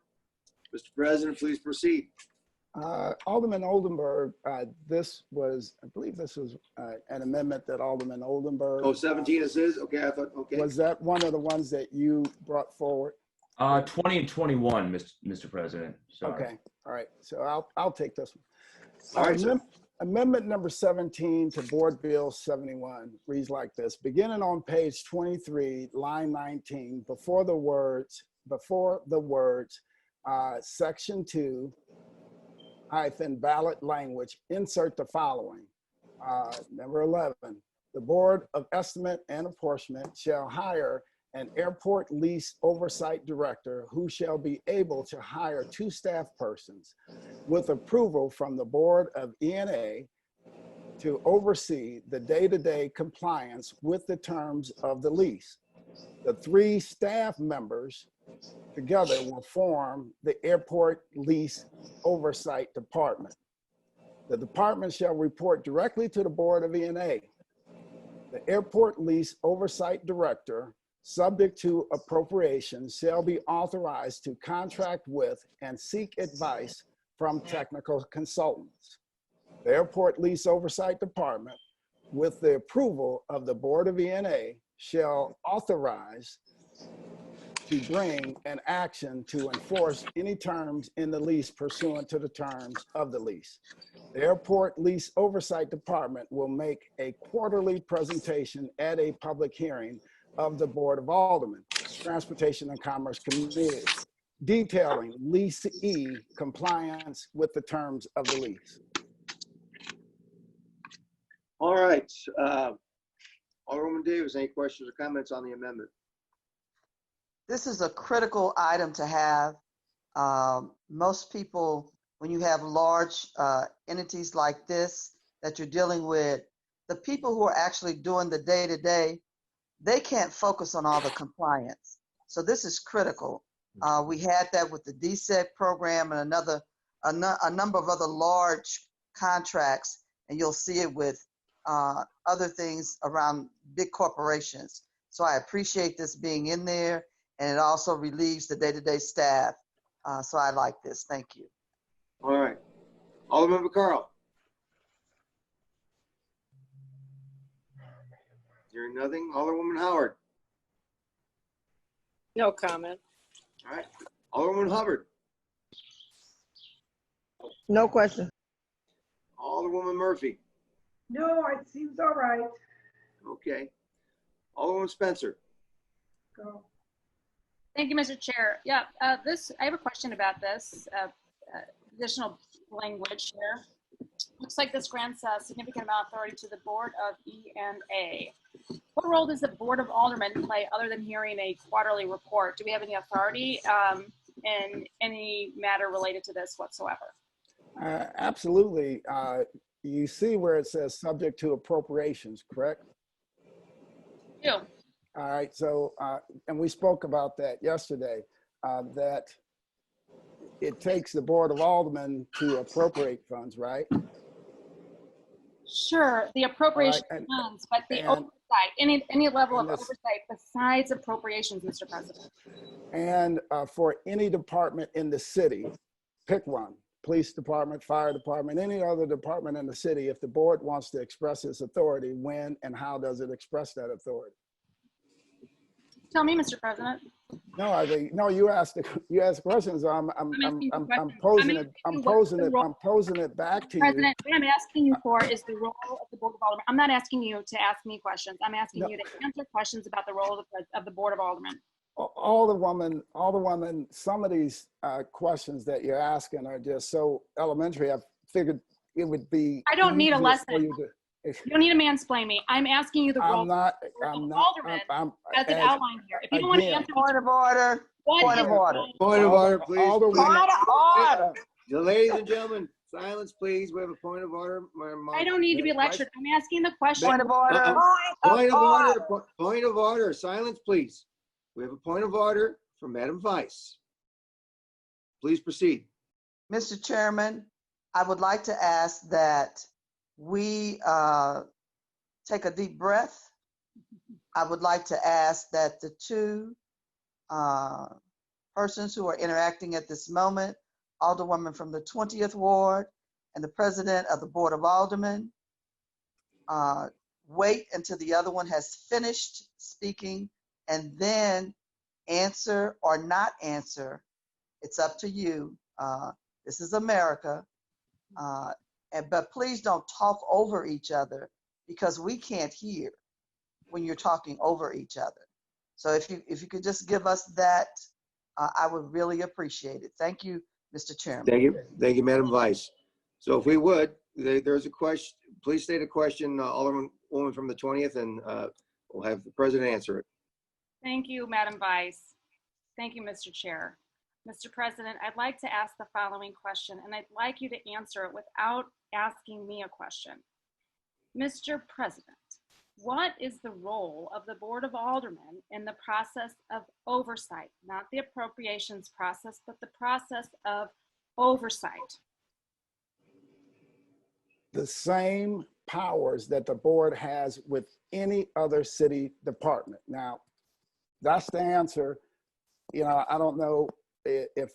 Mr. President, please proceed. Alderman Oldenburg, this was, I believe this was an amendment that Alderman Oldenburg. Oh, 17 is his? Okay, I thought, okay. Was that one of the ones that you brought forward? 20 and 21, Mr. President. Sorry. Okay, all right, so I'll take this one. All right, Amendment number 17 to Board Bill 71 reads like this. Beginning on page 23, line 19, before the words, section 2, hyphen ballot language, insert the following. Number 11, the Board of Estimate and Apportionment shall hire an airport lease oversight director who shall be able to hire 2 staff persons with approval from the Board of ENA to oversee the day-to-day compliance with the terms of the lease. The 3 staff members together will form the Airport Lease Oversight Department. The department shall report directly to the Board of ENA. The Airport Lease Oversight Director, subject to appropriation, shall be authorized to contract with and seek advice from technical consultants. The Airport Lease Oversight Department, with the approval of the Board of ENA, shall authorize to bring an action to enforce any terms in the lease pursuant to the terms of the lease. The Airport Lease Oversight Department will make a quarterly presentation at a public hearing of the Board of Aldermen, Transportation and Commerce Committee. detailing leasee compliance with the terms of the lease. All right. Alderwoman Davis, any questions or comments on the amendment? This is a critical item to have. Most people, when you have large entities like this that you're dealing with, the people who are actually doing the day-to-day, they can't focus on all the compliance. So this is critical. We had that with the DSEC program and a number of other large contracts, and you'll see it with other things around big corporations. So I appreciate this being in there, and it also relieves the day-to-day staff. So I like this. Thank you. All right. Alderman Vaccaro. Hearing nothing. Alderwoman Howard. No comment. All right. Alderwoman Hubbard. No question. Alderwoman Murphy. No, it seems all right. Okay. Alderwoman Spencer. Go. Thank you, Mr. Chair. Yeah, I have a question about this additional language here. Looks like this grants a significant amount of authority to the Board of E&A. What role does the Board of Aldermen play other than hearing a quarterly report? Do we have any authority in any matter related to this whatsoever? Absolutely. You see where it says subject to appropriations, correct? Yeah. All right, so, and we spoke about that yesterday, that it takes the Board of Aldermen to appropriate funds, right? Sure, the appropriation funds, but the oversight, any level of oversight besides appropriations, Mr. President. And for any department in the city, pick one, police department, fire department, any other department in the city, if the board wants to express its authority, when and how does it express that authority? Tell me, Mr. President. No, I think no. You asked questions. I'm posing it back to you. President, what I'm asking you for is the role of the Board of Aldermen. I'm not asking you to ask me questions. I'm asking you to answer questions about the role of the Board of Aldermen. Alderwoman, some of these questions that you're asking are just so elementary. I figured it would be. I don't need a lesson. You don't need to mansplain me. I'm asking you the role of Alderman as it outlined here. If you don't want to answer, point of order. Point of order. Point of order, please. Point of order. Ladies and gentlemen, silence, please. We have a point of order. I don't need to be lectured. I'm asking the question. Point of order. Point of order. Point of order. Silence, please. We have a point of order from Madam Vice. Please proceed. Mr. Chairman, I would like to ask that we take a deep breath. I would like to ask that the two persons who are interacting at this moment, Alderwoman from the 20th Ward and the President of the Board of Aldermen, wait until the other one has finished speaking and then answer or not answer. It's up to you. This is America. But please don't talk over each other because we can't hear when you're talking over each other. So if you could just give us that, I would really appreciate it. Thank you, Mr. Chairman. Thank you, Madam Vice. So if we would, there's a question. Please state a question, Alderwoman from the 20th, and we'll have the President answer it. Thank you, Madam Vice. Thank you, Mr. Chair. Mr. President, I'd like to ask the following question, and I'd like you to answer it without asking me a question. Mr. President, what is the role of the Board of Aldermen in the process of oversight, not the appropriations process, but the process of oversight? The same powers that the board has with any other city department. Now, that's the answer. You know, I don't know if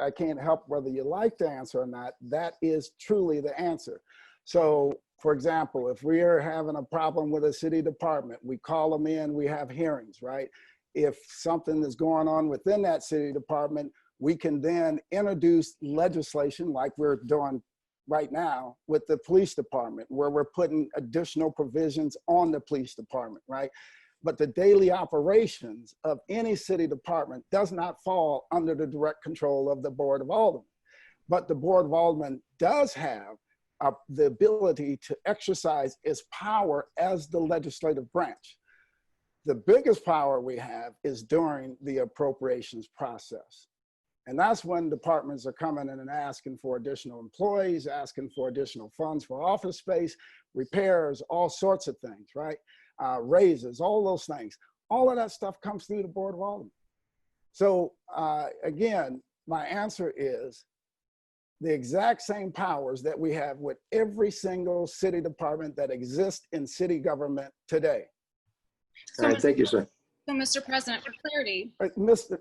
I can't help whether you like the answer or not. That is truly the answer. So, for example, if we are having a problem with a city department, we call them in, we have hearings, right? If something is going on within that city department, we can then introduce legislation like we're doing right now with the police department, where we're putting additional provisions on the police department, right? but the daily operations of any city department does not fall under the direct control of the Board of Aldermen. But the Board of Aldermen does have the ability to exercise its power as the legislative branch. The biggest power we have is during the appropriations process. And that's when departments are coming in and asking for additional employees, asking for additional funds for office space, repairs, all sorts of things, right? Raises, all those things. All of that stuff comes through the Board of Aldermen. So again, my answer is the exact same powers that we have with every single city department that exists in city government today. All right, thank you, sir. So, Mr. President, for clarity. Mr.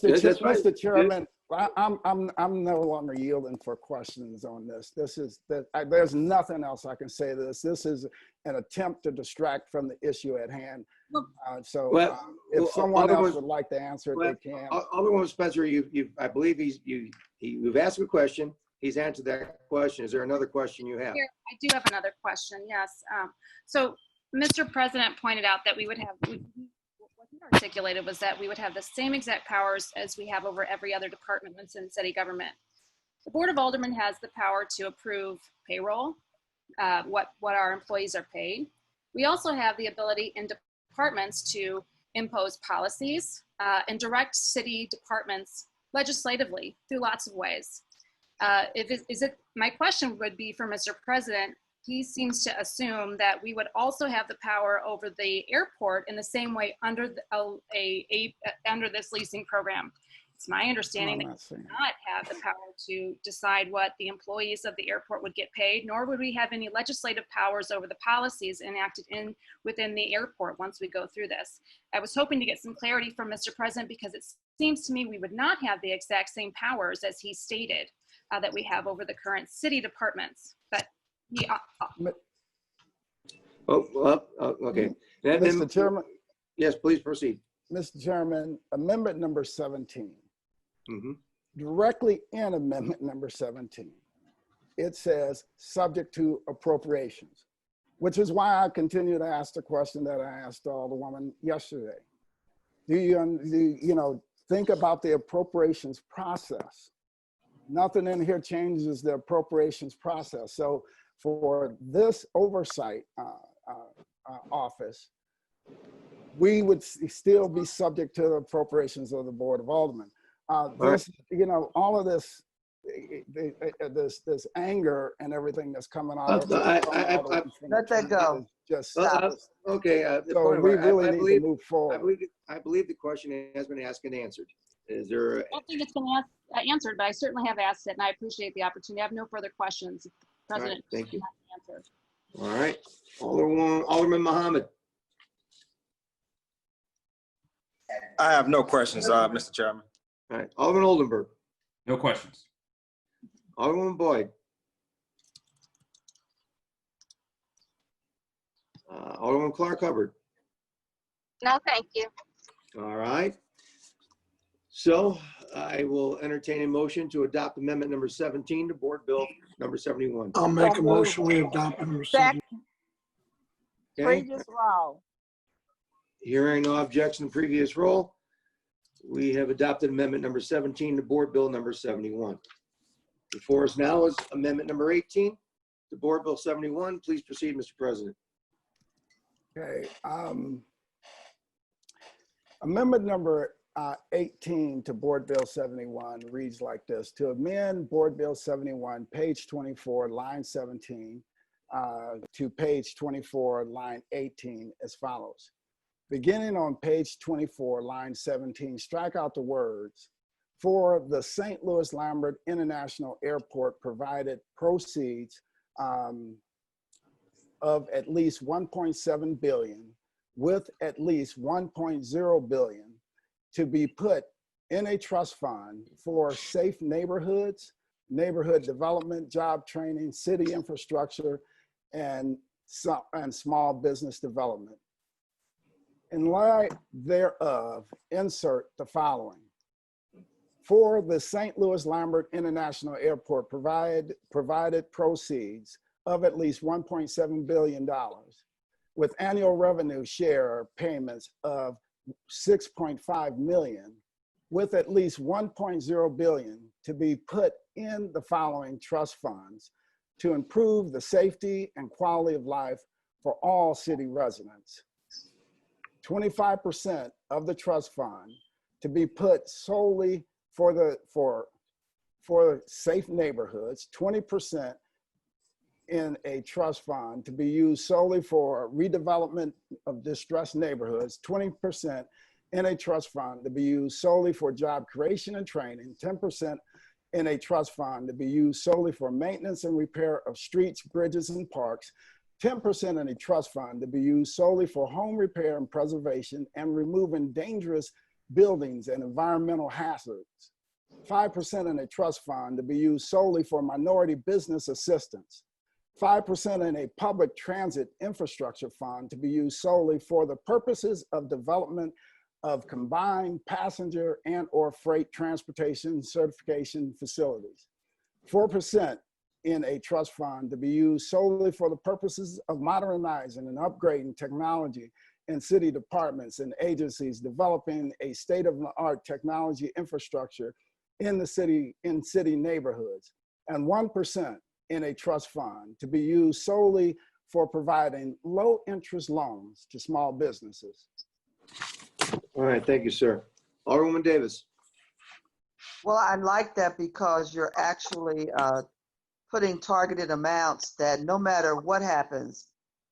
Yes, right. Chairman, I'm no longer yielding for questions on this. There's nothing else I can say to this. This is an attempt to distract from the issue at hand. If someone else would like to answer it, they can. Alderwoman Spencer, I believe you've asked a question. He's answered that question. Is there another question you have? Here, I do have another question. Yes. So, Mr. President pointed out that we would have. What he articulated was that we would have the same exact powers as we have over every other department within city government. The Board of Aldermen has the power to approve payroll, what our employees are paid. We also have the ability in departments to impose policies and direct city departments legislatively through lots of ways. My question would be for Mr. President. He seems to assume that we would also have the power over the airport in the same way under under this leasing program. It's my understanding that we do not have the power to decide what the employees of the airport would get paid, nor would we have any legislative powers over the policies enacted within the airport once we go through this. I was hoping to get some clarity from Mr. President because it seems to me we would not have the exact same powers as he stated that we have over the current city departments. But okay. Mr. Chairman. Yes, please proceed. Mr. Chairman, amendment number 17. Directly in amendment number 17, it says subject to appropriations, which is why I continue to ask the question that I asked Alderwoman yesterday. Do you think about the appropriations process? Nothing in here changes the appropriations process. So for this oversight office, we would still be subject to the appropriations of the Board of Aldermen. All of this, this anger and everything that's coming out of let that go. Just stop. Okay. So we really need to move forward. I believe the question has been asked and answered. Is there? I don't think it's been answered, but I certainly have asked it, and I appreciate the opportunity. I have no further questions. President, right, thank you. Answer. All right, Alderman Muhammad. I have no questions, Mr. Chairman. All right, Alderman Oldenburg. No questions. Alderwoman Boyd. Alderwoman Clark Hubbard. No, thank you. All right. So I will entertain a motion to adopt amendment number 17 to Board Bill number 71. I'll make a motion we adopt number 17. Previous roll. Hearing no objection to previous roll, we have adopted amendment number 17 to Board Bill number 71. Before us now is amendment number 18 to Board Bill 71. Please proceed, Mr. President. Okay. Amendment number 18 to Board Bill 71 reads like this: to amend Board Bill 71, page 24, line 17, to page 24, line 18 as follows. Beginning on page 24, line 17, strike out the words "for the St. Louis Lambert International Airport provided proceeds of at least 1.7 billion with at least 1.0 billion to be put in a trust fund for safe neighborhoods, neighborhood development, job training, city infrastructure, and small business development. In light thereof, insert the following. For the St. Louis Lambert International Airport provided proceeds of at least $1.7 billion with annual revenue share payments of 6.5 million, with at least 1.0 billion to be put in the following trust funds to improve the safety and quality of life for all city residents. 25% of the trust fund to be put solely for safe neighborhoods, 20% in a trust fund to be used solely for redevelopment of distressed neighborhoods, 20% in a trust fund to be used solely for job creation and training, 10% in a trust fund to be used solely for maintenance and repair of streets, bridges, and parks, 10% in a trust fund to be used solely for home repair and preservation and removing dangerous buildings and environmental hazards, 5% in a trust fund to be used solely for minority business assistance, 5% in a public transit infrastructure fund to be used solely for the purposes of development of combined passenger and or freight transportation certification facilities, 4% in a trust fund to be used solely for the purposes of modernizing and upgrading technology in city departments and agencies, developing a state-of-the-art technology infrastructure in city neighborhoods, and 1% in a trust fund to be used solely for providing low interest loans to small businesses. All right, thank you, sir. Alderwoman Davis. Well, I like that because you're actually putting targeted amounts that no matter what happens,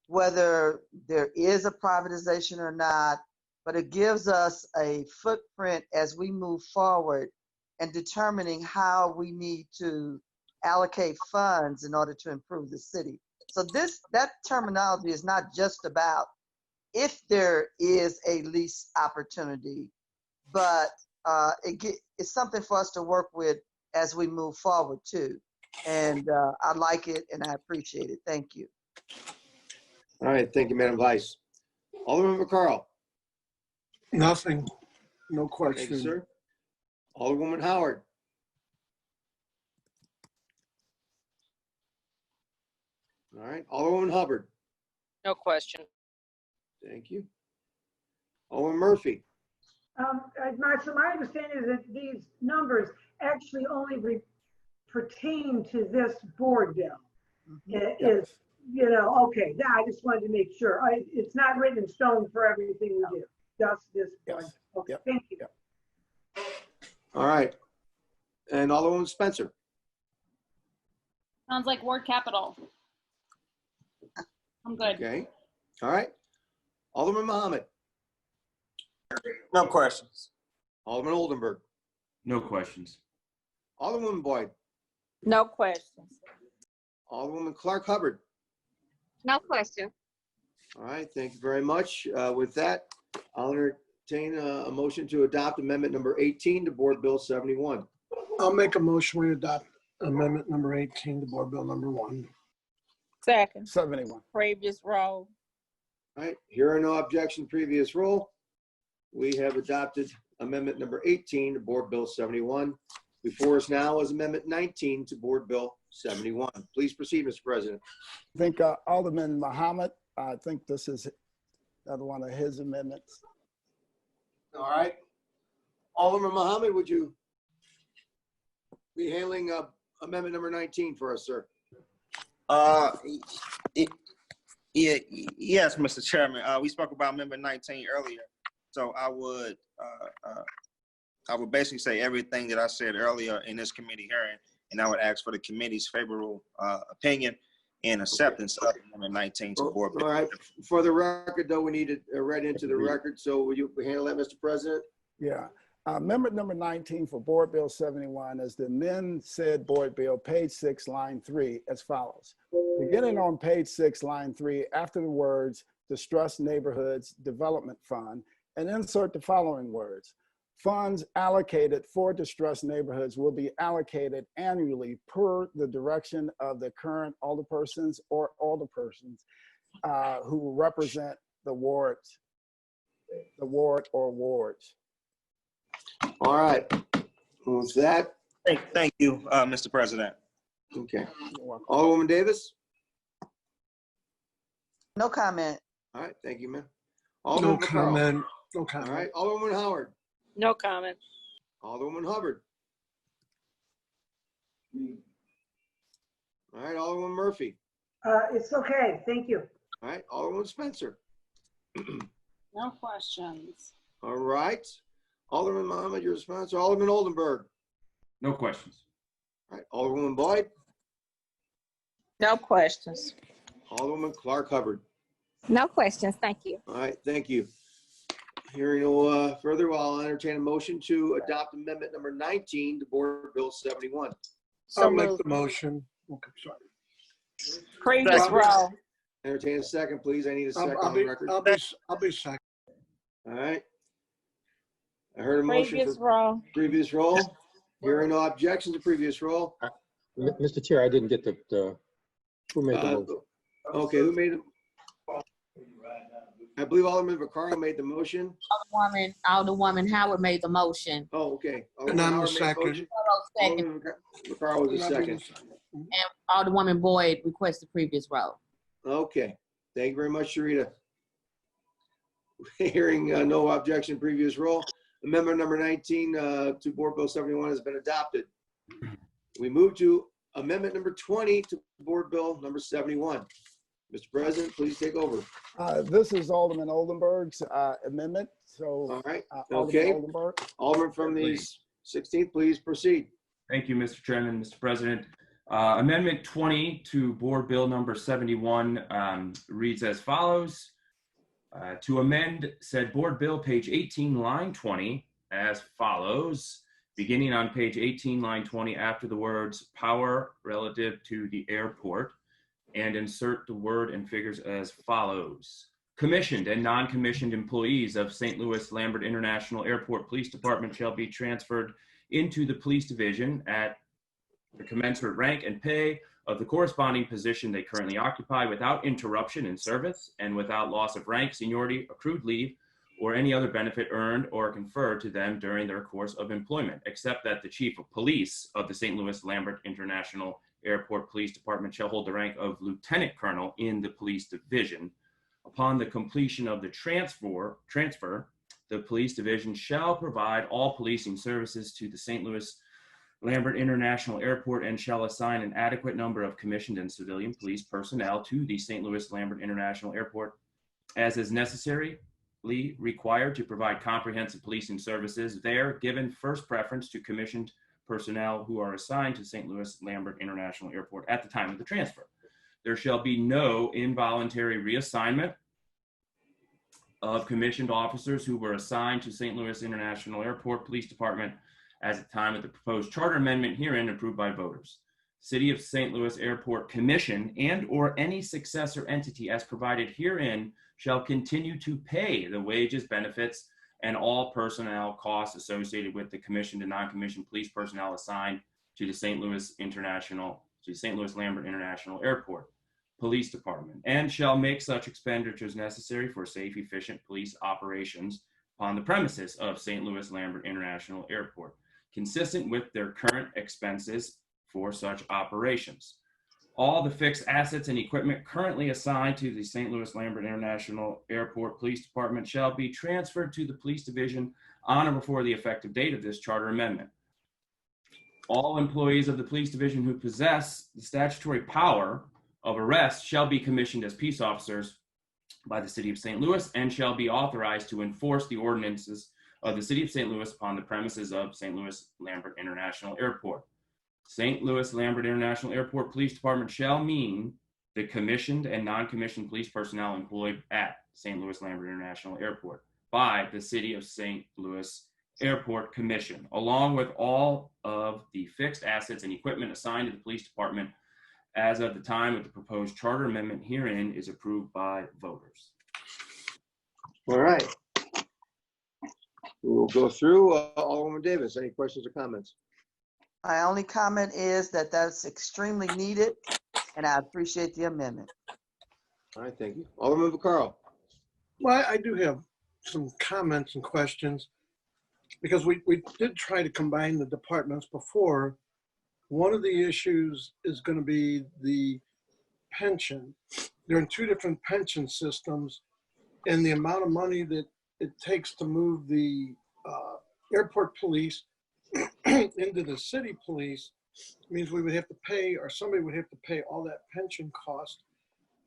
whether there is a privatization or not, but it gives us a footprint as we move forward and determining how we need to allocate funds in order to improve the city. So that terminology is not just about if there is a lease opportunity, but it's something for us to work with as we move forward too. And I like it and I appreciate it. Thank you. All right, thank you, Madam Vice. Alderman McCarl. Nothing. No Thank question. you, sir. Alderwoman Howard. All right, Alderwoman Hubbard. No question. Thank you. Alderman Murphy. So my understanding is that these numbers actually only pertain to this board bill. It is, okay, I just wanted to make sure. It's not written in stone for everything we do, just this one. Okay, thank you. All right. And Alderwoman Spencer. Sounds like ward capital. I'm good. Okay. All right. Alderman Muhammad. No questions. Alderman Oldenburg. No questions. Alderwoman Boyd. No questions. Alderwoman Clark Hubbard. No question. All right, thank you very much. With that, I'll entertain a motion to adopt amendment number 18 to Board Bill 71. I'll make a motion we adopt amendment number 18 to Board Bill number 1. Second. 71. Previous roll. All right, here are no objections, previous roll. We have adopted amendment number 18 to Board Bill 71. Before us now is amendment 19 to Board Bill 71. Please proceed, Mr. President. I think Alderman Muhammad, I think this is another one of his amendments. All right. Alderman Muhammad, would you be handling amendment number 19 for us, sir? Yes, Mr. Chairman. We spoke about amendment 19 earlier. So I would basically say everything that I said earlier in this committee hearing, and I would ask for the committee's favorable opinion and acceptance of amendment 19 to Board Bill. All right. For the record, though, we need it read into the record. So will you handle that, Mr. President? Yeah. Amendment number 19 for Board Bill 71 is to amend said Board Bill, page 6, line 3, as follows. Beginning on page 6, line 3, after the words Distressed Neighborhoods Development Fund, and insert the following words. Funds allocated for distressed neighborhoods will be allocated annually per the direction of the current alderpersons or alderpersons who represent the ward or wards. All right. With that. Thank you, Mr. President. Okay. Alderwoman Davis? No comment. All right, thank you, man. No Alderman Vaccaro. comment. No All comment. right, Alderwoman Howard. No comment. Alderwoman Hubbard. All right, Alderwoman Murphy. It's okay, thank you. All right, Alderwoman Spencer. No questions. All right, Alderman Mohammed, your response. Alderman Oldenburg. No questions. All right, Alderwoman Boyd. No questions. Alderwoman Clark Hubbard. No questions, thank you. All right, thank you. Hearing no further, I'll entertain a motion to adopt amendment number 19 to Board Bill 71. I'll make the motion. Okay, sorry. Previous row. Entertain a second, please. I need a second I'll on the be, record. I'll be second. All right. I heard a motion Previous for row. previous roll. Hearing no objections to previous roll. Mr. Chair, I didn't get the who made the motion? Okay, who made it? I believe Alderman Vaccaro made the motion. Alderwoman Howard made the motion. Oh, okay. And I'm the Howard made the motion. Second. Alderman Vaccaro was the second. And Alderwoman Boyd requested previous row. Okay, thank you very much, Sharita. Hearing no objection, previous roll. Amendment number 19 to Board Bill 71 has been adopted. We move to amendment number 20 to Board Bill number 71. Mr. President, please take over. This is Alderman Oldenburg's amendment. So, all right, Alderman okay. Oldenburg. Alderman from the 16th, please proceed. Thank you, Mr. Chairman, Mr. President. Amendment 20 to Board Bill number 71 reads as follows. To amend said Board Bill, page 18, line 20, as follows. Beginning on page 18, line 20, after the words power relative to the airport, and insert the word and figures as follows. Commissioned and non-commissioned employees of St. Louis Lambert International Airport Police Department shall be transferred into the police division at the commensurate rank and pay of the corresponding position they currently occupy without interruption in service and without loss of rank, seniority, accrued leave, or any other benefit earned or conferred to them during their course of employment, except that the chief of police of the St. Louis Lambert International Airport Police Department shall hold the rank of lieutenant colonel in the police division. Upon the completion of the transfer, the police division shall provide all policing services to the St. Louis Lambert International Airport and shall assign an adequate number of commissioned and civilian police personnel to the St. Louis Lambert International Airport as is necessarily required to provide comprehensive policing services there, given first preference to commissioned personnel who are assigned to St. Louis Lambert International Airport at the time of the transfer. There shall be no involuntary reassignment of commissioned officers who were assigned to St. Louis International Airport Police Department at the time of the proposed charter amendment herein approved by voters. City of St. Louis Airport Commission and or any successor entity as provided herein shall continue to pay the wages, benefits, and all personnel costs associated with the commissioned and non-commissioned police personnel assigned to the St. Louis Lambert International Airport Police Department, and shall make such expenditures necessary for safe, efficient police operations on the premises of St. Louis Lambert International Airport, consistent with their current expenses for such operations. All the fixed assets and equipment currently assigned to the St. Louis Lambert International Airport Police Department shall be transferred to the police division on or before the effective date of this charter amendment. All employees of the police division who possess the statutory power of arrest shall be commissioned as peace officers by the City of St. Louis and shall be authorized to enforce the ordinances of the City of St. Louis upon the premises of St. Louis Lambert International Airport. St. Louis Lambert International Airport Police Department shall mean the commissioned and non-commissioned police personnel employed at St. Louis Lambert International Airport by the City of St. Louis Airport Commission, along with all of the fixed assets and equipment assigned to the police department as of the time of the proposed charter amendment herein is approved by voters. All right. We will go through. Alderwoman Davis, any questions or comments? My only comment is that that's extremely needed, and I appreciate the amendment. All right, thank you. Alderman Vaccaro. Well, I do have some comments and questions because we did try to combine the departments before. One of the issues is going to be the pension. They're in two different pension systems, and the amount of money that it takes to move the airport police into the city police means we would have to pay, or somebody would have to pay all that pension cost.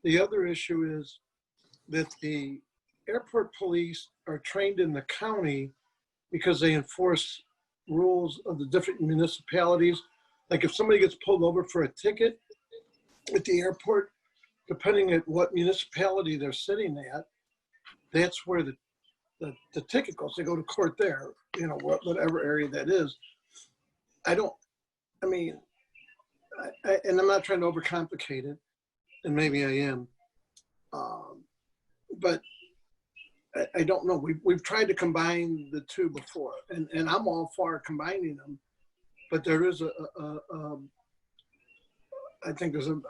The other issue is that the airport police are trained in the county because they enforce rules of the different municipalities. Like if somebody gets pulled over for a ticket at the airport, depending at what municipality they're sitting at, that's where the ticket goes. They go to court there, whatever area that is. And I'm not trying to overcomplicate it, and maybe I am, but I don't know. We've tried to combine the two before, and I'm all for combining them, but there is I think there's an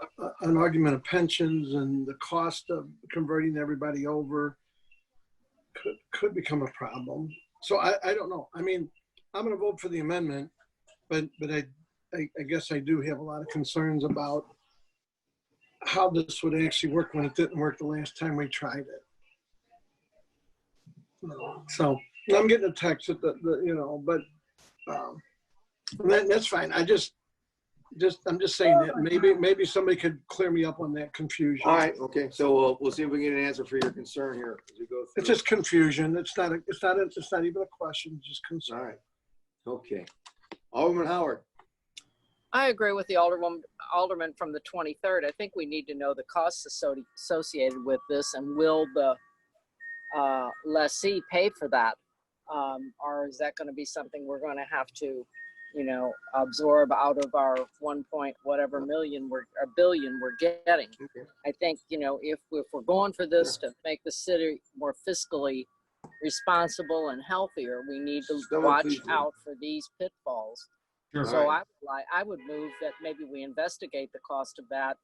argument of pensions and the cost of converting everybody over could become a problem. So I don't know. I mean, I'm going to vote for the amendment, but I guess I do have a lot of concerns about how this would actually work when it didn't work the last time we tried it. So I'm getting a text at but that's fine. I'm just saying that maybe somebody could clear me up on that confusion. All right, okay. So we'll see if we can get an answer for your concern here as we go through. It's just confusion. It's not even a question. It's just concern. All right. Okay. Alderman Howard. I agree with the alderman from the 23rd. I think we need to know the costs associated with this, and will the lessee pay for that? Or is that going to be something we're going to have to, absorb out of our 1 point whatever billion we're getting? Okay. I think, if we're going for this to make the city more fiscally responsible and healthier, we need to watch out for these pitfalls. Sure. So Right. I would move that maybe we investigate the cost of that.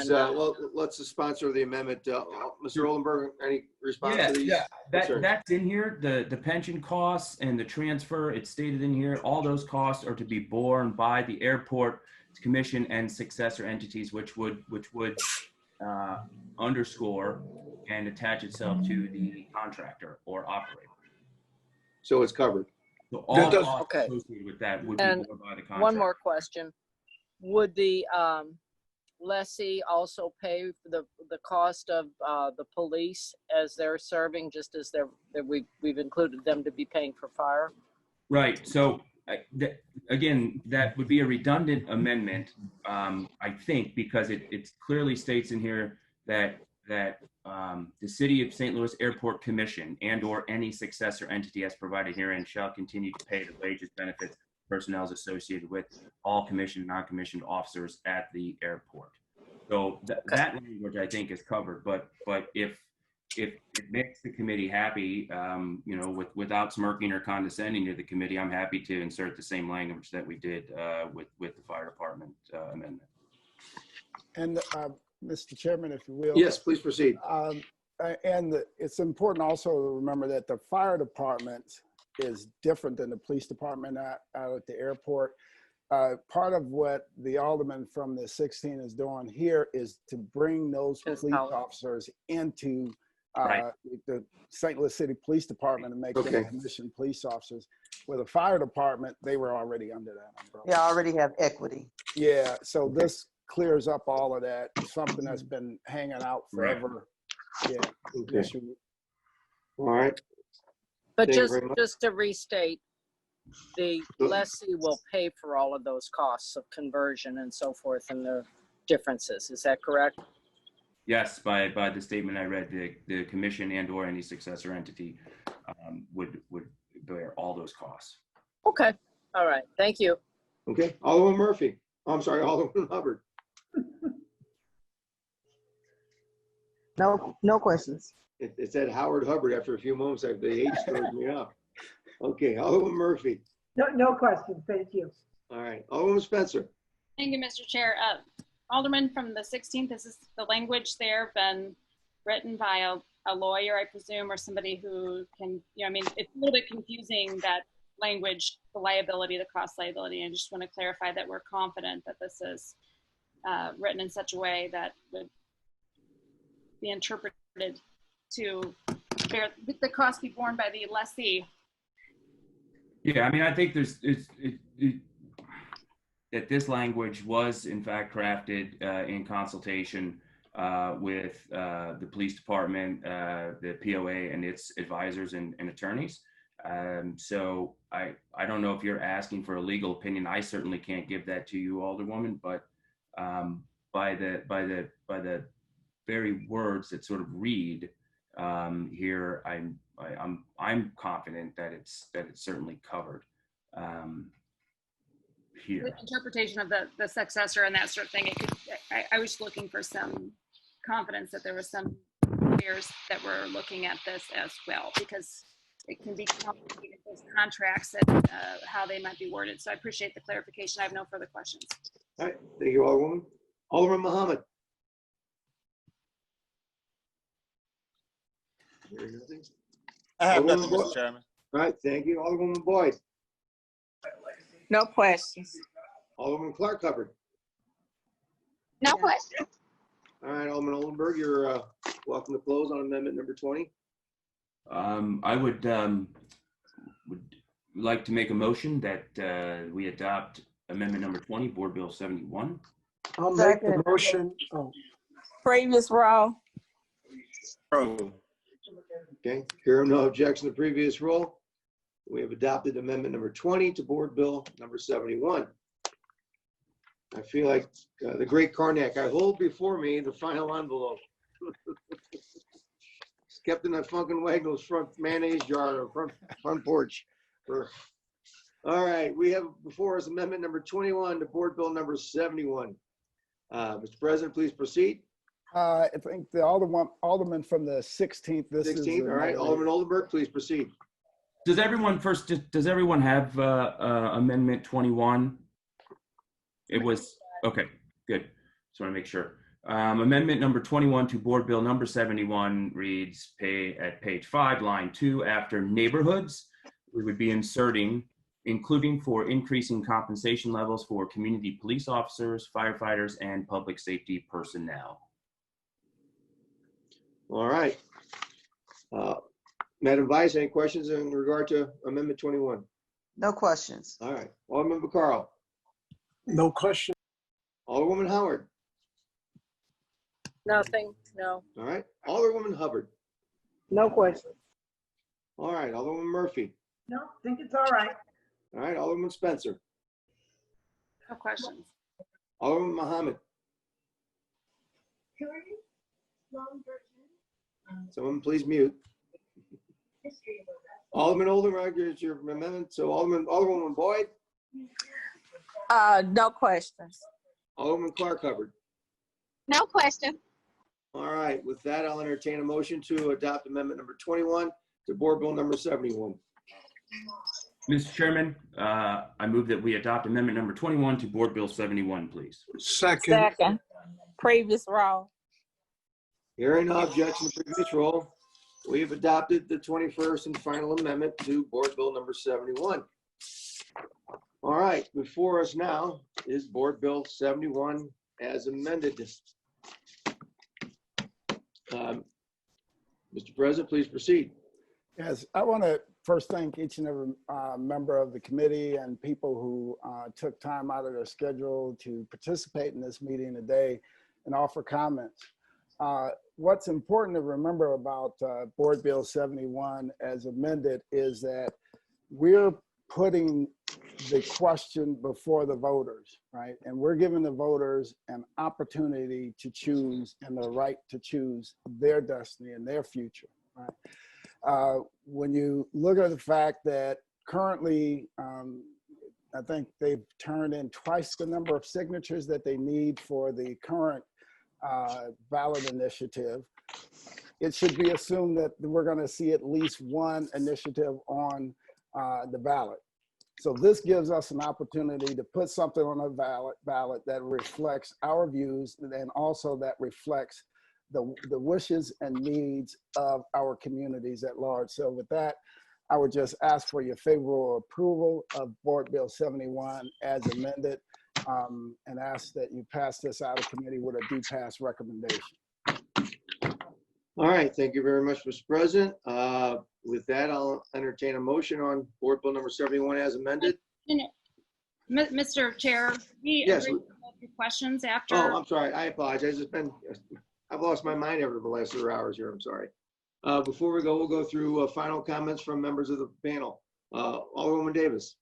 Well, let's sponsor the amendment. Mr. Oldenburg, any response to these? Yeah, concerns? that's in here. The pension costs and the transfer, it's stated in here. All those costs are to be borne by the airport commission and successor entities, which would underscore and attach itself to the contractor or operator. So it's covered. So all costs associated with that would be borne by the contractor. One more question. Would the lessee also pay for the cost of the police as they're serving, just as we've included them to be paying for fire? Right. So again, that would be a redundant amendment, I think, because it clearly states in here that the City of St. Louis Airport Commission and/or any successor entity as provided herein shall continue to pay the wages, benefits, personnel associated with all commissioned and non-commissioned officers at the airport. So that language I think is covered. But if it makes the committee happy, without smirking or condescending to the committee, I'm happy to insert the same language that we did with the fire department amendment. And Mr. Chairman, if you will. Yes, please proceed. It's important also to remember that the fire department is different than the police department out at the airport. Part of what the alderman from the 16 is doing here is to bring those police officers into the St. Louis City Police Department and make them commissioned police officers. With the fire department, they were already under that umbrella. Yeah, already have equity. Yeah, so this clears up all of that. Something that's been hanging out forever. Yeah. Okay. All right. But just to restate, the lessee will pay for all of those costs of conversion and so forth and the differences. Is that correct? Yes, by the statement I read, the commission and/or any successor entity would bear all those costs. Okay. All right. Thank you. Okay. Alderman Murphy. I'm sorry, Alderman Hubbard. No questions. It said Howard Hubbard after a few moments. The age throws me off. Okay, Alderman Murphy. No questions. Thank you. All right, Alderman Spencer. Thank you, Mr. Chair. Alderman from the 16th, this is the language there been written by a lawyer, I presume, or somebody who can, it's a little bit confusing, that language, the liability, the cross liability. And I just want to clarify that we're confident that this is written in such a way that would be interpreted to bear, the cost be borne by the lessee. Yeah, I mean, I think that this language was in fact crafted in consultation with the police department, the POA and its advisors and attorneys. So I don't know if you're asking for a legal opinion. I certainly can't give that to you, Alderwoman, but by the very words that sort of read here, I'm confident that it's certainly covered here. The interpretation of the successor and that sort of thing. It could, I was looking for some confidence that there were some players that were looking at this as well, because it can be complicated, those contracts and how they might be worded. So I appreciate the clarification. I have no further questions. All right, thank you, Alderwoman. Alderman Muhammad. I have nothing, Alderwoman Boyd. Mr. Chairman. All right, thank you. Alderwoman Boyd. No questions. Alderman Clark covered. No questions. All right, Alderman Oldenburg, you're welcome to close on amendment number 20. I would like to make a motion that we adopt amendment number 20, Board Bill 71. I'll make the motion. Oh, Previous roll. Okay, hearing no objection to previous roll, we have adopted amendment number 20 to Board Bill number 71. I feel like the great Karnak. I hold before me the final envelope. It's kept in that Funkin' Wagnall's front mayonnaise jar or front porch. All right, we have before us amendment number 21 to Board Bill number 71. Mr. President, please proceed. I think the alderman from the 16th. This 16th, is all right. Alderman Oldenburg, please proceed. Does everyone have amendment 21? It was, okay, good. Just want to make sure. Amendment number 21 to Board Bill number 71 reads at page 5, line 2, after neighborhoods, we would be inserting, including for increasing compensation levels for community police officers, firefighters, and public safety personnel. All right. Madam Vice, any questions in regard to amendment 21? No questions. All right. Alderman Vaccaro. no question. Alderwoman Howard. Nothing, no. All right. Alderwoman Hubbard. No question. All right. Alderwoman Murphy. No, think it's all right. All right. Alderwoman Spencer. No questions. Alderwoman Muhammad. Someone please mute. Alderman Oldenburg, is your amendment. So Alderwoman Boyd. No questions. Alderman Clark Hubbard. No question. All right. With that, I'll entertain a motion to adopt amendment number 21 to Board Bill number 71. Mr. Chairman, I move that we adopt amendment number 21 to Board Bill 71, please. Second. Previous roll. Hearing no objection to previous roll, we have adopted the 21st and final amendment to Board Bill number 71. All right, before us now is Board Bill 71 as amended. Mr. President, please proceed. Yes, I want to first thank each and every member of the committee and people who took time out of their schedule to participate in this meeting today and offer comments. What's important to remember about Board Bill 71 as amended is that we're putting the question before the voters, right? And we're giving the voters an opportunity to choose and the right to choose their destiny and their future, right? When you look at the fact that currently, I think they've turned in twice the number of signatures that they need for the current ballot initiative, it should be assumed that we're going to see at least one initiative on the ballot. So this gives us an opportunity to put something on a ballot that reflects our views and also that reflects the wishes and needs of our communities at large. So with that, I would just ask for your favorable approval of Board Bill 71 as amended, and ask that you pass this out of committee with a do pass recommendation. All right, thank you very much, Mr. President. With that, I'll entertain a motion on Board Bill number 71 as amended. Mr. Chair, we Yes. agree with both your questions after. Oh, I'm sorry. I apologize. I've lost my mind over the last 3 hours here. I'm sorry. Before we go, we'll go through final comments from members of the panel. Alderwoman Davis.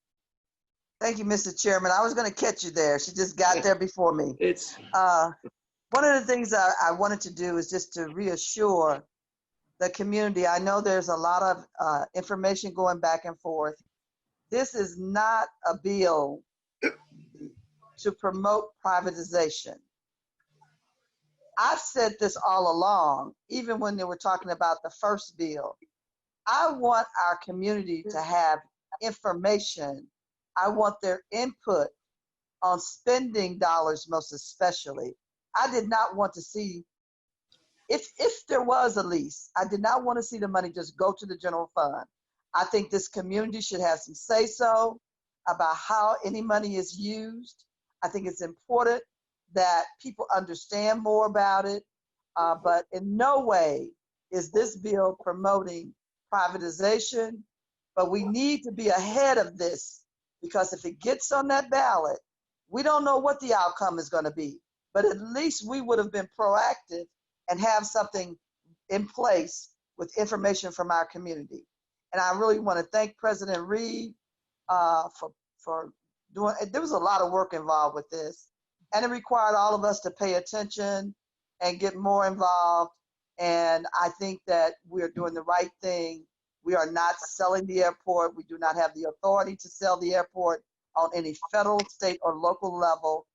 Thank you, Mr. Chairman. I was going to catch you there. She just got there before me. It's one of the things I wanted to do is just to reassure the community. I know there's a lot of information going back and forth. This is not a bill to promote privatization. I've said this all along, even when they were talking about the first bill. I want our community to have information. I want their input on spending dollars, most especially. I did not want to see, if there was a lease, I did not want to see the money just go to the general fund. I think this community should have some say-so about how any money is used. I think it's important that people understand more about it, but in no way is this bill promoting privatization, but we need to be ahead of this, because if it gets on that ballot, we don't know what the outcome is going to be, but at least we would have been proactive and have something in place with information from our community. And I really want to thank President Reed for doing, there was a lot of work involved with this, and it required all of us to pay attention and get more involved. And I think that we're doing the right thing. We are not selling the airport. We do not have the authority to sell the airport on any federal, state, or local level.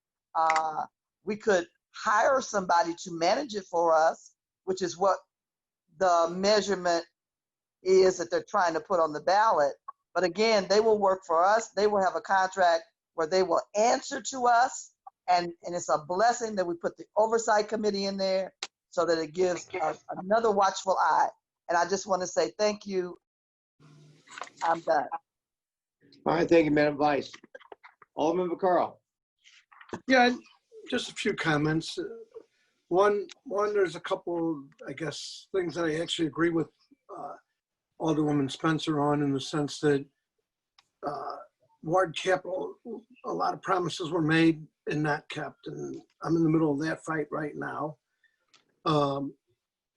We could hire somebody to manage it for us, which is what the measurement is that they're trying to put on the ballot. But again, they will work for us. They will have a contract where they will answer to us. And it's a blessing that we put the oversight committee in there so that it gives another watchful eye. And I just want to say thank you. I'm done. All right, thank you, Madam Vice. Alderman Vaccaro. Yeah, just a few comments. One, there's a couple, I guess, things that I actually agree with Alderwoman Spencer on, in the sense that ward capital, a lot of promises were made and not kept, and I'm in the middle of that fight right now.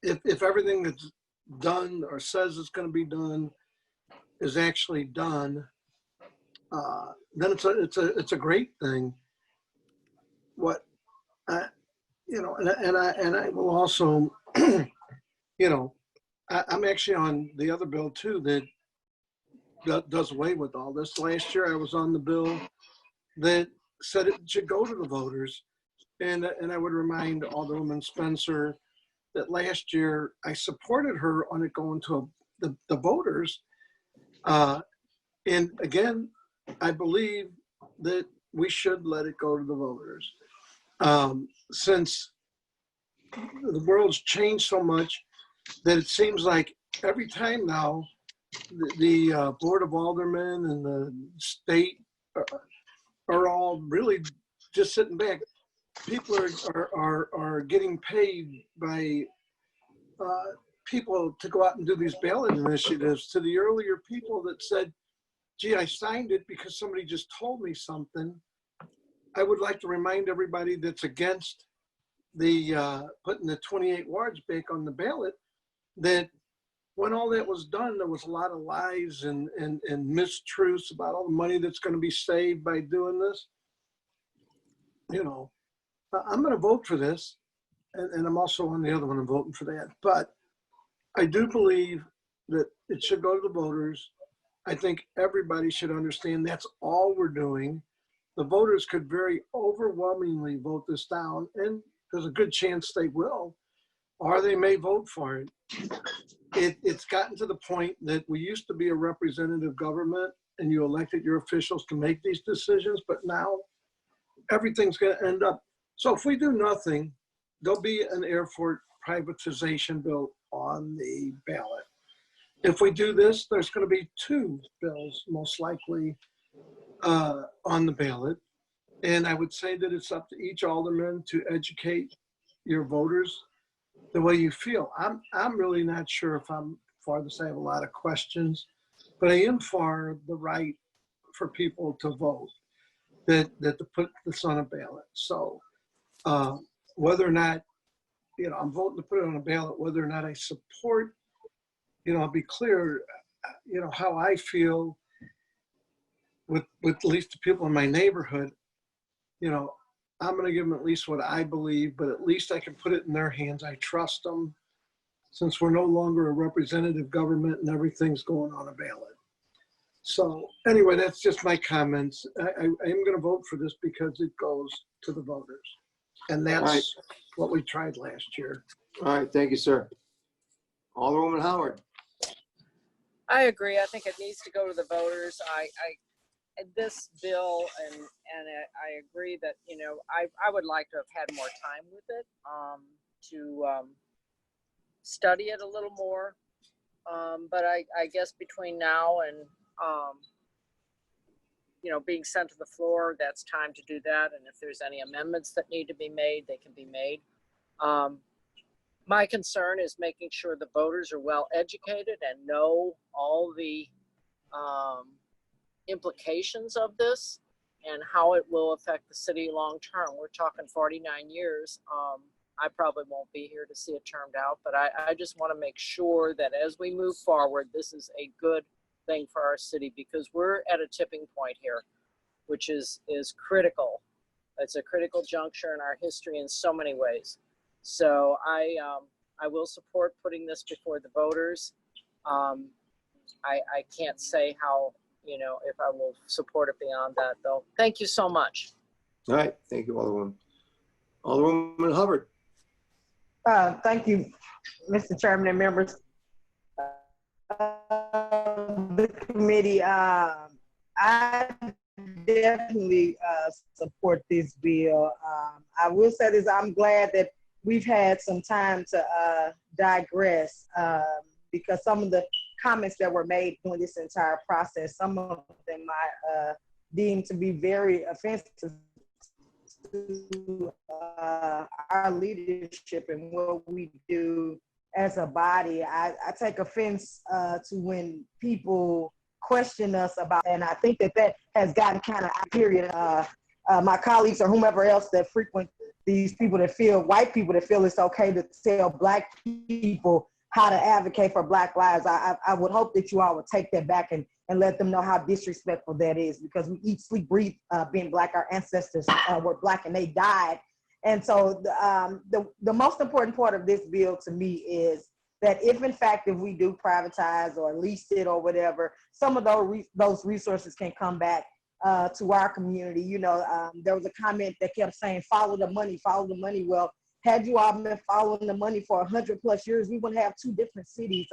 If everything that's done or says it's going to be done is actually done, then it's a great thing. What you know, and I will also, you know, I'm actually on the other bill too that does away with all this. Last year I was on the bill that said it should go to the voters, and I would remind Alderwoman Spencer that last year I supported her on it going to the voters. And again, I believe that we should let it go to the voters. Since the world's changed so much that it seems like every time now the Board of Aldermen and the state are all really just sitting back. People are getting paid by people to go out and do these ballot initiatives. To the earlier people that said, gee, I signed it because somebody just told me something, I would like to remind everybody that's against the putting the 28 wards back on the ballot, that when all that was done, there was a lot of lies and mistruths about all the money that's going to be saved by doing this. You know, I'm going to vote for this, and I'm also on the other one, I'm voting for that. But I do believe that it should go to the voters. I think everybody should understand that's all we're doing. The voters could very overwhelmingly vote this down, and there's a good chance they will, or they may vote for it. It's gotten to the point that we used to be a representative government and you elected your officials to make these decisions, but now everything's going to end up. So if we do nothing, there'll be an airport privatization bill on the ballot. If we do this, there's going to be 2 bills most likely on the ballot. And I would say that it's up to each alderman to educate your voters the way you feel. I'm really not sure if I'm for this. I have a lot of questions, but I am for the right for people to vote, that to put this on a ballot. So whether or not, I'm voting to put it on a ballot, whether or not I support, I'll be clear, how I feel with at least the people in my neighborhood. I'm going to give them at least what I believe, but at least I can put it in their hands. I trust them, since we're no longer a representative government and everything's going on a ballot. So anyway, that's just my comments. I am going to vote for this because it goes to the voters. And that's what we tried last year. All right, thank you, sir. Alderwoman Howard. I agree. I think it needs to go to the voters. This bill, and I agree that, I would like to have had more time with it, to study it a little more. But I guess between now and, being sent to the floor, that's time to do that. And if there's any amendments that need to be made, they can be made. My concern is making sure the voters are well educated and know all the implications of this and how it will affect the city long term. We're talking 49 years. I probably won't be here to see it turned out, but I just want to make sure that as we move forward, this is a good thing for our city, because we're at a tipping point here, which is critical. It's a critical juncture in our history in so many ways. So I will support putting this before the voters. I can't say how, if I will support it beyond that, though. Thank you so much. All right, thank you, Alderwoman. Alderwoman Hubbard. Thank you, Mr. Chairman and members of the committee. I definitely support this bill. I will say this: I'm glad that we've had some time to digress, because some of the comments that were made during this entire process, some of them I deem to be very offensive to our leadership and what we do as a body. I take offense to when people question us about, and I think that has gotten kind of period. My colleagues or whomever else that frequent these people that feel, white people that feel it's okay to tell Black people how to advocate for Black lives. I would hope that you all would take that back and let them know how disrespectful that is, because we eat, sleep, breathe being Black. Our ancestors were Black and they died. And so the most important part of this bill to me is that if we do privatize or lease it or whatever, some of those resources can come back to our community. There was a comment that kept saying, follow the money, follow the money. Well, had you all been following the money for 100+ years, we wouldn't have two different cities.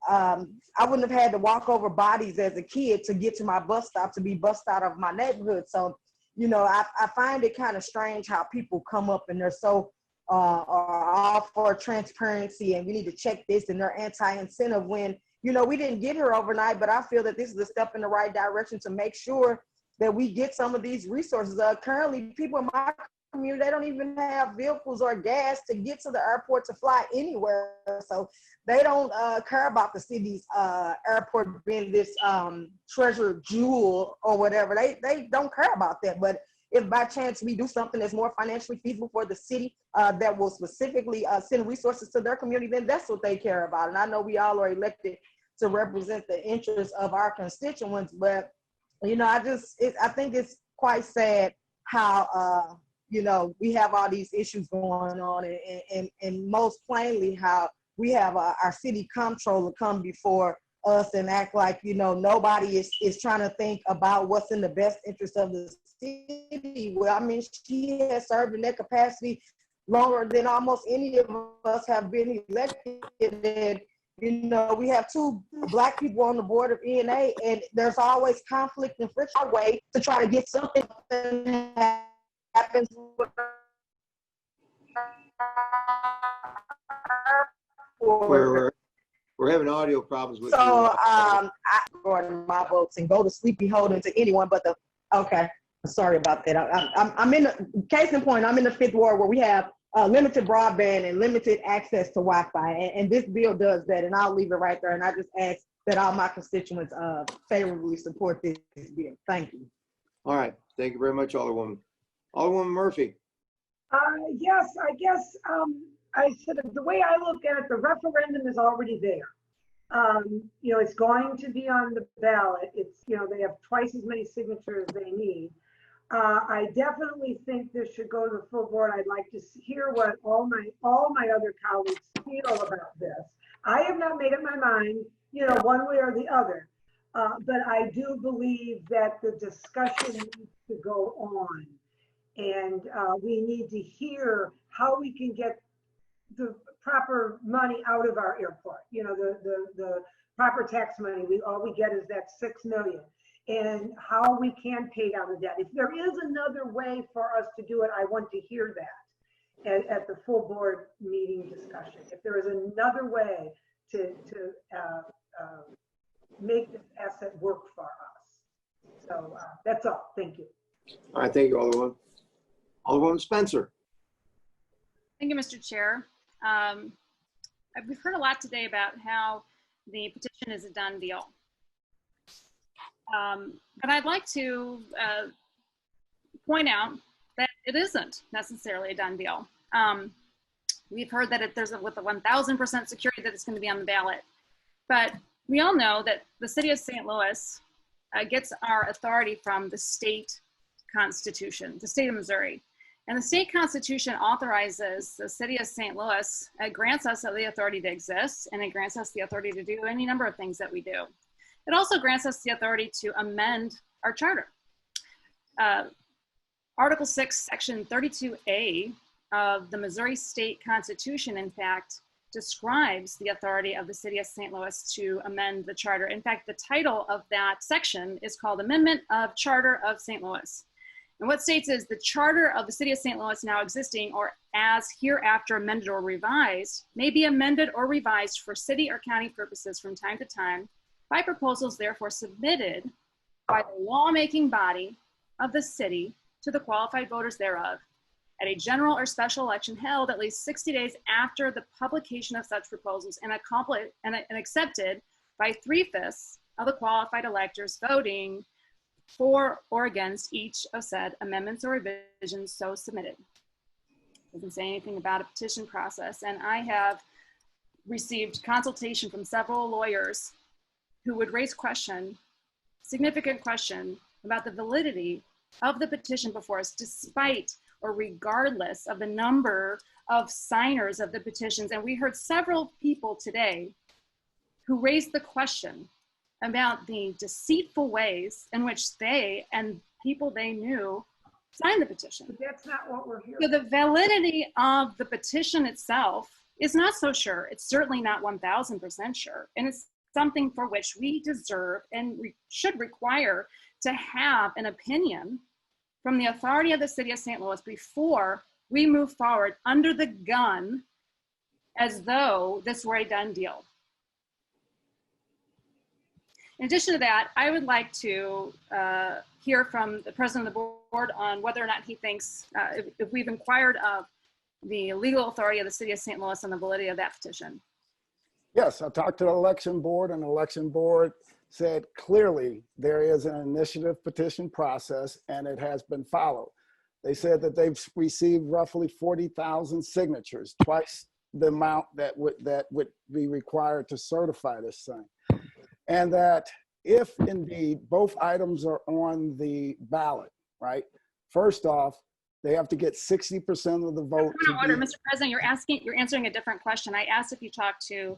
I wouldn't have had to walk over bodies as a kid to get to my bus stop to be bussed out of my neighborhood. So, I find it kind of strange how people come up and they're so are all for transparency and we need to check this, and they're anti-incentive when, we didn't get here overnight, but I feel that this is a step in the right direction to make sure that we get some of these resources. Currently, people in my community, they don't even have vehicles or gas to get to the airport to fly anywhere. So they don't care about the city's airport being this treasure jewel or whatever. They don't care about that. But if by chance we do something that's more financially feasible for the city that will specifically send resources to their community, then that's what they care about. And I know we all are elected to represent the interests of our constituents, but I think it's quite sad how we have all these issues going on, and most plainly how we have our city comptroller come before us and act like nobody is trying to think about what's in the best interest of the city. Well, I mean, she has served in that capacity longer than almost any of us have been elected. And we have 2 Black people on the board of ENA, and there's always conflict and friction our way to try to get something happens with We're having audio problems with so you. I go in my votes and go to sleepy holding to anyone but the. Okay, sorry about that. I'm in the case in point. I'm in the 5th ward where we have limited broadband and limited access to Wi-Fi. And this bill does that. And I'll leave it right there. And I just ask that all my constituents favorably support this bill. Thank you. All right. Thank you very much, Alderwoman. Alderwoman Murphy. Yes, I guess I said the way I look at it, the referendum is already there. You know, it's going to be on the ballot. It's, you know, they have twice as many signatures as they need. I definitely think this should go to the full board. I'd like to hear what all my other colleagues feel about this. I have not made up my mind, you know, one way or the other. But I do believe that the discussion needs to go on. And we need to hear how we can get the proper money out of our airport. You know, the proper tax money. All we get is that $6 million. And how we can pay down the debt. If there is another way for us to do it, I want to hear that at the full board meeting discussion. If there is another way to make this asset work for us. So that's all. Thank you. All right. Thank you, Alderwoman. Alderwoman Spencer. Thank you, Mr. Chair. We've heard a lot today about how the petition is a done deal. But I'd like to point out that it isn't necessarily a done deal. We've heard that there's with a 1,000% security that it's going to be on the ballot. But we all know that the city of St. Louis gets our authority from the state constitution, the state of Missouri. And the state constitution authorizes the city of St. Louis, it grants us the authority to exist, and it grants us the authority to do any number of things that we do. It also grants us the authority to amend our charter. Article 6, Section 32A of the Missouri State Constitution, in fact, describes the authority of the city of St. Louis to amend the charter. In fact, the title of that section is called Amendment of Charter of St. Louis. And what states is the charter of the city of St. Louis now existing or as hereafter amended or revised may be amended or revised for city or county purposes from time to time by proposals therefore submitted by the lawmaking body of the city to the qualified voters thereof at a general or special election held at least 60 days after the publication of such proposals and accepted by 3/5 of the qualified electors voting for or against each of said amendments or revisions so submitted. Doesn't say anything about a petition process. And I have received consultation from several lawyers who would raise significant question about the validity of the petition before us, despite or regardless of the number of signers of the petitions. And we heard several people today who raised the question about the deceitful ways in which they and people they knew signed the petition. But that's not what we're here So the validity of the petition itself is not so sure. It's certainly not 1,000% sure. And it's something for which we deserve and we should require to have an opinion from the authority of the city of St. Louis before we move forward under the gun as though this were a done deal. In addition to that, I would like to hear from the president of the board on whether or not he thinks, if we've inquired of the legal authority of the city of St. Louis on the validity of that petition. Yes, I talked to the election board, and the election board said clearly there is an initiative petition process and it has been followed. They said that they've received roughly 40,000 signatures, twice the amount that would be required to certify this thing. And that if indeed both items are on the ballot, right? First off, they have to get 60% of the vote. Mr. President, you're answering a different question. I asked if you talked to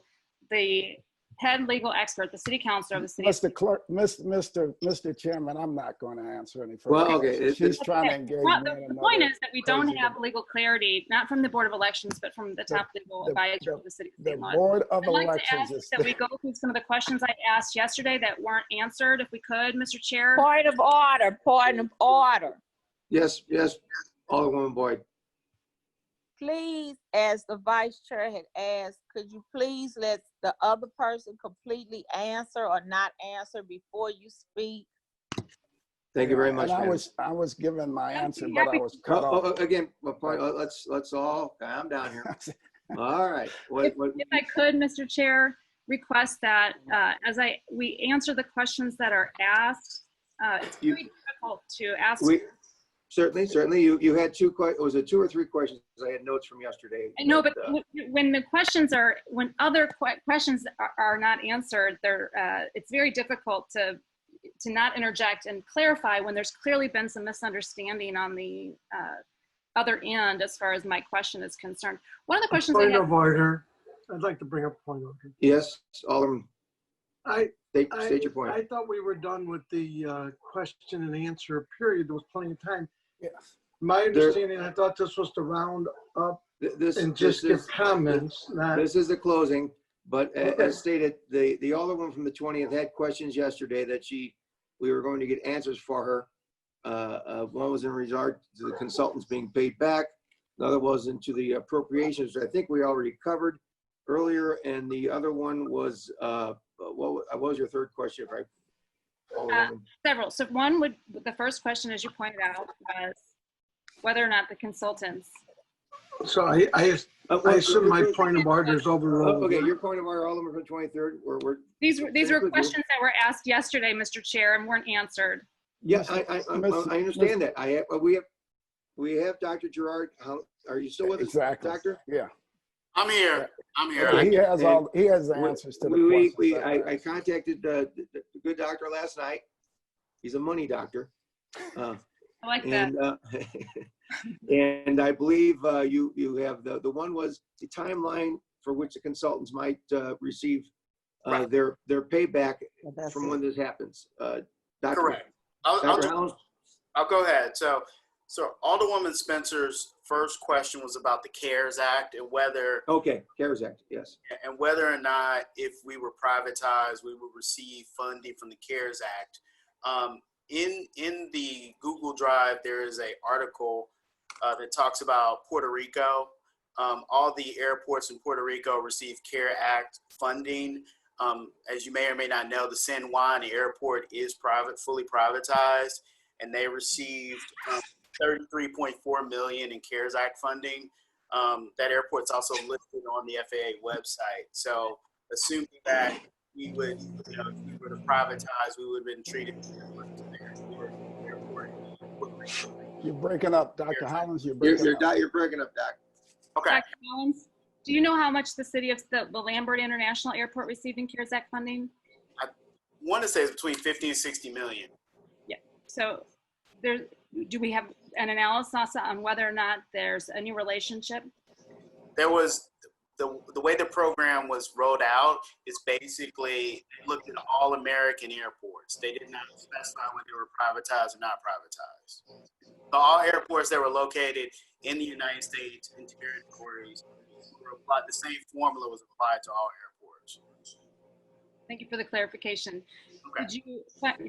the head legal expert, the city councilor of the city. Mr. Clerk, Mr. Chairman, I'm not going to answer any further. Well, okay. She's trying to engage Well, me in the point another is that we don't crazy have legal clarity, not from the Board of Elections, but from the top legal advisor of the city of St. Louis. Board of I'd like to Elections ask is that we go through some of the questions I asked yesterday that weren't answered, if we could, Mr. Chair. Point of order, point of order. Yes, Alderwoman Boyd. Please, as the vice chair had asked, could you please let the other person completely answer or not answer before you speak? Thank you very much. And ma'am. I was given my answer, but I was cut off. Again, let's all calm down here. All right. If I could, Mr. Chair, request that we answer the questions that are asked. It's very difficult to ask. Certainly. You had was it 2 or 3 questions? I had notes from yesterday. I know, but when the questions when other questions are not answered, it's very difficult to not interject and clarify when there's clearly been some misunderstanding on the other end as far as my question is concerned. One of the questions Point of order. I'd like to bring up a point of order. Yes, Alderman. State your point. I thought we were done with the question and answer period. There was plenty of time. Yes. My understanding, I thought this was to round up and just give comments. This is the closing, but as stated, the Alderwoman from the 20th had questions yesterday that we were going to get answers for her. One was in regard to the consultants being paid back. The other was into the appropriations, which I think we already covered earlier. And the other one was, what was your third question? Several. So the first question, as you pointed out, was whether or not the consultants. So I assume my point of order is overruled. Okay, your point of order, Alderman from the 23rd. These were questions that were asked yesterday, Mr. Chair, and weren't answered. Yes, I understand that. We have Dr. Gerard. Are you still with us, Doctor? Yeah. I'm here. He has the answers to the questions. I contacted the good doctor last night. He's a money doctor. I like that. And I believe you have the one was the timeline for which the consultants might receive their payback from when this happens. Correct. I'll go ahead. So Alderwoman Spencer's first question was about the CARES Act and whether. Okay, CARES Act, yes. And whether or not if we were privatized, we would receive funding from the CARES Act. In the Google Drive, there is an article that talks about Puerto Rico. All the airports in Puerto Rico receive CARES Act funding. As you may or may not know, the San Juan Airport is fully privatized, and they received $33.4 million in CARES Act funding. That airport's also listed on the FAA website. So assuming that we would, if we were to privatize, we would have been treated airport. You're breaking up, Dr. Hollins. You're breaking up. You're breaking up, Doc. Okay. Dr. Hollins, do you know how much the city of the Lambert International Airport receiving CARES Act funding? I want to say it's between 50 and 60 million. Yeah. So do we have an analysis on whether or not there's any relationship? There was the way the program was rolled out is basically they looked at all American airports. They did not specify whether they were privatized or not privatized. So all airports that were located in the United States and territories were applied. The same formula was applied to all airports. Thank you for the clarification. Okay.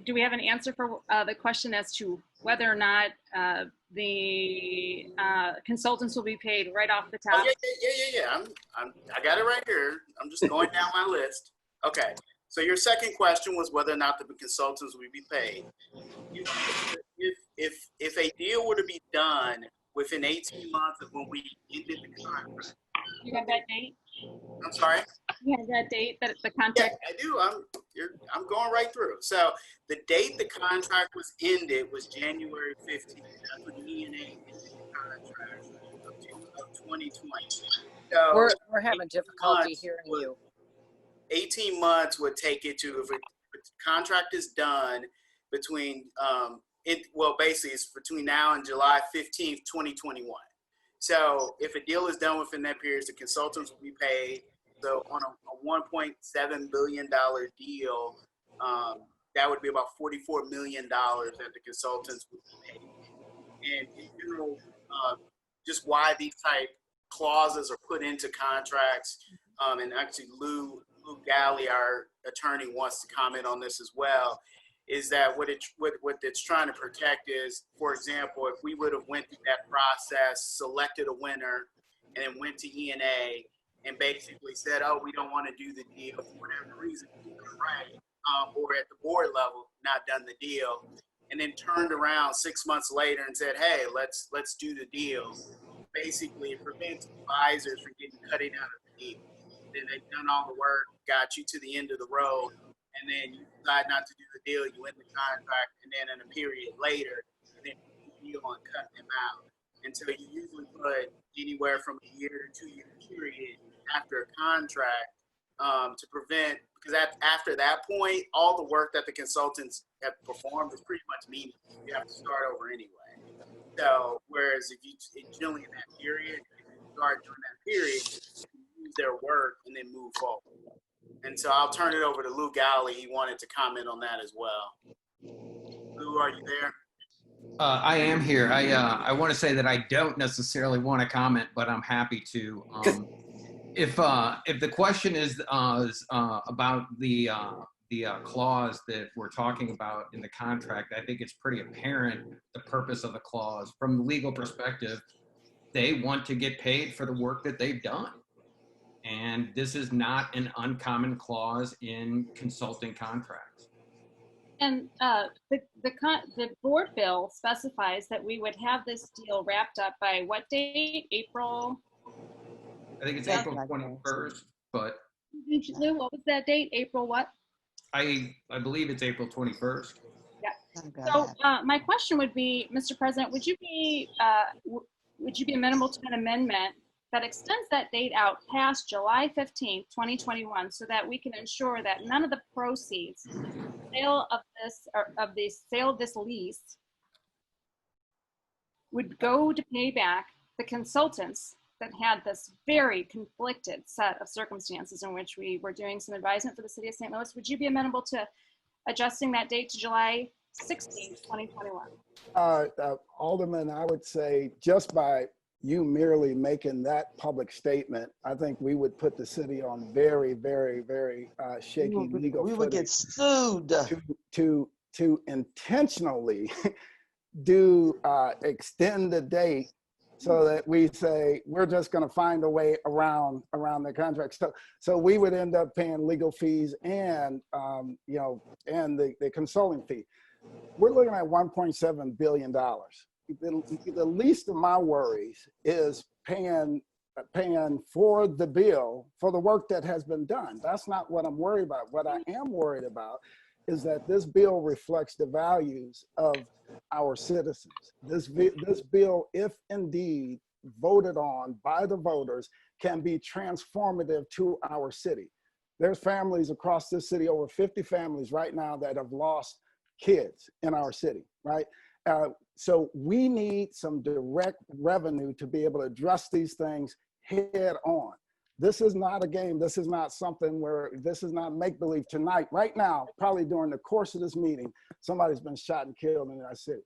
Do we have an answer for the question as to whether or not the consultants will be paid right off the top? Oh, yeah. I got it right here. I'm just going down my list. Okay. So your second question was whether or not the consultants will be paid. If a deal were to be done within 18 months of when we ended the contract. You have that date? I'm sorry? You have that date that the contract? Yeah, I do. I'm going right through. So the date the contract was ended was January 15th. That's when ENA ended the contract of 2020. So we're having difficulty hearing you. 18 months would take it to, if the contract is done between, basically it's between now and July 15th, 2021. So if a deal is done within that period, the consultants will be paid. So on a $1.7 billion deal, that would be about $44 million that the consultants would be paid. And in general, just why these type clauses are put into contracts, and actually Lou Galley, our attorney, wants to comment on this as well, is that what it's trying to protect is, for example, if we would have went through that process, selected a winner, and then went to ENA and basically said, oh, we don't want to do the deal for whatever reason, right? Or at the board level, not done the deal. and then turned around 6 months later and said, hey, let's do the deal. Basically, it prevents advisors from getting cutting out of the deal. Then they've done all the work, got you to the end of the road, and then you decide not to do the deal, you end the contract, and then in a period later, and then you deal and cut them out. And so you usually put anywhere from a year to 2 year period after a contract to prevent, because after that point, all the work that the consultants have performed is pretty much meaningless. You have to start over anyway. So whereas if you generally in that period, if you start during that period, you can use their work and then move forward. And so I'll turn it over to Lou Galley. He wanted to comment on that as well. Lou, are you there? I am here. I want to say that I don't necessarily want to comment, but I'm happy to. If the question is about the clause that we're talking about in the contract, I think it's pretty apparent the purpose of the clause. From the legal perspective, they want to get paid for the work that they've done. And this is not an uncommon clause in consulting contracts. And the board bill specifies that we would have this deal wrapped up by what date? April? I think it's April 21st, but Lou, what was that date? April what? I believe it's April 21st. Yeah. So my question would be, Mr. President, would you be amenable to an amendment that extends that date out past July 15th, 2021, so that we can ensure that none of the proceeds sale of this lease would go to pay back the consultants that had this very conflicted set of circumstances in which we were doing some advisement for the city of St. Louis? Would you be amenable to adjusting that date to July 16th, 2021? Alderman, I would say just by you merely making that public statement, I think we would put the city on very, very, very shaky legal footing. We would get sued. To intentionally extend the date so that we say we're just going to find a way around the contract. So we would end up paying legal fees and and the consulting fee. We're looking at $1.7 billion. The least of my worries is paying for the bill for the work that has been done. That's not what I'm worried about. What I am worried about is that this bill reflects the values of our citizens. This bill, if indeed voted on by the voters, can be transformative to our city. There's families across this city, over 50 families right now that have lost kids in our city, right? So we need some direct revenue to be able to address these things head on. This is not a game. This is not something where, this is not make-believe. Tonight, right now, probably during the course of this meeting, somebody's been shot and killed in our city.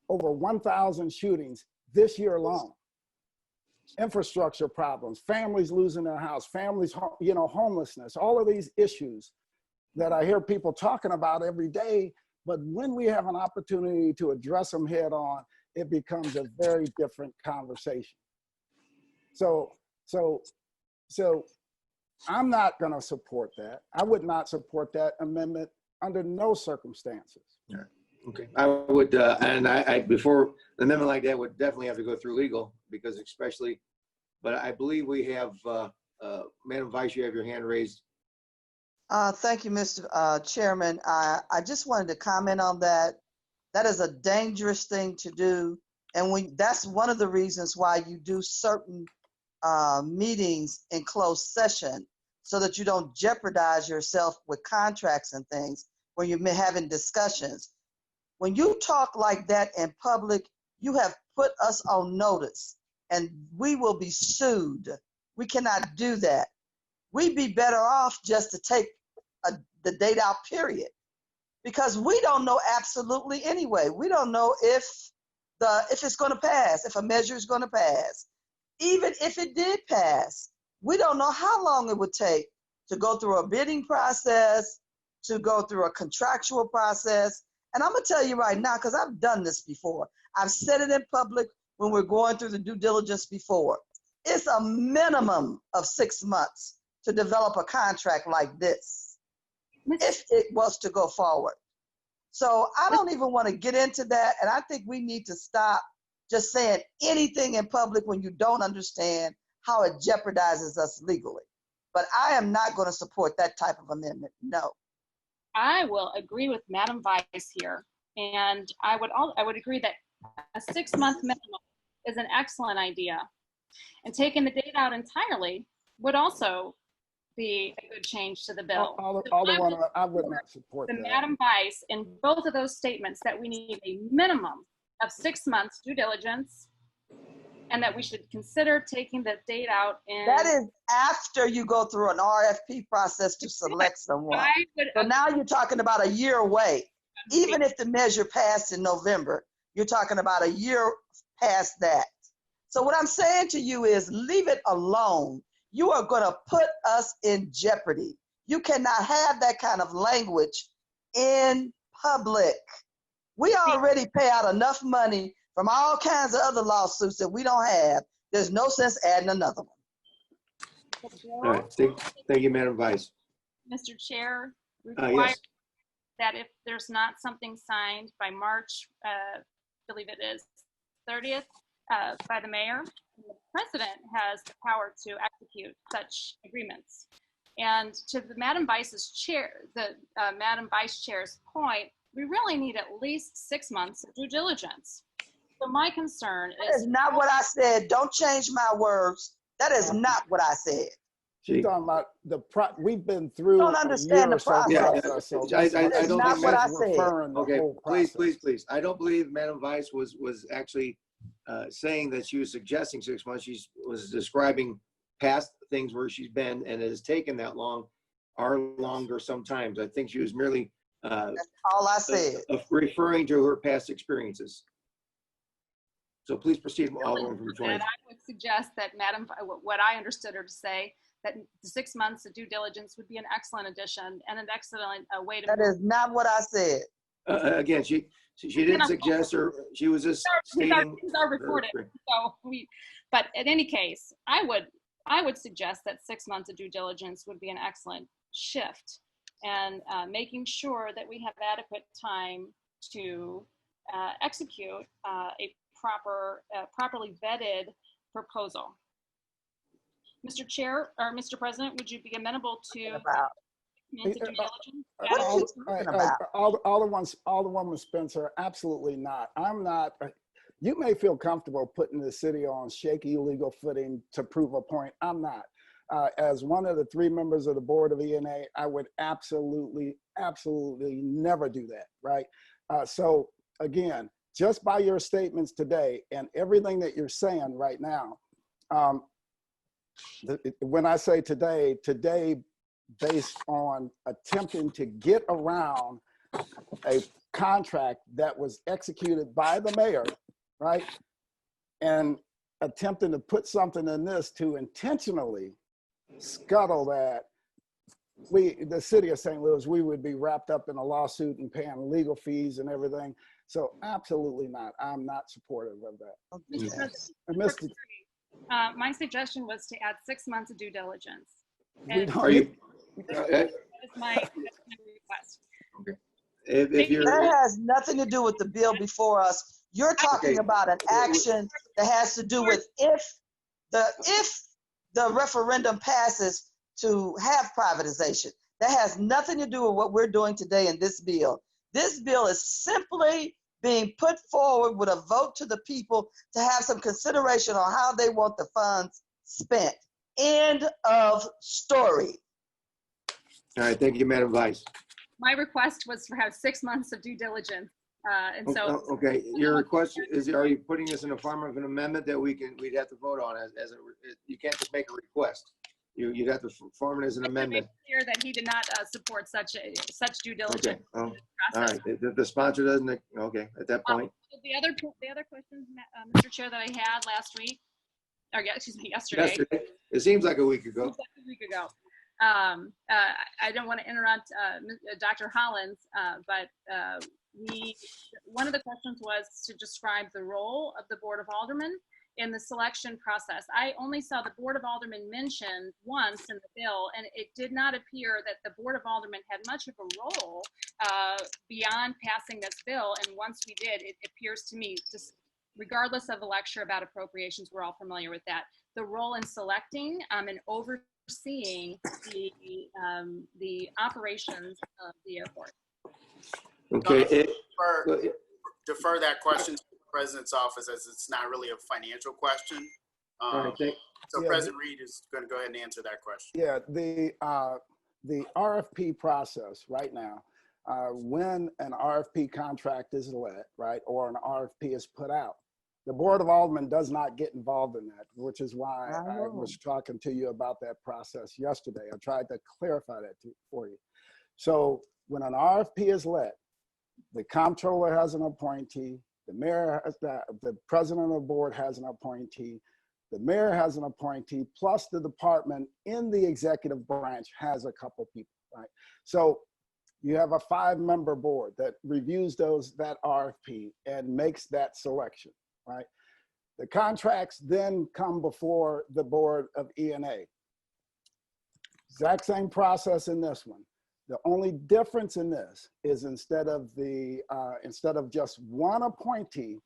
Over 1,000 shootings this year alone. Infrastructure problems, families losing their house, families, homelessness, all of these issues that I hear people talking about every day. But when we have an opportunity to address them head on, it becomes a very different conversation. So I'm not going to support that. I would not support that amendment under no circumstances. Yeah. Okay. I would, and I before an amendment like that would definitely have to go through legal, because especially, but I believe we have, Madam Vice, you have your hand raised. Thank you, Mr. Chairman. I just wanted to comment on that. That is a dangerous thing to do. And that's one of the reasons why you do certain meetings in closed session, so that you don't jeopardize yourself with contracts and things when you're having discussions. When you talk like that in public, you have put us on notice and we will be sued. We cannot do that. We'd be better off just to take the date out, period, because we don't know absolutely anyway. We don't know if it's going to pass, if a measure is going to pass. Even if it did pass, we don't know how long it would take to go through a bidding process, to go through a contractual process. And I'm going to tell you right now, because I've done this before. I've said it in public when we're going through the due diligence before. It's a minimum of 6 months to develop a contract like this, if it was to go forward. So I don't even want to get into that. And I think we need to stop just saying anything in public when you don't understand how it jeopardizes us legally. But I am not going to support that type of amendment. No. I will agree with Madam Vice here. And I would agree that a 6-month minimum is an excellent idea. And taking the date out entirely would also be a good change to the bill. I would not support the that. Madam Vice in both of those statements that we need a minimum of 6 months due diligence and that we should consider taking the date out in. That is after you go through an RFP process to select someone. So now you're talking about a year away. Even if the measure passed in November, you're talking about a year past that. So what I'm saying to you is leave it alone. You are going to put us in jeopardy. You cannot have that kind of language in public. We already pay out enough money from all kinds of other lawsuits that we don't have. There's no sense adding another one. All right. Thank you, Madam Vice. Mr. Chair, Yes. that if there's not something signed by March, I believe it is 30th, by the mayor, the president has the power to execute such agreements. And to the Madam Vice's chair, Madam Vice Chair's point, we really need at least 6 months of due diligence. So my concern is— That is not what I said. Don't change my words. That is not what I said. She's talking about we've been through. Don't understand the process. I don't not think what I that's said. Okay, please. I don't believe Madam Vice was actually saying that she was suggesting 6 months. She was describing past things where she's been, and it has taken that long or longer sometimes. I think she was merely that's all I said. Referring to her past experiences. So please proceed, Alderwoman from 20. And I would suggest that what I understood her to say, that the 6 months of due diligence would be an excellent addition and an excellent way to— That is not what I said. Again, she didn't suggest, or she was just stating. These are recorded. So but in any case, I would suggest that 6 months of due diligence would be an excellent shift, and making sure that we have adequate time to execute a properly vetted proposal. Mr. Chair, or Mr. President, would you be amenable to due diligence? Alderwoman Spencer, absolutely not. I'm not. You may feel comfortable putting the city on shaky legal footing to prove a point. I'm not. As one of the 3 members of the board of ENA, I would absolutely never do that, right? So again, just by your statements today and everything that you're saying right now, when I say today based on attempting to get around a contract that was executed by the mayor, right? And attempting to put something in this to intentionally scuttle that, the city of St. Louis, we would be wrapped up in a lawsuit and paying legal fees and everything. So absolutely not. I'm not supportive of that. My suggestion was to add 6 months of due diligence. That has nothing to do with the bill before us. You're talking about an action that has to do with if the referendum passes to have privatization. That has nothing to do with what we're doing today in this bill. This bill is simply being put forward with a vote to the people to have some consideration on how they want the funds spent. End of story. All right, thank you, Madam Vice. My request was to have 6 months of due diligence. And so— Okay, your request is, are you putting this in the form of an amendment that we'd have to vote on you can't just make a request. You'd have to form it as an amendment. Clear that he did not support such due diligence. Okay. All right. The sponsor doesn't. Okay. At that point. The other questions, Mr. Chair, that I had last week, or yesterday. It seems like a week ago. I don't want to interrupt Dr. Hollins, but one of the questions was to describe the role of the Board of Aldermen in the selection process. I only saw the Board of Aldermen mentioned once in the bill, and it did not appear that the Board of Aldermen had much of a role beyond passing this bill. And once we did, it appears to me, just regardless of the lecture about appropriations, we're all familiar with that, the role in selecting and overseeing the operations of the airport. Okay. Defer that question to the president's office, as it's not really a financial question. So President Reed is going to go ahead and answer that question. Yeah, the RFP process right now, when an RFP contract is let, right, or an RFP is put out, the Board of Aldermen does not get involved in that, which is why I was talking to you about that process yesterday. I tried to clarify that for you. So when an RFP is let, the comptroller has an appointee, the mayor, the president of the board has an appointee, the mayor has an appointee, plus the department in the executive branch has a couple people, right? So you have a 5-member board that reviews that RFP and makes that selection, right? The contracts then come before the Board of E&A. Exact same process in this one. The only difference in this is instead of just one appointee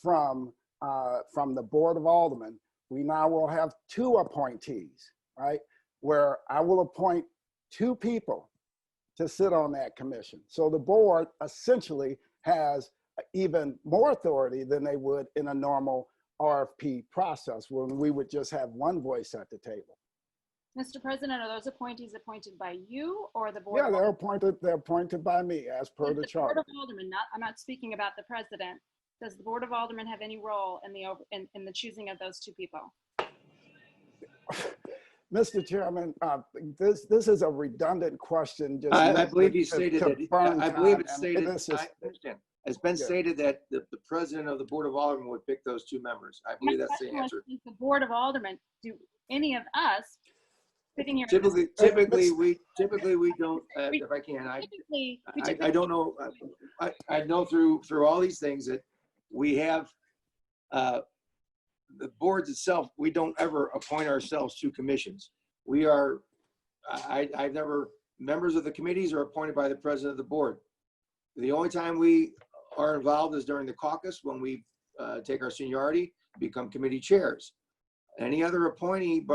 from the Board of Aldermen, we now will have 2 appointees, right? Where I will appoint 2 people to sit on that commission. So the board essentially has even more authority than they would in a normal RFP process when we would just have one voice at the table. Mr. President, are those appointees appointed by you or the board? Yeah, they're appointed by me as per the charter. Board of Aldermen, I'm not speaking about the president. Does the Board of Aldermen have any role in the choosing of those 2 people? Mr. Chairman, this is a redundant question. Just I believe he stated that. I believe it's stated. I understand. It's been stated that the president of the Board of Aldermen would pick those 2 members. I believe that's the answer. The Board of Aldermen, do any of us sitting here? Typically we don't. If I can, I don't know. I know through all these things that we have the boards itself. We don't ever appoint ourselves to commissions. We are. I've never. Members of the committees are appointed by the president of the board. The only time we are involved is during the caucus when we take our seniority, become committee chairs. Any other appointee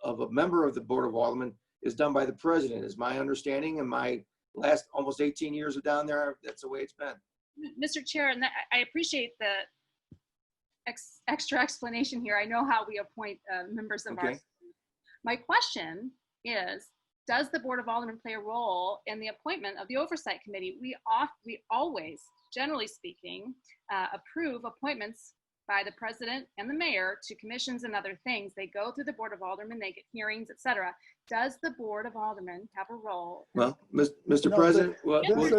of a member of the Board of Aldermen is done by the president, is my understanding. And my last almost 18 years of down there, that's the way it's been. Mr. Chair, and I appreciate the extra explanation here. I know how we appoint members of our. My question is, does the Board of Aldermen play a role in the appointment of the Oversight Committee? We always, generally speaking, approve appointments by the president and the mayor to commissions and other things. They go through the Board of Aldermen, they get hearings, etc. Does the Board of Aldermen have a role? Well, Mr. President, let me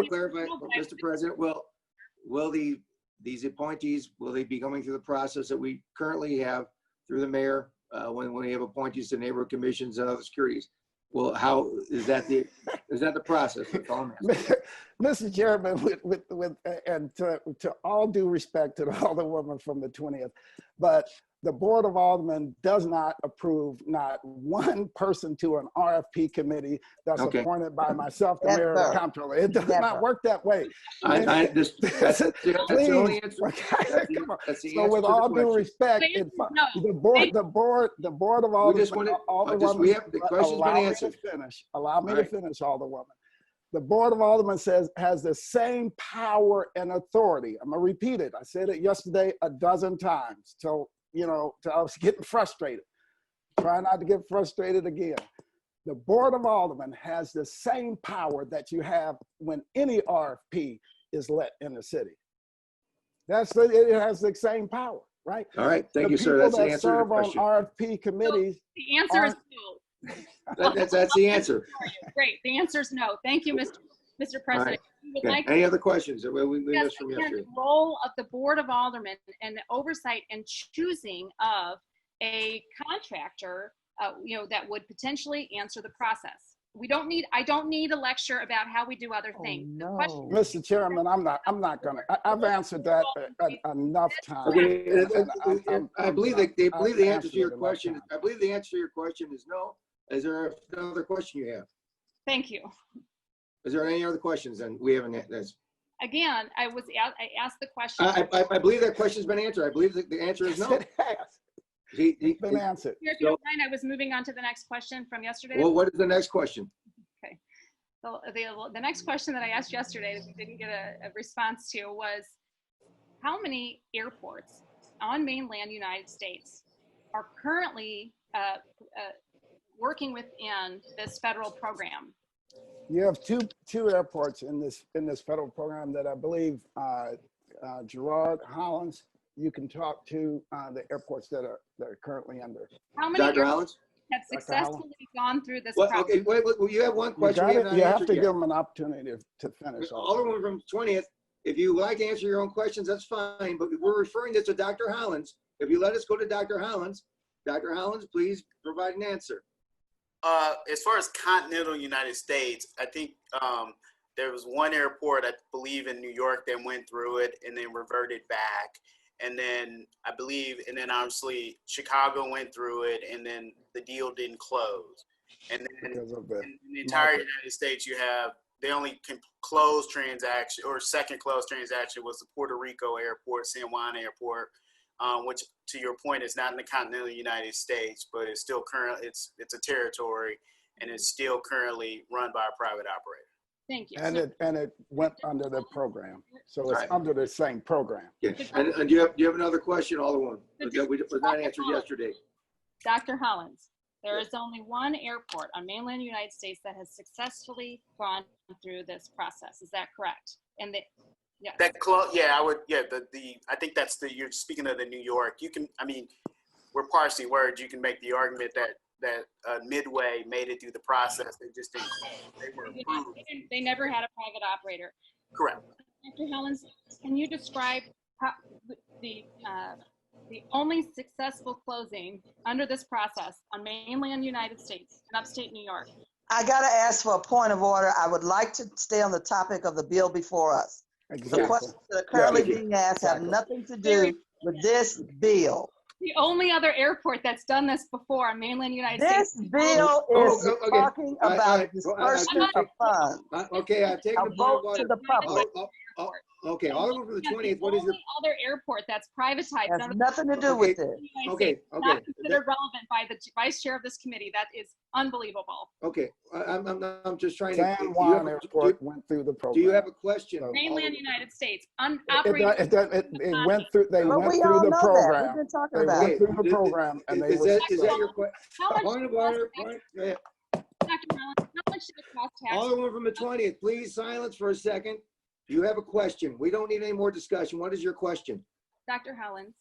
clarify, Mr. President. Will these appointees, will they be going through the process that we currently have through the mayor when we have appointees to neighborhood commissions and other securities? Well, how is that the process? Mr. Chairman, and to all due respect to the Alderwoman from the 20th, but the Board of Aldermen does not approve not one person to an RFP committee that's appointed by myself, the mayor, and the comptroller. It does not work that way. That's the only answer. So with all due respect, the board of Aldermen, allow me to finish, Alderwoman. The Board of Aldermen has the same power and authority. I'm gonna repeat it. I said it yesterday a dozen times till I was getting frustrated. Try not to get frustrated again. The Board of Aldermen has the same power that you have when any RFP is let in the city. It has the same power, right? All right, thank you, sir. That's the answer to the question. Serve on RFP committees. The answer is no. That's the answer. Great. The answer is no. Thank you, Mr. President. Right. Any other questions? We missed from yesterday. The role of the Board of Aldermen and the oversight and choosing of a contractor, that would potentially answer the process. I don't need a lecture about how we do other things. The question Mr. Chairman, I'm not gonna, I've answered that enough times. Okay, I believe that they I've believe the answer answered to your it enough question. times. I believe the answer to your question is no. Is there another question you have? Thank you. Is there any other questions? And we haven't. That's. Again, I asked the question. I believe that question's been answered. I believe that the answer is no. It's been answered. If you don't mind, I was moving on to the next question from yesterday. Well, what is the next question? Okay. So the next question that I asked yesterday that we didn't get a response to was, how many airports on mainland United States are currently working within this federal program? You have two airports in this federal program that I believe Gerard Hollins. You can talk to the airports that are currently under. How many Dr. airports Hollins? have successfully gone through this Well, process? okay, wait, you have one question. You have to give them an opportunity to finish. Alderwoman from 20th, if you would like to answer your own questions, that's fine, but we're referring this to Dr. Hollins. If you let us go to Dr. Hollins, please provide an answer. As far as continental United States, I think there was one airport, I believe in New York, that went through it and then reverted back. And then I believe, and then obviously Chicago went through it and then the deal didn't close. And then in the entire United States, you have, the only closed transaction or second closed transaction was the Puerto Rico airport, San Juan airport, which to your point is not in the continental United States, but it's still current, it's a territory and it's still currently run by a private operator. Thank you. And it went under the program, so it's under the same program. Yeah. And do you have another question, Alderwoman, that was not answered yesterday? Dr. Hollins, there is only one airport on mainland United States that has successfully gone through this process. Is that correct? And yes. Yeah, I would. Yeah, I think that's you're speaking of the New York. You can, I mean, we're parsing words. You can make the argument that Midway made it through the process. They just didn't. They were approved. They never had a private operator. Correct. Dr. Hollins, can you describe how the only successful closing under this process on mainland United States and upstate New York? I got to ask for a point of order. I would like to stay on the topic of the bill before us. Exactly. The questions that are currently being asked have nothing to do with this bill. The only other airport that's done this before on mainland United States. This bill is talking about disbursement of funds. Okay, I've taken a vote to the public. Okay, Alderwoman from the 20th, what is your? The other airport that's privatized. Has nothing to do with it. Okay. Not considered relevant by the vice chair of this committee. That is unbelievable. Okay, I'm just trying to. San Juan Airport went through the program. Do you have a question? Mainland United States. It went through. They went through the program. We've been talking they about went through the program, and they is that your question? Point of order. Go ahead. Dr. Hollins, how much did it cost taxpayers? Alderwoman from the 20th, please silence for a second. You have a question. We don't need any more discussion. What is your question? Dr. Hollins,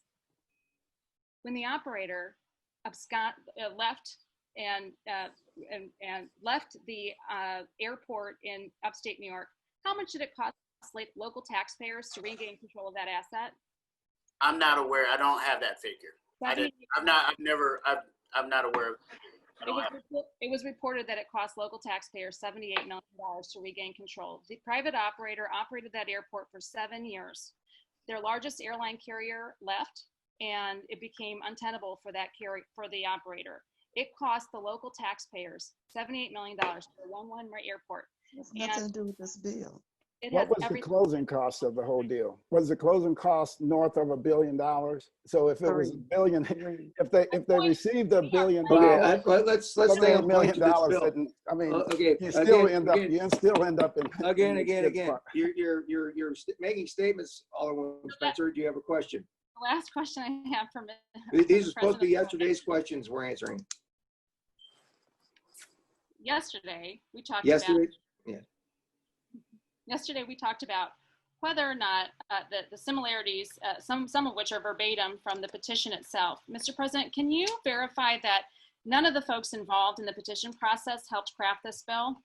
when the operator left and left the airport in upstate New York, how much did it cost local taxpayers to regain control of that asset? I'm not aware. I don't have that figure. I'm not aware of it. It was reported that it cost local taxpayers $78 million to regain control. The private operator operated that airport for 7 years. Their largest airline carrier left, and it became untenable for the operator. It cost the local taxpayers $78 million for one airport. It's nothing to do with this bill. What was the closing cost of the whole deal? Was the closing cost north of $1 billion? So if it was $1 billion, if they received $1 billion, okay, let's stay on $1 million. I mean, you still end up in again. You're making statements, Alderwoman Spencer. Do you have a question? The last question I have from these are supposed to be yesterday's questions we're answering. Yesterday we talked Yesterday, we talked about whether or not the similarities, some of which are verbatim from the petition itself. Mr. President, can you verify that none of the folks involved in the petition process helped craft this bill?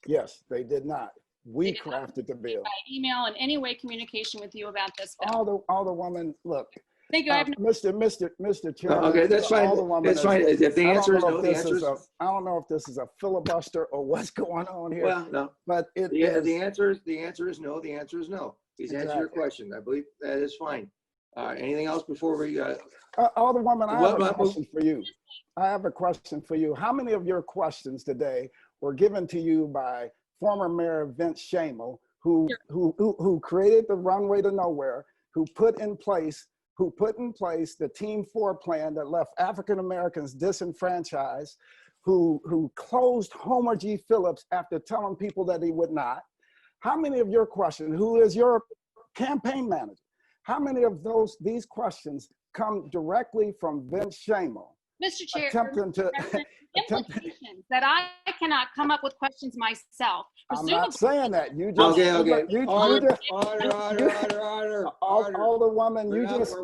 Yes, they did not. We crafted the bill. By email and any way communication with you about this bill? Alderwoman, look, Thank you. I have no Mr. Chairman. Okay, that's fine. Alderwoman That's fine. If the I don't answer is know no, if the this answer is is, I don't know if this is a filibuster or what's going on here. well, no. But it The is. answer is no. The answer is no. He's answered your Exactly. question. I believe that is fine. Anything else before we? Alderwoman, I have a What- question for you. I have a question for you. How many of your questions today were given to you by former Mayor Vince Shamel, who created the runway to nowhere, who put in place the Team 4 plan that left African Americans disenfranchised, who closed Homer G. Phillips after telling people that he would not? How many of your questions, who is your campaign manager, how many of these questions come directly from Vince Shamel? Mr. Chair, Attempting to, implications that I cannot come up with questions myself. I'm not saying that. You just Okay. Order. Alderwoman, you just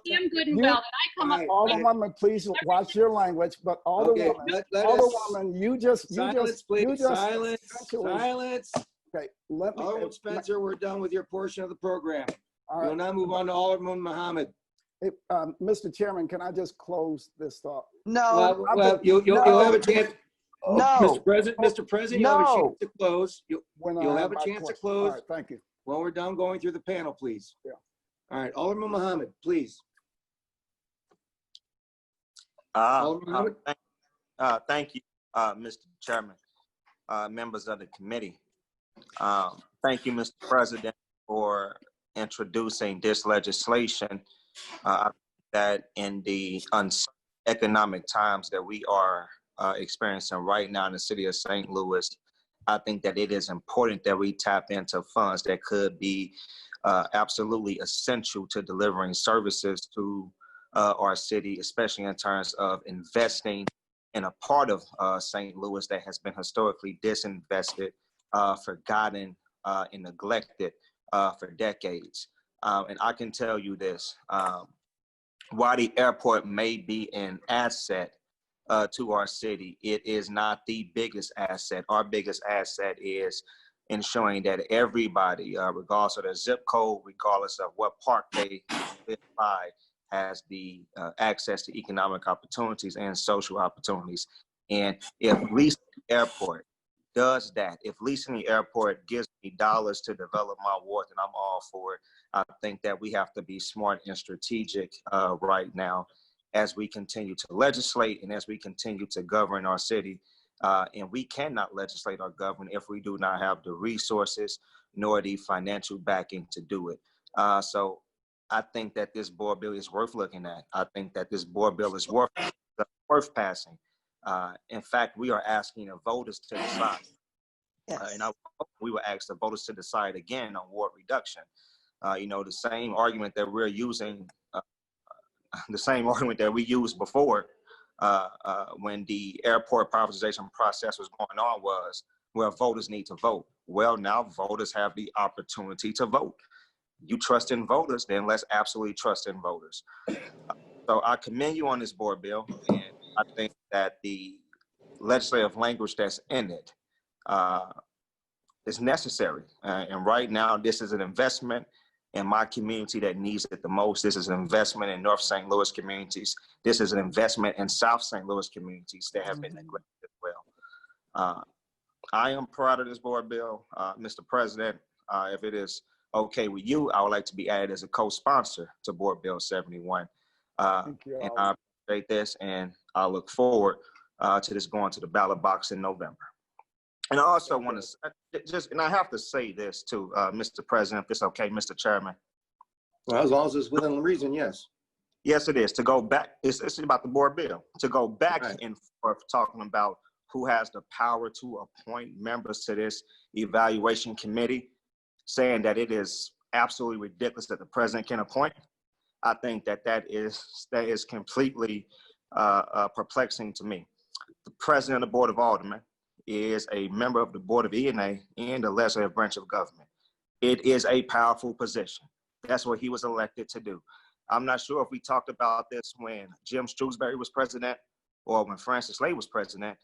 damn good and well that I come up with. Alderwoman, please watch your language. But Alderwoman, Alderwoman, you just silence. Okay, Alderman Spencer, we're done with your portion of the program. All right. We'll now move on to Alderman Muhammad. Mr. Chairman, can I just close this thought? No. Well, you'll have a chance. No. Mr. President, you'll have a chance to close. You'll have a chance to close. All right, thank you. When we're done going through the panel, please. Yeah. All right, Alderman Muhammad, please. Alderman Muhammad? Thank you, Mr. Chairman, members of the committee. Thank you, Mr. President, for introducing this legislation that in the uncertain economic times that we are experiencing right now in the city of St. Louis, I think that it is important that we tap into funds that could be absolutely essential to delivering services to our city, especially in terms of investing in a part of St. Louis that has been historically disinvested, forgotten, and neglected for decades. And I can tell you this, while the airport may be an asset to our city, it is not the biggest asset. Our biggest asset is ensuring that everybody, regardless of their zip code, regardless of what park they live by, has the access to economic opportunities and social opportunities. And if leasing the airport does that, if leasing the airport gives me dollars to develop my ward, then I'm all for it. I think that we have to be smart and strategic right now as we continue to legislate and as we continue to govern our city. And we cannot legislate or govern if we do not have the resources nor the financial backing to do it. So I think that this board bill is worth looking at. I think that this board bill is worth passing. In fact, we are asking the voters to decide. And we will ask the voters to decide again on ward reduction. The same argument that we're using, the same argument that we used before when the airport privatization process was going on was, well, voters need to vote. Well, now voters have the opportunity to vote. You trust in voters, then let's absolutely trust in voters. So I commend you on this board bill, and I think that the legislative language that's in it is necessary. And right now, this is an investment in my community that needs it the most. This is an investment in North St. Louis communities. This is an investment in South St. Louis communities that have been neglected as well. I am proud of this board bill, Mr. President. If it is okay with you, I would like to be added as a co-sponsor to Board Bill 71. And I appreciate this, and I look forward to this going to the ballot box in November. And I also want to and I have to say this too, Mr. President, if it's okay, Mr. Chairman. Well, as long as it's within reason, yes. Yes, it is. To go back, it's about the board bill. To go back and forth talking about who has the power to appoint members to this evaluation committee, saying that it is absolutely ridiculous that the president can appoint. I think that is completely perplexing to me. The president of the Board of Aldermen is a member of the Board of E&A and the legislative branch of government. It is a powerful position. That's what he was elected to do. I'm not sure if we talked about this when Jim Shrewsbury was president or when Francis Lay was president,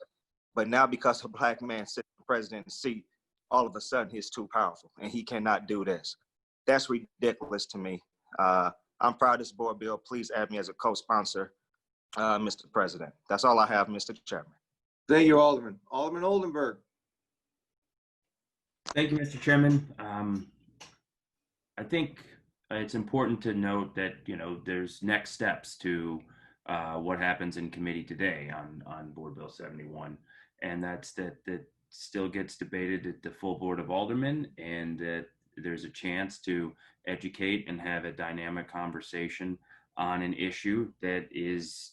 but now because a black man sits in the president's seat, all of a sudden he's too powerful and he cannot do this. That's ridiculous to me. I'm proud of this board bill. Please add me as a co-sponsor, Mr. President. That's all I have, Mr. Chairman. Thank you, Alderman. Alderman Oldenburg. Thank you, Mr. Chairman. I think it's important to note that, you know, there's next steps to what happens in committee today on Board Bill 71. And that's that still gets debated at the full Board of Aldermen, and that there's a chance to educate and have a dynamic conversation on an issue that is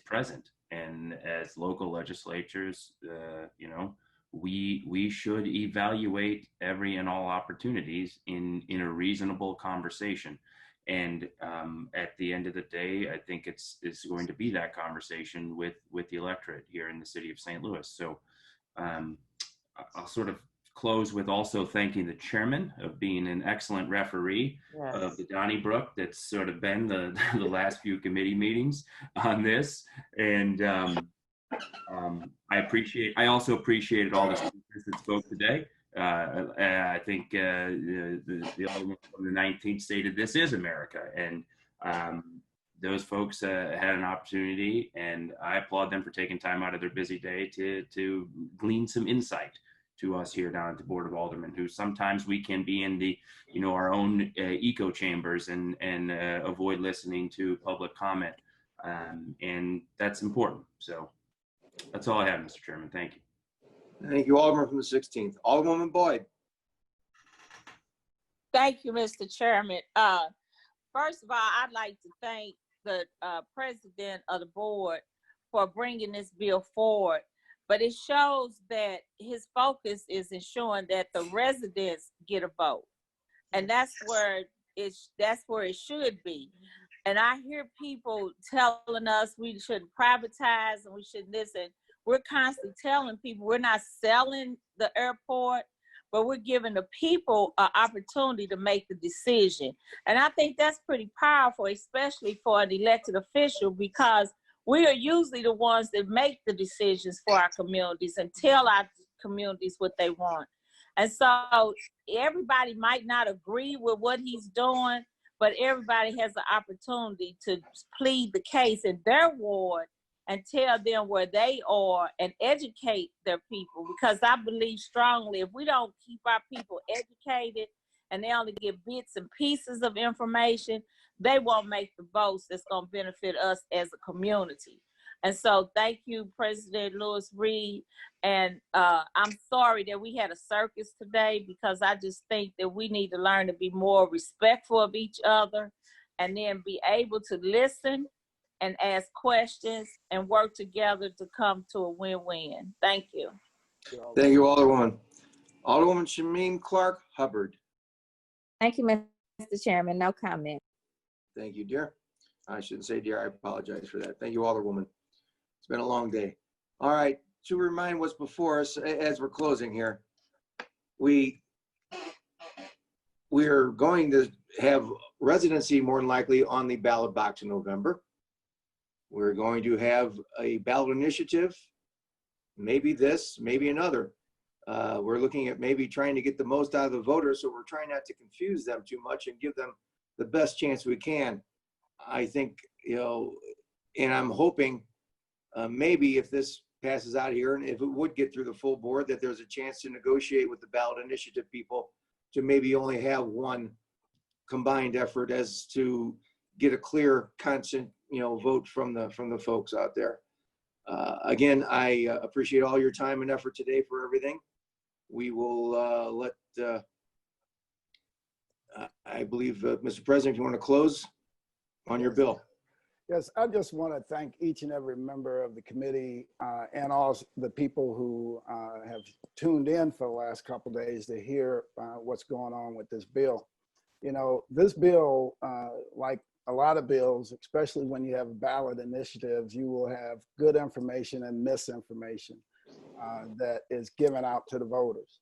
present. And as local legislatures, you know, we should evaluate every and all opportunities in a reasonable conversation. And at the end of the day, I think it's going to be that conversation with the electorate here in the city of St. Louis. So I'll sort of close with also thanking the chairman of being an excellent referee of the Donnybrook. That's sort of been the last few committee meetings on this. And I also appreciated all the speakers that spoke today. I think the Alderman from the 19th stated this is America, and those folks had an opportunity, and I applaud them for taking time out of their busy day to glean some insight to us here down at the Board of Aldermen, who sometimes we can be in the, you know, our own echo chambers and avoid listening to public comment, and that's important. So that's all I have, Mr. Chairman. Thank you. Thank you, Alderman from the 16th. Alderwoman Boyd. Thank you, Mr. Chairman. First of all, I'd like to thank the president of the board for bringing this bill forward. But it shows that his focus is ensuring that the residents get a vote, and that's where it should be. And I hear people telling us we shouldn't privatize and we shouldn't this, and we're constantly telling people we're not selling the airport, but we're giving the people an opportunity to make the decision. And I think that's pretty powerful, especially for an elected official, because we are usually the ones that make the decisions for our communities and tell our communities what they want. And so everybody might not agree with what he's doing, but everybody has the opportunity to plead the case in their ward and tell them where they are and educate their people. Because I believe strongly, if we don't keep our people educated and they only get bits and pieces of information, they won't make the votes that's going to benefit us as a community. And so thank you, President Lewis Reed. And I'm sorry that we had a circus today, because I just think that we need to learn to be more respectful of each other and then be able to listen and ask questions and work together to come to a win-win. Thank you. Thank you, Alderwoman. Alderwoman Shameen Clark Hubbard. Thank you, Mr. Chairman. No comment. Thank you, dear. I shouldn't say dear. I apologize for that. Thank you, Alderwoman. It's been a long day. All right. To remind what's before us as we're closing here, we're going to have residency more than likely on the ballot box in November. We're going to have a ballot initiative, maybe this, maybe another. We're looking at maybe trying to get the most out of the voters, so we're trying not to confuse them too much and give them the best chance we can. I think, you know, and I'm hoping maybe if this passes out here and if it would get through the full board, that there's a chance to negotiate with the ballot initiative people to maybe only have one combined effort as to get a clear, constant, you know, vote from the folks out there. Again, I appreciate all your time and effort today for everything. We will let, I believe, Mr. President, if you want to close on your bill. Yes, I just want to thank each and every member of the committee and all the people who have tuned in for the last couple of days to hear what's going on with this bill. You know, this bill, like a lot of bills, especially when you have ballot initiatives, you will have good information and misinformation that is given out to the voters.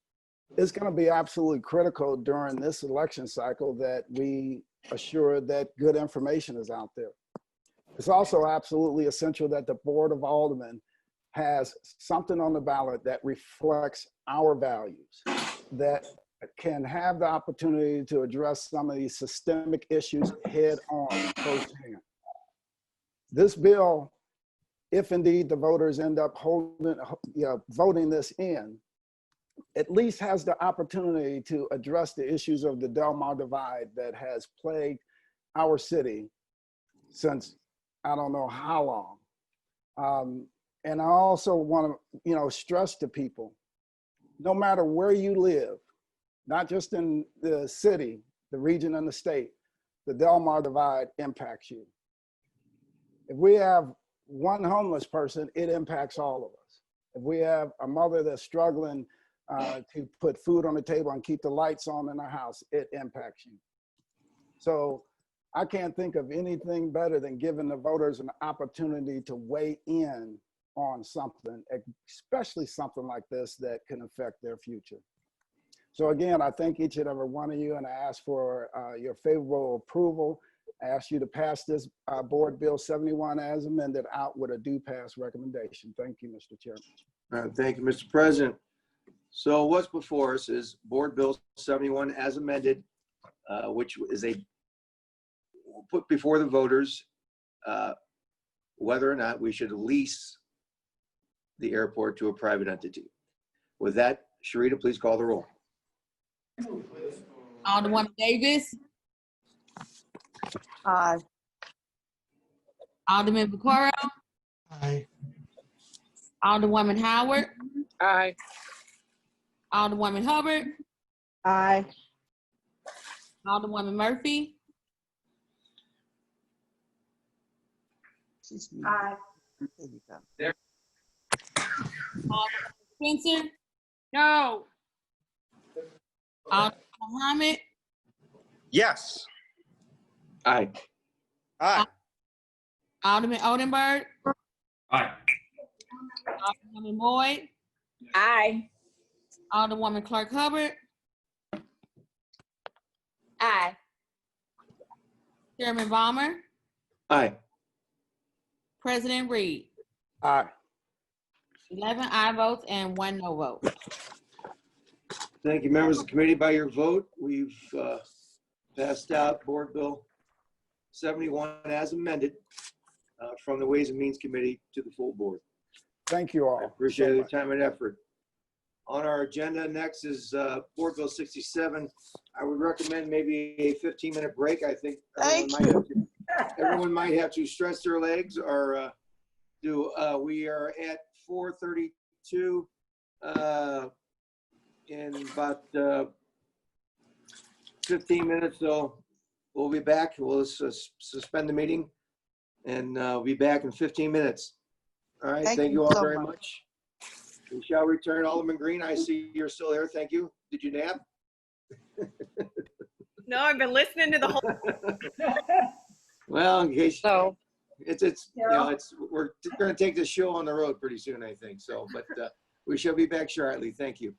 It's going to be absolutely critical during this election cycle that we assure that good information is out there. It's also absolutely essential that the Board of Aldermen has something on the ballot that reflects our values, that can have the opportunity to address some of these systemic issues head on firsthand. This bill, if indeed the voters end up voting this in, at least has the opportunity to address the issues of the Delmar divide that has plagued our city since I don't know how long. And I also want to, stress to people, no matter where you live, not just in the city, the region, and the state, the Delmar divide impacts you. If we have one homeless person, it impacts all of us. If we have a mother that's struggling to put food on the table and keep the lights on in her house, it impacts you. So I can't think of anything better than giving the voters an opportunity to weigh in on something, especially something like this that can affect their future. So again, I thank each and every one of you, and I ask for your favorable approval. I ask you to pass this Board Bill 71 as amended out with a do pass recommendation. Thank you, Mr. Chairman. Thank you, Mr. President. So what's before us is Board Bill 71 as amended, which is put before the voters whether or not we should lease the airport to a private entity. With that, Sharita, please call the roll. Alderwoman Davis. Aye. Alderman Vaccaro. Aye. Alderwoman Howard. Aye. Alderwoman Hubbard. Aye. Alderwoman Murphy. Aye. There you go. Alderwoman Spencer. No. Alderman Muhammad. Yes. Aye. Aye. Alderman Odenberg. Aye. Alderwoman Boyd. Aye. Alderwoman Clark Hubbard. Aye. Chairman Balmer. Aye. President Reed. Aye. 11 aye votes and 1 no vote. Thank you, members of the committee. By your vote, we've passed out Board Bill 71 as amended from the Ways and Means Committee to the full board. Thank you all. I appreciate your time and effort. On our agenda next is Board Bill 67. I would recommend maybe a 15-minute break. I think everyone might have to stretch their legs or we are at 4:32 in about 15 minutes, so we'll be back. We'll suspend the meeting and we'll be back in 15 minutes. All right, thank you all very much. We shall return. Alderman Green, I see you're still there. Thank you. Did you nap? No, I've been listening to the whole. Well, in case So we're going to take this show on the road pretty soon, I think. So, but we shall be back shortly. Thank you.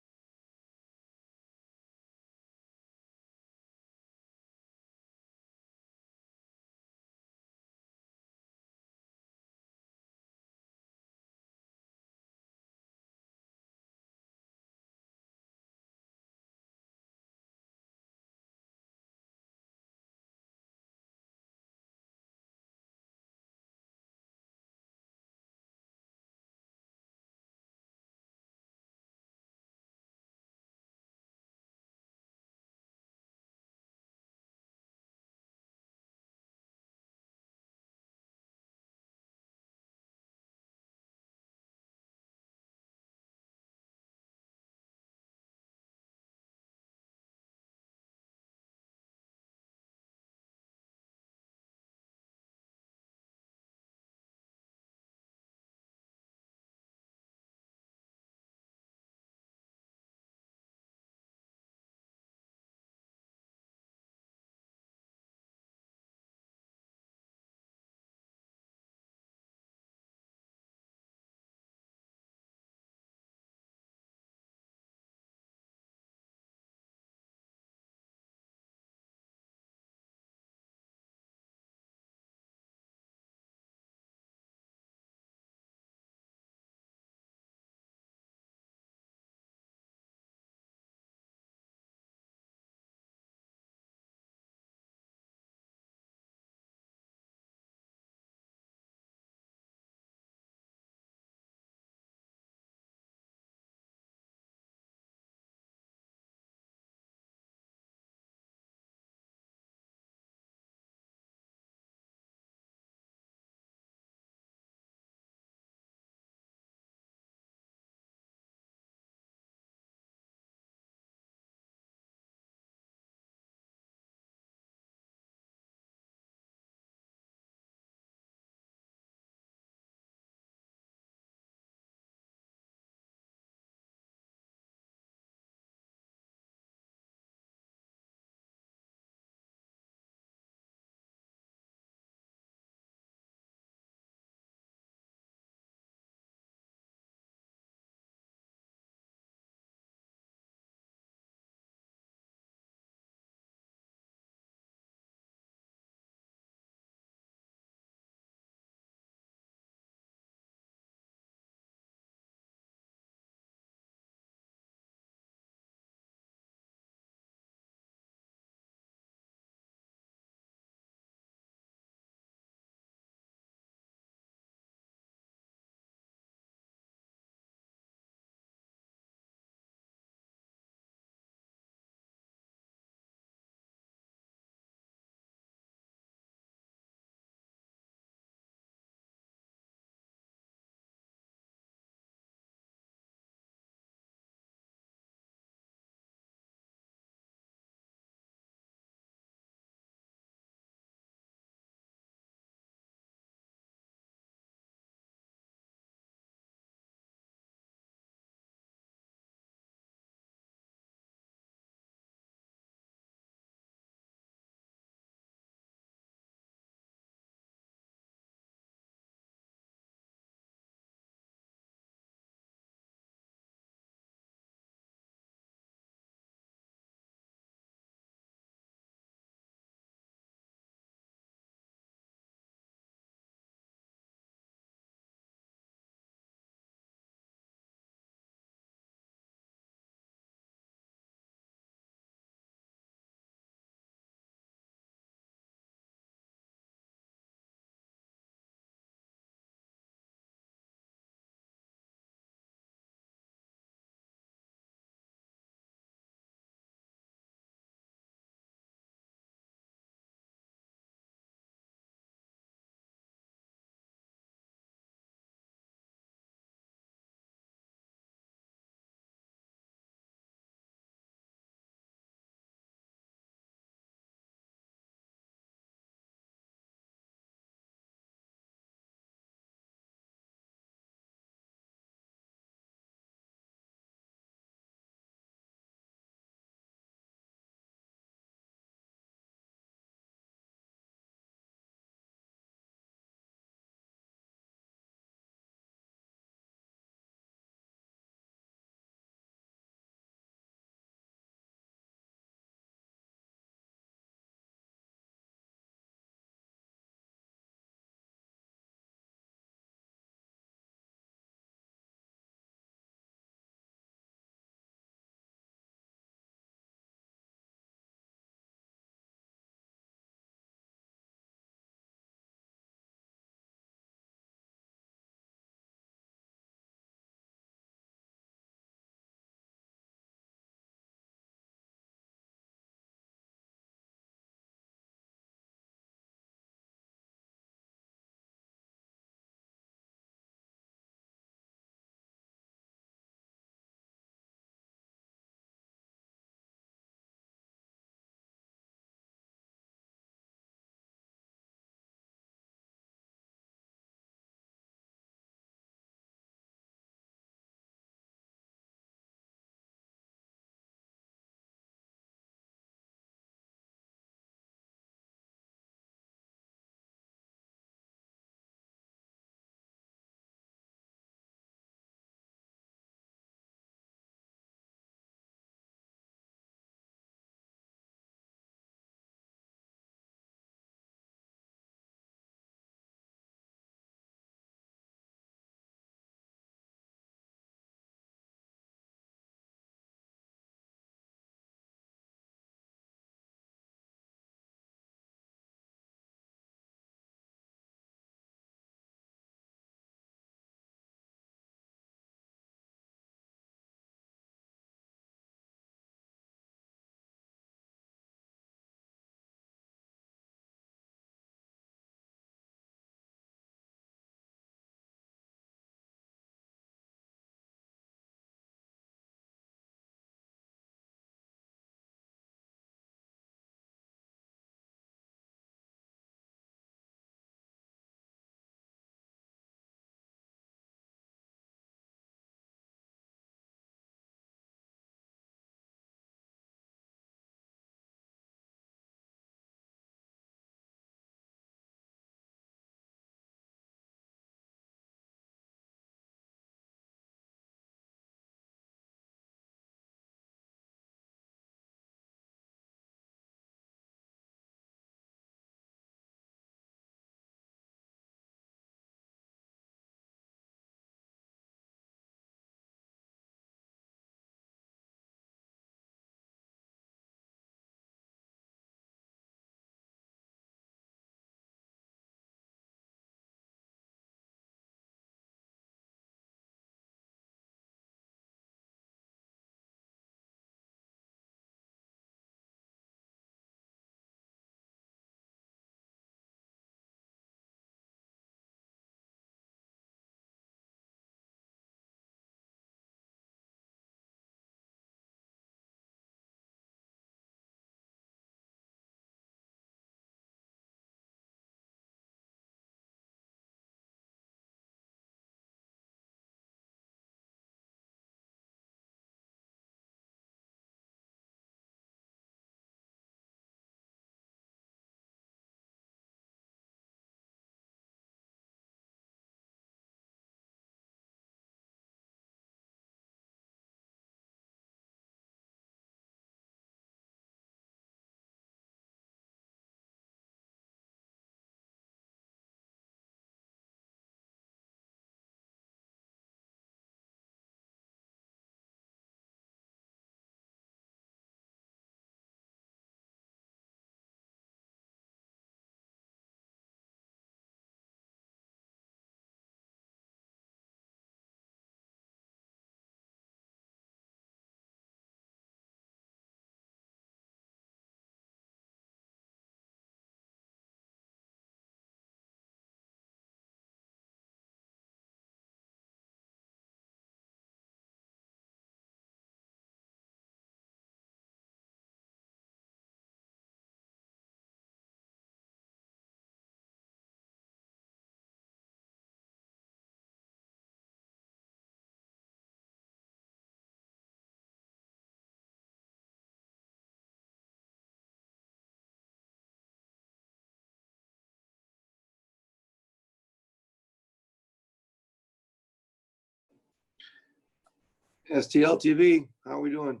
STL TV, how are we doing?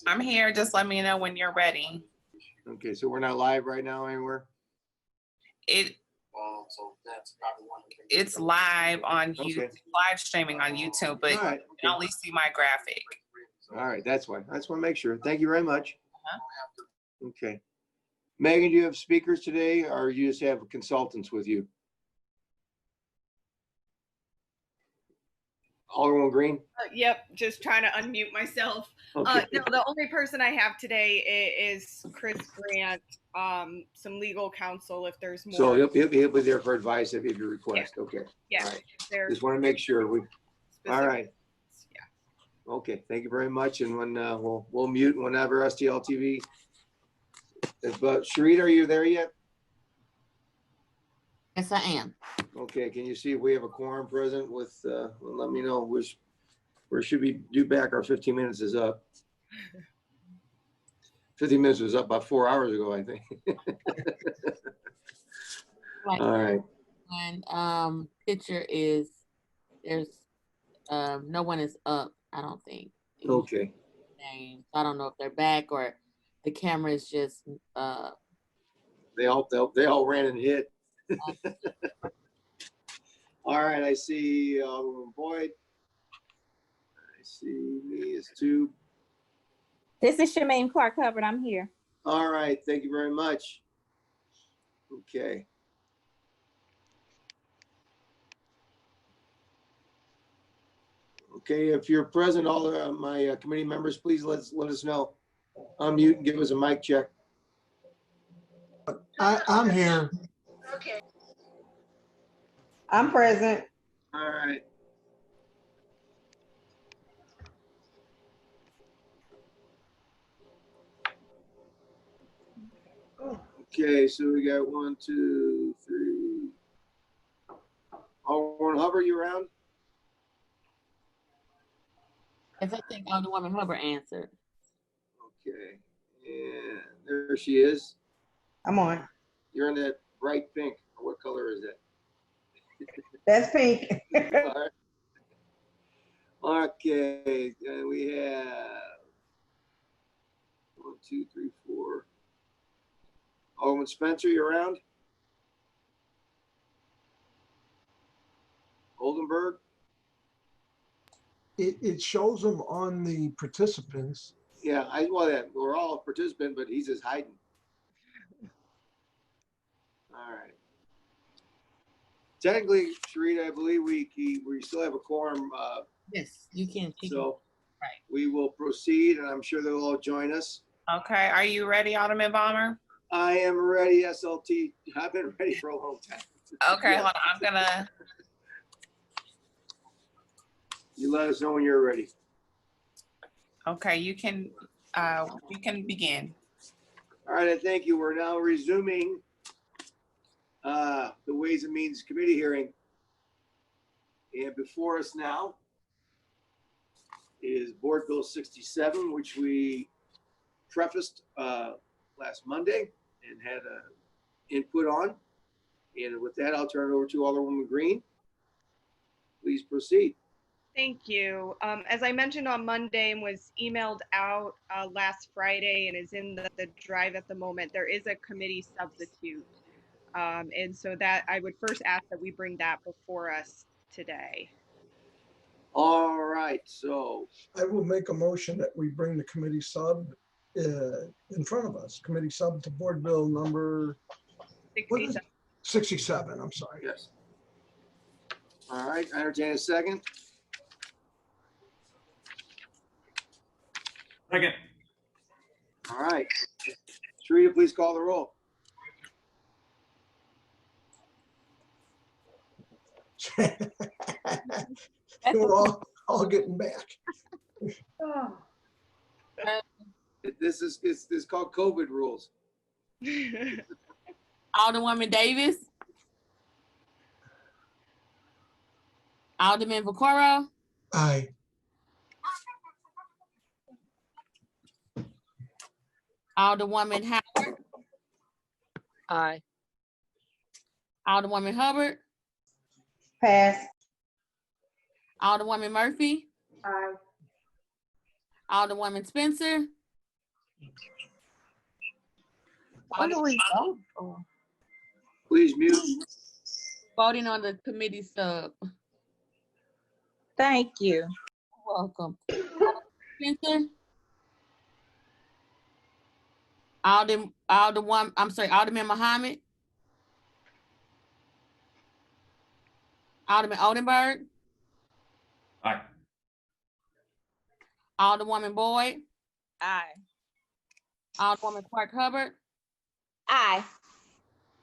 I'm here. Just let me know when you're ready. Okay, so we're not live right now anywhere? It's live on YouTube, Okay. live streaming on YouTube, but All right, you can only see my graphic. All right, that's why. I just want to make sure. Thank you very much. Uh-huh. Okay. Megan, do you have speakers today or you just have consultants with you? Alderwoman Green? Yep, just trying to unmute myself. Okay. No, the only person I have today is Chris Grant, some legal counsel if there's more. So he'll be there for advice if you request. Okay. Yeah. All right. There's Just want to make sure we, all specific- right. Okay, thank you very much. And when we'll mute whenever STL TV. But Sharita, are you there yet? Yes, I am. Okay, can you see if we have a quorum present with, let me know, where should we do back? Our 15 minutes is up. 15 minutes was up about 4 hours ago, I think. Right. All right. And picture is, there's no one is up, I don't think. Okay. I don't know if they're back or the camera is just They all ran and hid. All right, I see Boyd. I see me as two. This is Shemaine Clark Hubbard. I'm here. All right, thank you very much. Okay. Okay, if you're present, all my committee members, please let us know. Unmute and give us a mic check. I'm here. Okay. I'm present. All right. Okay, so we got 1, 2, 3. Alderwoman Hubbard, you around? Yes, I think Alderwoman Hubbard answered. Okay, and there she is. I'm on. You're in that bright pink. What color is that? That's pink. All right. Okay, and we have 1, 2, 3, 4. Alderman Spencer, you around? Oldenburg? It shows them on the participants. Yeah, we're all a participant, but he's just hiding. All right. Technically, Sharita, I believe we still have a quorum. Yes, you can. So right. We will proceed, and I'm sure they'll all join us. Okay, are you ready, Alderman Balmer? I am ready, SLT. I've been ready for a long time. Okay, Yeah. hold on. I'm gonna. You let us know when you're ready. Okay, you can begin. All right, thank you. We're now resuming the Ways and Means Committee hearing. And before us now is Board Bill 67, which we prefaced last Monday and had input on. And with that, I'll turn it over to Alderwoman Green. Please proceed. Thank you. As I mentioned on Monday and was emailed out last Friday and is in the drive at the moment, there is a committee substitute. And so that I would first ask that we bring that before us today. All right, so. I will make a motion that we bring the committee sub in front of us. Committee sub to board bill number 67. 67, I'm sorry. Yes. All right, I entertain a second. Second. All right. Sharita, please call the roll. We're all getting back. Oh. This is called COVID rules. Alderwoman Davis. Alderman Vaccaro. Aye. Alderwoman Howard. Aye. Alderwoman Hubbard. Pass. Alderwoman Murphy. Aye. Alderwoman Spencer. What do we vote for? Please mute. Voting on the committee sub. Thank you. Welcome. Spencer. Alderman Muhammad. Alderman Oldenburg. Aye. Alderwoman Boyd. Aye. Alderwoman Clark Hubbard. Aye.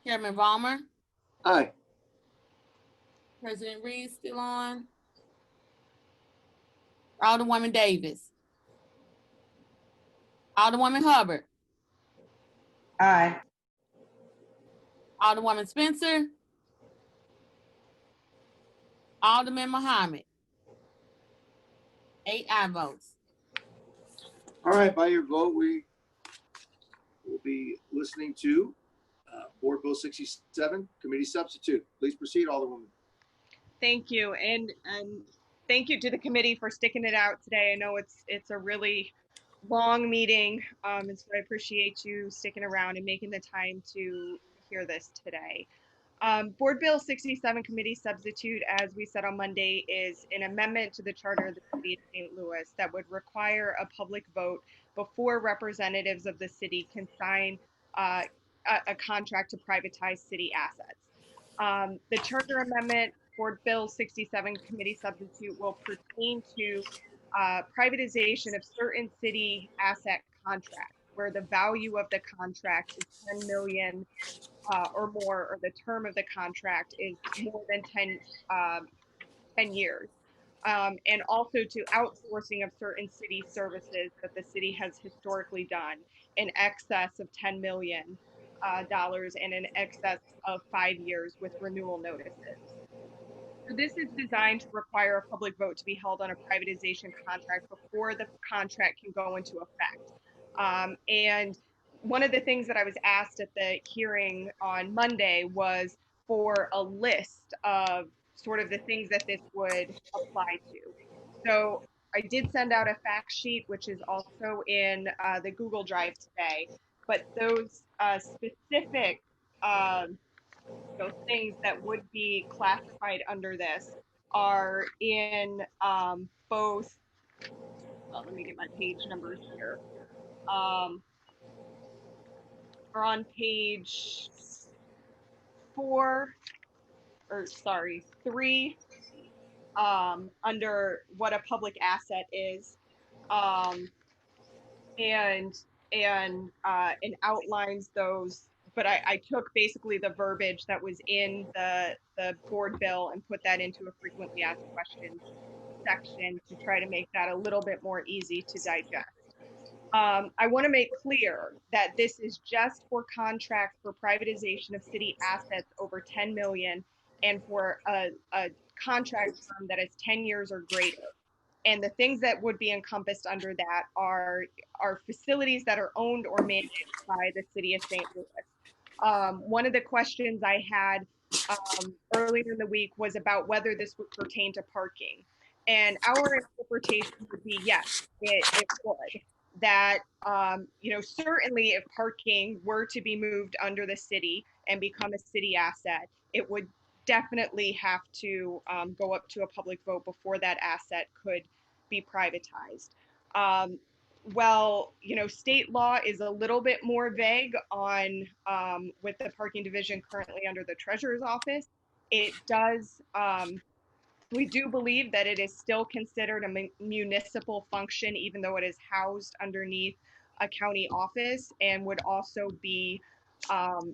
Chairman Valmer. Aye. President Reed still on. Alderwoman Davis. Alderwoman Hubbard. Aye. Alderwoman Spencer. Alderman Muhammad. 8 aye votes. All right, by your vote, we will be listening to Board Bill 67, Committee Substitute. Please proceed, Alderwoman. Thank you, and thank you to the committee for sticking it out today. I know it's a really long meeting, and so I appreciate you sticking around and making the time to hear this today. Board Bill 67 Committee Substitute, as we said on Monday, is an amendment to the Charter of the City of St. Louis that would require a public vote before representatives of the city can sign a contract to privatize city assets. The Charter Amendment, Board Bill 67 Committee Substitute, will pertain to privatization of certain city asset contracts where the value of the contract is 10 million or more, or the term of the contract is more than 10 years. And also to outsourcing of certain city services that the city has historically done in excess of $10 million and in excess of 5 years with renewal notices. So this is designed to require a public vote to be held on a privatization contract before the contract can go into effect. And one of the things that I was asked at the hearing on Monday was for a list of sort of the things that this would apply to. So I did send out a fact sheet, which is also in the Google Drive today, but those specific things that would be classified under this are in both, let me get my page numbers here, are on page 3, under what a public asset is, and outlines those. But I took basically the verbiage that was in the board bill and put that into a frequently asked questions section to try to make that a little bit more easy to digest. I want to make clear that this is just for contracts for privatization of city assets over 10 million and for a contract term that is 10 years or greater. And the things that would be encompassed under that are facilities that are owned or managed by the city of St. Louis. One of the questions I had earlier in the week was about whether this would pertain to parking. And our interpretation would be yes, it would. That, certainly if parking were to be moved under the city and become a city asset, it would definitely have to go up to a public vote before that asset could be privatized. State law is a little bit more vague on with the parking division currently under the treasurer's office. It does, we do believe that it is still considered a municipal function, even though it is housed underneath a county office, and would also be, have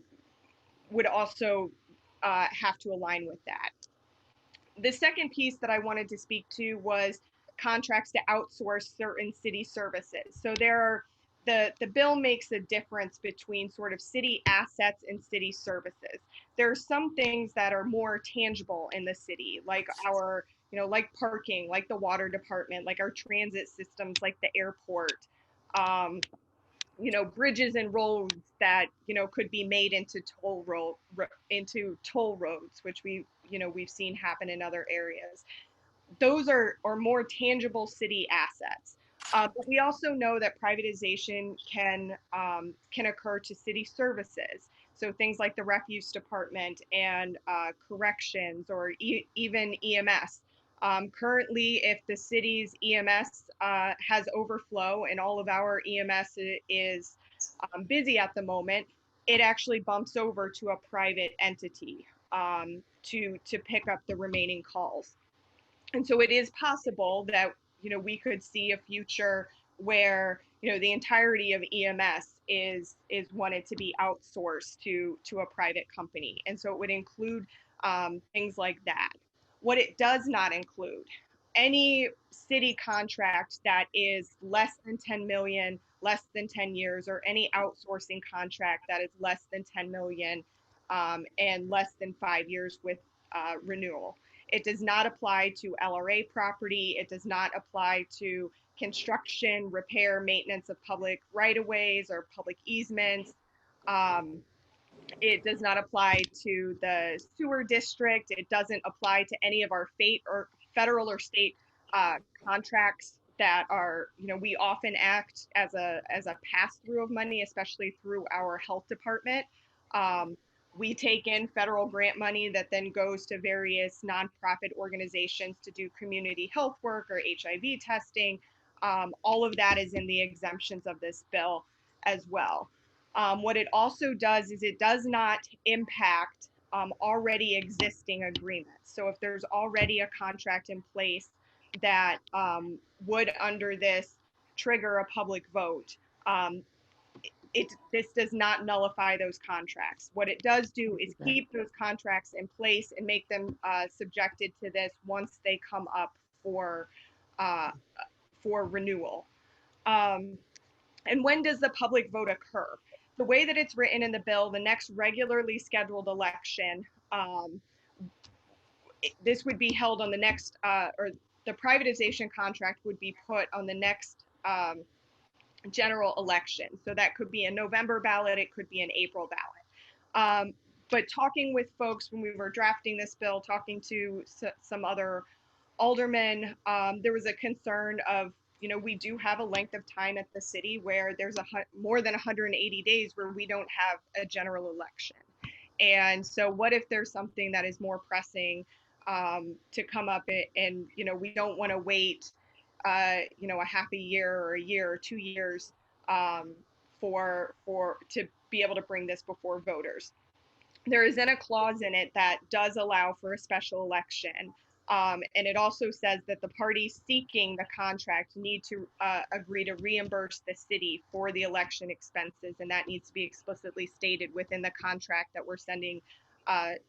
to align with that. The second piece that I wanted to speak to was contracts to outsource certain city services. So the bill makes a difference between sort of city assets and city services. There are some things that are more tangible in the city, like like parking, like the water department, like our transit systems, like the airport, bridges and roads that, could be made into toll roads, which we've seen happen in other areas. those are more tangible city assets. But we also know that privatization can occur to city services. So things like the refuse department and corrections, or even EMS. Currently, if the city's EMS has overflow and all of our EMS is busy at the moment, it actually bumps over to a private entity to pick up the remaining calls. And so it is possible that, we could see a future where, the entirety of EMS is wanted to be outsourced to a private company. And so it would include things like that. What it does not include, any city contract that is less than 10 million, less than 10 years, or any outsourcing contract that is less than 10 million and less than 5 years with renewal. It does not apply to LRA property. It does not apply to construction, repair, maintenance of public right-of-ways or public easements. It does not apply to the sewer district. It doesn't apply to any of our federal or state contracts that are, we often act as a pass-through of money, especially through our health department. We take in federal grant money that then goes to various nonprofit organizations to do community health work or HIV testing. All of that is in the exemptions of this bill as well. What it also does is it does not impact already existing agreements. So if there's already a contract in place that would, under this, trigger a public vote, this does not nullify those contracts. What it does do is keep those contracts in place and make them subjected to this once they come up for renewal. And when does the public vote occur? The way that it's written in the bill, the next regularly scheduled election, this would be held on the next, or the privatization contract would be put on the next general election. So that could be a November ballot, it could be an April ballot. But talking with folks when we were drafting this bill, talking to some other aldermen, there was a concern of, we do have a length of time at the city where there's more than 180 days where we don't have a general election. And so what if there's something that is more pressing to come up and, we don't want to wait a half a year or a year or 2 years to be able to bring this before voters. There is then a clause in it that does allow for a special election. And it also says that the parties seeking the contract need to agree to reimburse the city for the election expenses. And that needs to be explicitly stated within the contract that we're sending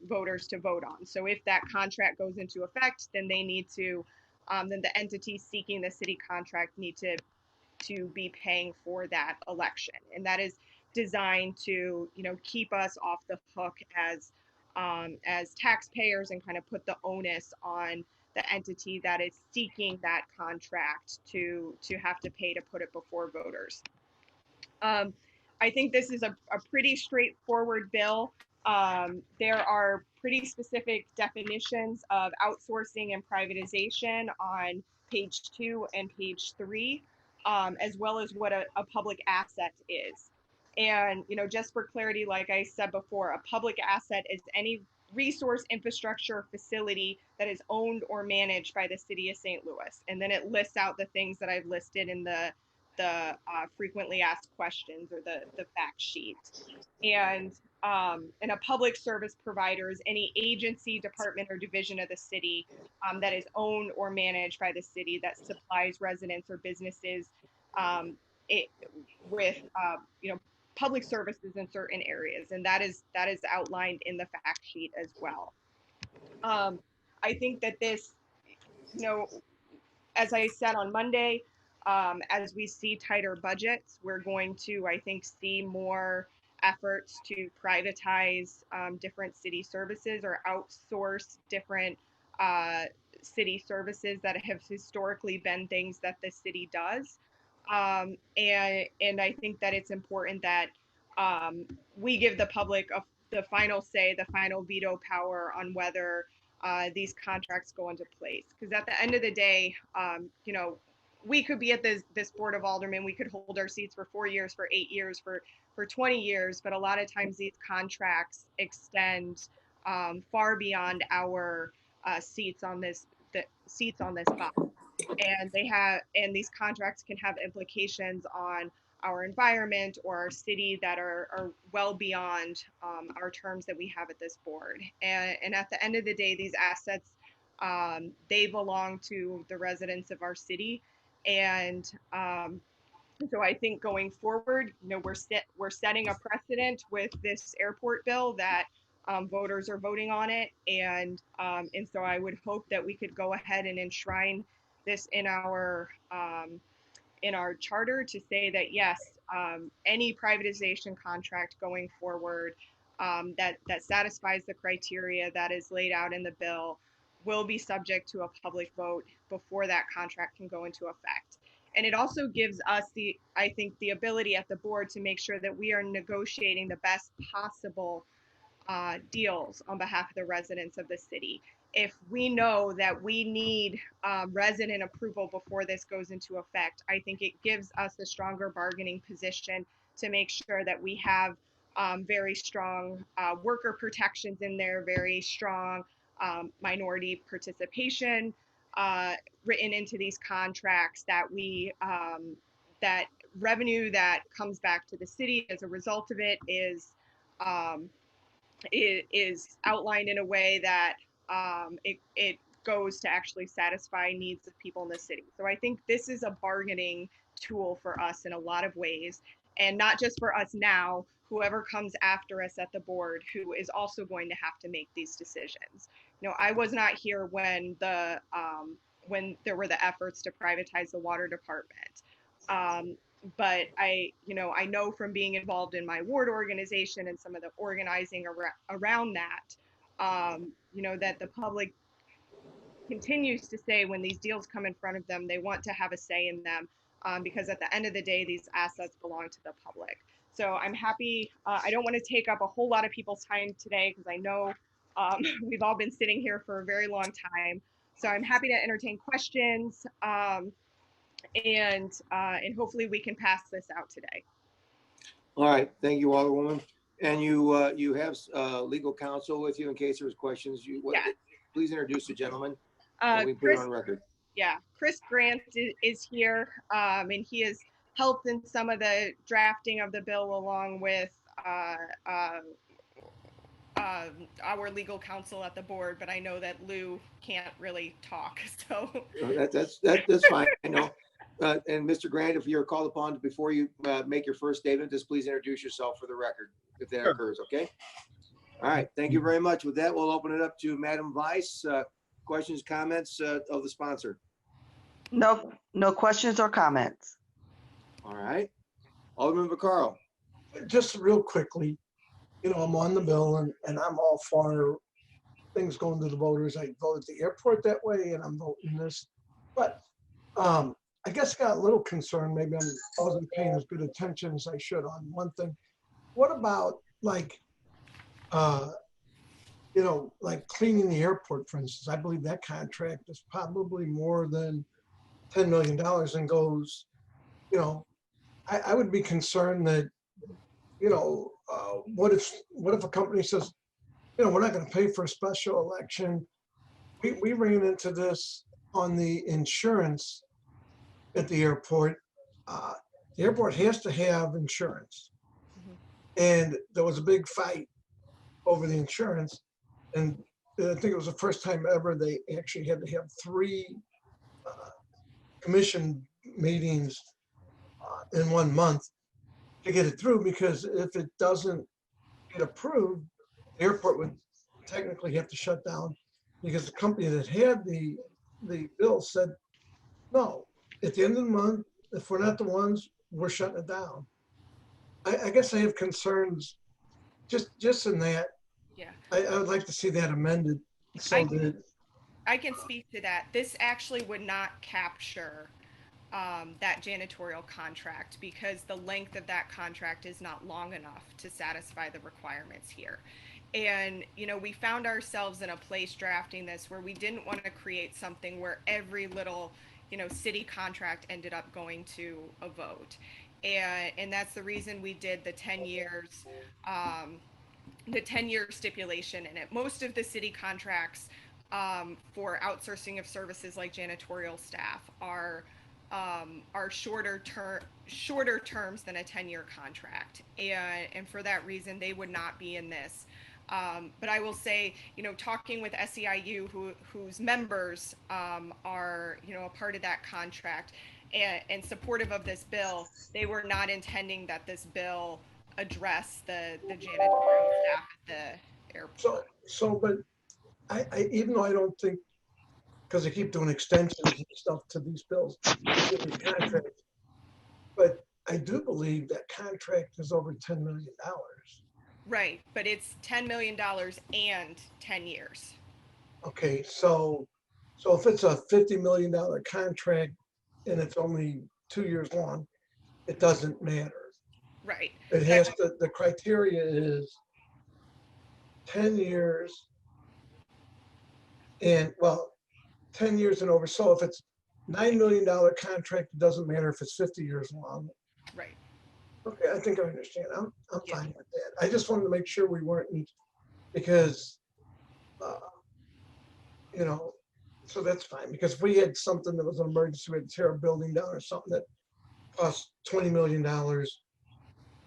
voters to vote on. So if that contract goes into effect, then they need to, then the entities seeking the city contract need to be paying for that election. And that is designed to, keep us off the hook as taxpayers and kind of put the onus on the entity that is seeking that contract to have to pay to put it before voters. I think this is a pretty straightforward bill. There are pretty specific definitions of outsourcing and privatization on page 2 and page 3, as well as what a public asset is. And, just for clarity, like I said before, a public asset is any resource, infrastructure, facility that is owned or managed by the city of St. Louis. And then it lists out the things that I've listed in the frequently asked questions or the fact sheet. And a public service provider is any agency, department, or division of the city that is owned or managed by the city that supplies residents or businesses with public services in certain areas, and that is outlined in the fact sheet as well. I think that this, as I said on Monday, as we see tighter budgets, we're going to, I think, see more efforts to privatize different city services or outsource different city services that have historically been things that the city does. And I think that it's important that we give the public the final say, the final veto power on whether these contracts go into place. Because at the end of the day, you know, we could be at this Board of Aldermen, we could hold our seats for 4 years, for 8 years, for 20 years, but a lot of times these contracts extend far beyond our seats on this body. And these contracts can have implications on our environment or our city that are well beyond our terms that we have at this board. And at the end of the day, these assets, they belong to the residents of our city. And so I think going forward, you know, we're setting a precedent with this airport bill that voters are voting on it. And so I would hope that we could go ahead and enshrine this in our charter to say that yes, any privatization contract going forward that satisfies the criteria that is laid out in the bill will be subject to a public vote before that contract can go into effect. And it also gives us I think the ability at the board to make sure that we are negotiating the best possible deals on behalf of the residents of the city. If we know that we need resident approval before this goes into effect, I think it gives us a stronger bargaining position to make sure that we have very strong worker protections in there, very strong minority participation written into these contracts, that that revenue that comes back to the city as a result of it is outlined in a way that it goes to actually satisfy needs of people in the city. So I think this is a bargaining tool for us in a lot of ways, and not just for us now, whoever comes after us at the board who is also going to have to make these decisions. You know, I was not here when there were the efforts to privatize the water department. But I know from being involved in my ward organization and some of the organizing around that, you know, that the public continues to say when these deals come in front of them, they want to have a say in them because at the end of the day, these assets belong to the public. So I'm happy. I don't want to take up a whole lot of people's time today because I know we've all been sitting here for a very long time. So I'm happy to entertain questions. And hopefully we can pass this out today. All right, thank you, Alderwoman. And you have legal counsel with you in case there's questions. Yeah. Please introduce the gentleman. And we put it on record. Yeah, Chris Grant is here, and he has helped in some of the drafting of the bill along with our legal counsel at the board. But I know that Lou can't really talk, so That's fine. I know. And Mr. Grant, if you're called upon before you make your first statement, just please introduce yourself for the record if that occurs, okay? All right, thank you very much. With that, we'll open it up to Madam Vice. Questions, comments of the sponsor? No questions or comments. All right. Alderman Vaccaro. Just real quickly, you know, I'm on the bill and I'm all for things going to the voters. I voted the airport that way and I'm voting this. But I guess I got a little concerned. Maybe I wasn't paying as good attention as I should on one thing. What about like, you know, like cleaning the airport, for instance? I believe that contract is probably more than $10 million and goes, you know, I would be concerned that, you know, what if a company says, you know, we're not going to pay for a special election. We ran into this on the insurance at the airport. The airport has to have insurance. And there was a big fight over the insurance. And I think it was the first time ever they actually had to have 3 commission meetings in 1 month to get it through, because if it doesn't get approved, the airport would technically have to shut down, because the company that had the bill said, no, at the end of the month, if we're not the ones, we're shutting it down. I guess I have concerns just in that. Yeah. I would like to see that amended so that I can speak to that. This actually would not capture that janitorial contract because the length of that contract is not long enough to satisfy the requirements here. And, you know, we found ourselves in a place drafting this where we didn't want to create something where every little, you know, city contract ended up going to a vote. And that's the reason we did the 10 years, the 10-year stipulation in it. Most of the city contracts for outsourcing of services like janitorial staff are shorter terms than a 10-year contract, and for that reason they would not be in this. But I will say, you know, talking with SEIU, whose members are, you know, a part of that contract and supportive of this bill, they were not intending that this bill address the janitorial staff at the airport. But even though I don't think, because they keep doing extensions and stuff to these bills, these contracts, but I do believe that contract is over $10 million. Right, but it's $10 million and 10 years. Okay, so if it's a $50 million contract and it's only 2 years long, it doesn't matter. Right. It has to, the criteria is 10 years and, well, 10 years and over. So if it's $9 million contract, it doesn't matter if it's 50 years long. Right. Okay, I think I understand. I'm fine with that. I just wanted to make sure we weren't, because, you know, so that's fine. Because if we had something that was an emergency, we had to tear a building down or something that cost $20 million,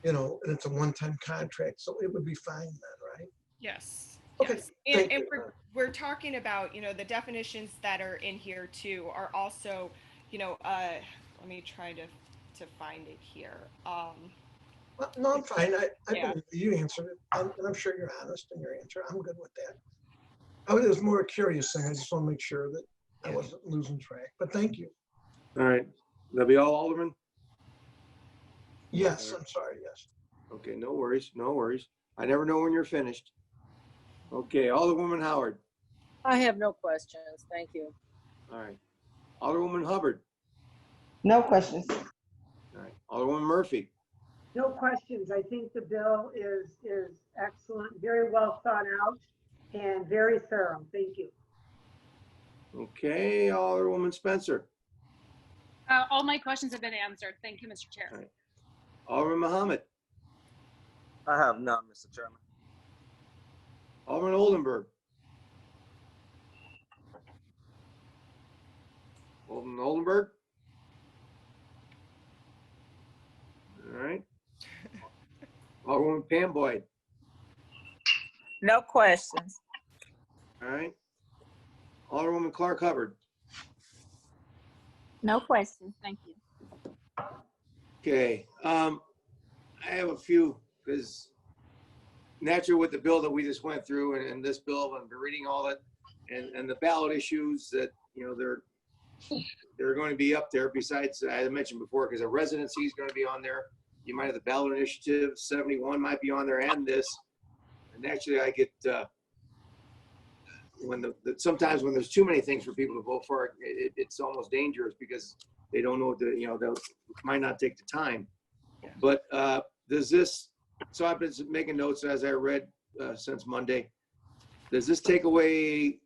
you know, and it's a one-time contract, so it would be fine then, right? Yes. Okay. Yes. And we're talking about, you know, the definitions that are in here too are also, you know, let me try to find it here. No, I'm fine. I believe you answered it, and I'm sure you're honest in your answer. I'm good with that. It was more a curious thing. I just want to make sure that I wasn't losing track. But thank you. All right. That'll be all, Alderman? Yes, I'm sorry. Yes. Okay, no worries. No worries. I never know when you're finished. Okay, Alderwoman Howard. I have no questions. Thank you. All right. Alderwoman Hubbard. No questions. All right. Alderwoman Murphy. No questions. I think the bill is excellent, very well thought out, and very thorough. Thank you. Okay, Alderwoman Spencer. All my questions have been answered. Thank you, Mr. Chair. All right. Alderman Muhammad. I have none, Mr. Chairman. Alderman Oldenburg. Alderman Oldenburg. All right. Alderwoman Pam Boyd. No questions. All right. Alderwoman Clark Hubbard. No questions. Thank you. Okay. I have a few, because naturally with the bill that we just went through and this bill, and reading all it and the ballot issues that, you know, they're going to be up there. Besides, I mentioned before, because a residency is going to be on there. You might have the ballot initiative, 71 might be on there, and this. And actually, I get sometimes when there's too many things for people to vote for, it's almost dangerous because they don't know what you know, they might not take the time. But does this? So I've been making notes as I read since Monday. Does this take away?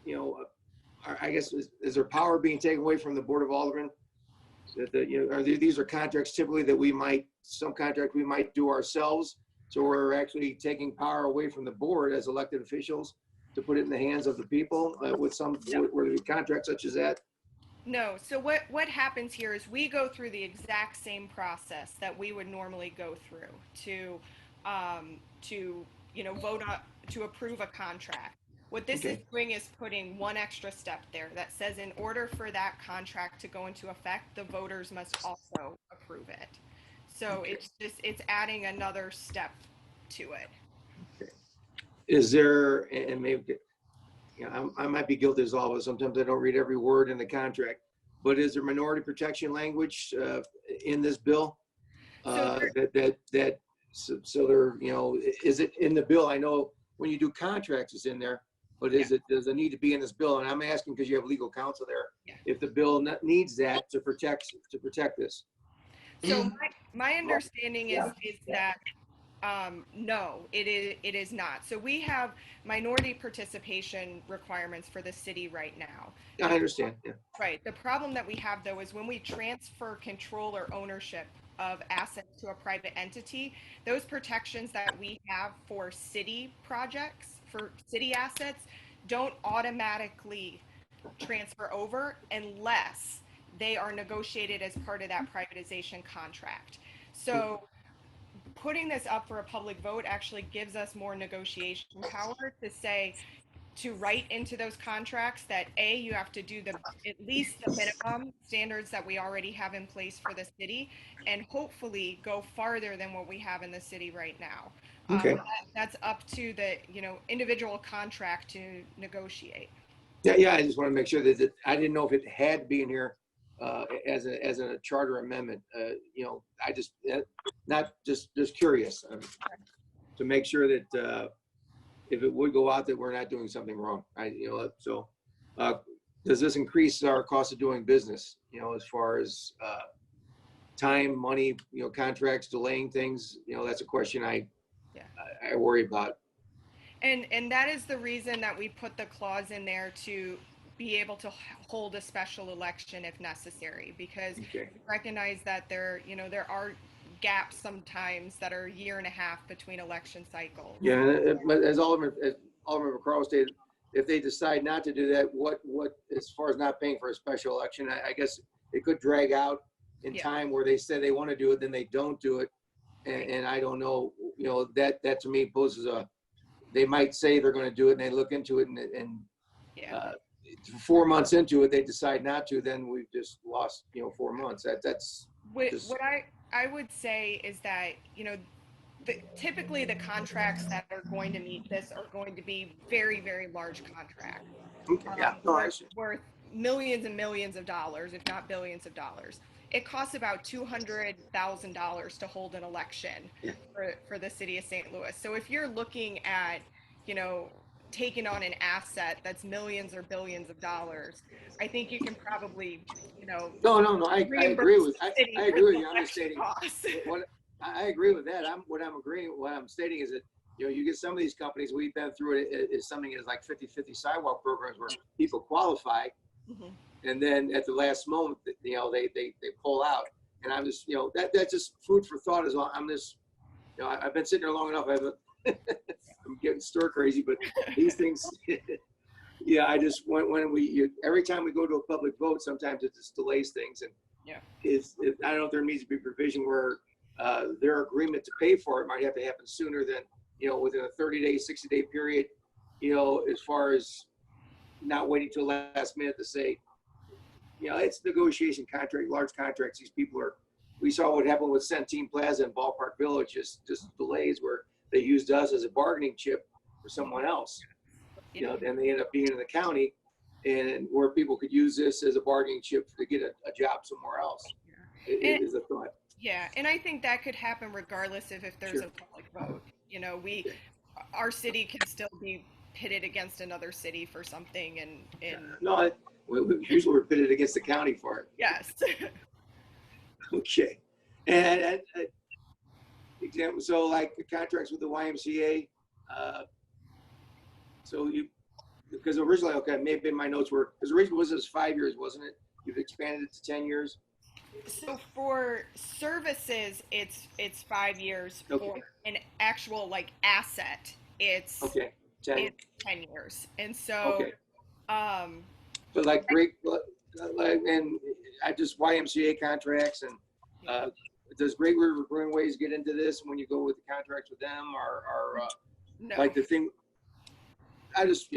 You know, I guess is there power being taken away from the Board of Aldermen? That you know, these are contracts typically that some contract we might do ourselves. So we're actually taking power away from the board as elected officials to put it in the hands of the people with some contracts such as that. No. So what happens here is we go through the exact same process that we would normally go through to you know, vote on to approve a contract. What this is doing is putting one extra step there that says in order for that contract to go into effect, the voters must also approve it. So it's adding another step to it. Is there, and maybe, you know, I might be guilty as always. Sometimes I don't read every word in the contract, but is there minority protection language in this bill? So there, you know, is it in the bill? I know when you do contracts, it's in there, but does it need to be in this bill? And I'm asking because you have legal counsel there. If the bill needs that to protect this. So my understanding is that No, it is not. So we have minority participation requirements for the city right now. I understand, yeah. Right. The problem that we have though is when we transfer control or ownership of assets to a private entity, those protections that we have for city projects, for city assets, don't automatically transfer over unless they are negotiated as part of that privatization contract. So putting this up for a public vote actually gives us more negotiation power to say, to write into those contracts that A, you have to do at least the minimum standards that we already have in place for the city, and hopefully go farther than what we have in the city right now. Okay. That's up to the individual contract to negotiate. Yeah, I just want to make sure that I didn't know if it had to be in here as a charter amendment. I just not just curious to make sure that if it would go out, that we're not doing something wrong. Does this increase our cost of doing business? As far as time, money, contracts, delaying things. That's a question I worry about. And that is the reason that we put the clause in there to be able to hold a special election if necessary, because we recognize that there are gaps sometimes that are a year and a half between election cycles. Yeah, as Alderman McCarl stated, if they decide not to do that, what as far as not paying for a special election, I guess it could drag out in time where they say they want to do it, then they don't do it, and I don't know. That to me poses they might say they're going to do it, and they look into it, and 4 months into it, they decide not to. Then we've just lost 4 months. That's what I would say is that typically the contracts that are going to meet this are going to be very, very large contracts. Worth millions and millions of dollars, if not billions of dollars. It costs about $200,000 to hold an election for the city of St. Louis. So if you're looking at, taking on an asset that's millions or billions of dollars, I think you can probably, No. I agree with you. I'm just stating what I agree with that. What I'm stating is that you get some of these companies, we've been through it, is something is like 50-50 sidewalk programs where people qualify, and then at the last moment, they pull out. And I'm just that's just food for thought. As well, I'm just I've been sitting there long enough. I'm getting stir crazy, but these things. Yeah, I just when every time we go to a public vote, sometimes it just delays things, and I don't know if there needs to be provision where their agreement to pay for it might have to happen sooner than within a 30-day, 60-day period. As far as not waiting till last minute to say, it's negotiation contract, large contracts. These people are. We saw what happened with Centene Plaza and Ballpark Village, just delays where they used us as a bargaining chip for someone else. And they end up being in the county, and where people could use this as a bargaining chip to get a job somewhere else. It is a thought. Yeah, and I think that could happen regardless if there's a public vote. Our city can still be pitted against another city for something, No, usually we're pitted against the county for it. Yes. Okay, and example, so like the contracts with the YMCA. Because originally, maybe my notes were, because originally was this 5 years, wasn't it? You've expanded it to 10 years. So for services, it's 5 years. Okay. For an actual asset, it's 10 years. And so, but and I just YMCA contracts, and does Great River Greenways get into this when you go with the contracts with them, or no. Like the thing? I just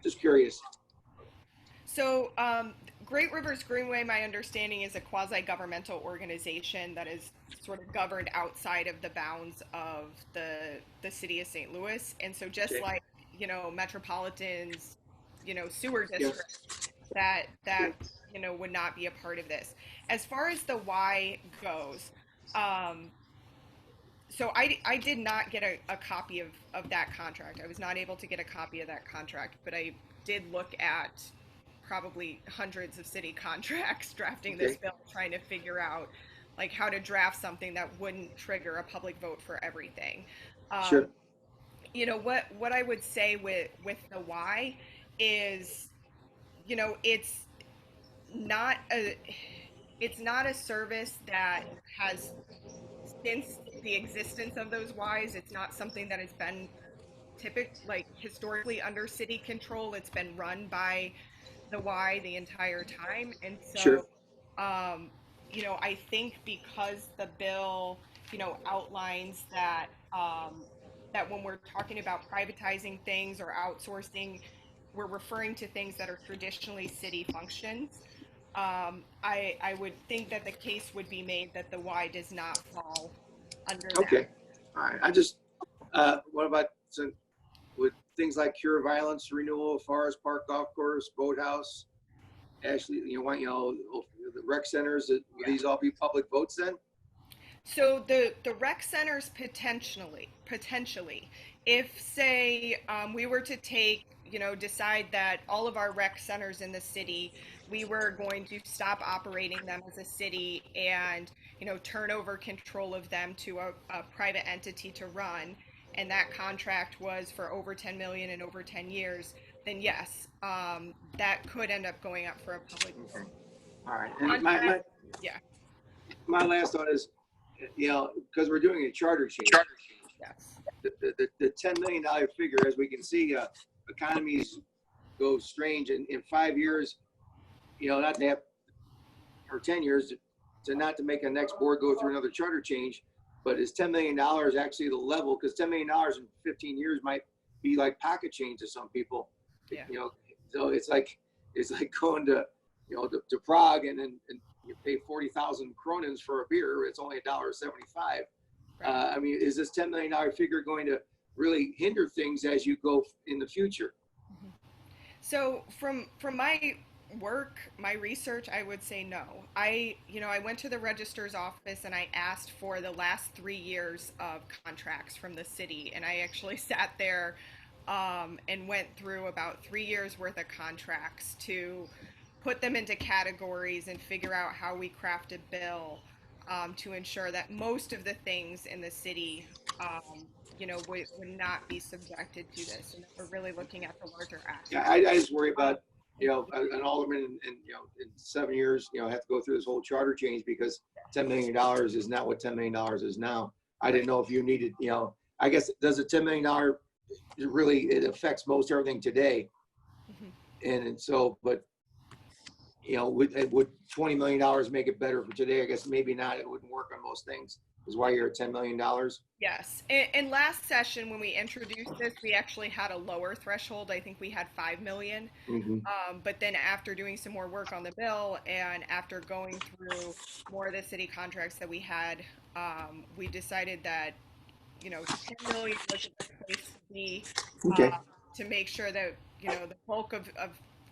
just curious. So Great Rivers Greenway, my understanding, is a quasi-governmental organization that is sort of governed outside of the bounds of the city of St. Louis. And so just like, Metropolitan's, sewer district, that would not be a part of this. As far as the why goes, so I did not get a copy of that contract. I was not able to get a copy of that contract, but I did look at probably hundreds of city contracts drafting this bill, trying to figure out like how to draft something that wouldn't trigger a public vote for everything. Sure. You know, what I would say with the why is, you know, it's not a service that has, since the existence of those whys, it's not something that has been like historically under city control. It's been run by the Y the entire time. And Sure. so, you know, I think because the bill, you know, outlines that, that when we're talking about privatizing things or outsourcing, we're referring to things that are traditionally city functions. I would think that the case would be made that the Y does not fall under that. Okay. All right. I just, what about with things like cure violence, renewal, forest park, golf course, boathouse, Ashley, you know, the rec centers, would these all be public votes then? So the rec centers potentially, if say we were to take, you know, decide that all of our rec centers in the city, we were going to stop operating them as a city and, you know, turn over control of them to a private entity to run, and that contract was for over 10 million and over 10 years, then yes, that could end up going up for a public vote. All right. And yeah. My last thought is, you know, because we're doing a charter change, yes. the $10 million figure, as we can see, economies go strange in 5 years, you know, not to have, or 10 years, to not to make a next board go through another charter change, but is $10 million actually the level? Because $10 million in 15 years might be like pocket change to some people. Yeah. You know, so it's like going to, you know, to Prague and you pay 40,000 kronins for a beer. It's only $1.75. Right. I mean, is this $10 million figure going to really hinder things as you go in the future? So from my work, my research, I would say no. I went to the registrar's office and I asked for the last 3 years of contracts from the city, and I actually sat there and went through about 3 years worth of contracts to put them into categories and figure out how we craft a bill to ensure that most of the things in the city, you know, would not be subjected to this, and that we're really looking at the larger aspect. Yeah, I just worry about, you know, an alderman and you know, in 7 years, you know, have to go through this whole charter change because $10 million is not what $10 million is now. I didn't know if you needed, you know, I guess, does the $10 million really, it affects most everything today. And so, but, you know, would $20 million make it better for today? I guess maybe not. It wouldn't work on most things. Is why you're at $10 million. Yes. And last session, when we introduced this, we actually had a lower threshold. I think we had 5 million. But then after doing some more work on the bill and after going through more of the city contracts that we had, we decided that, you know, 10 million was a good place to be, to make sure that, you know, the bulk of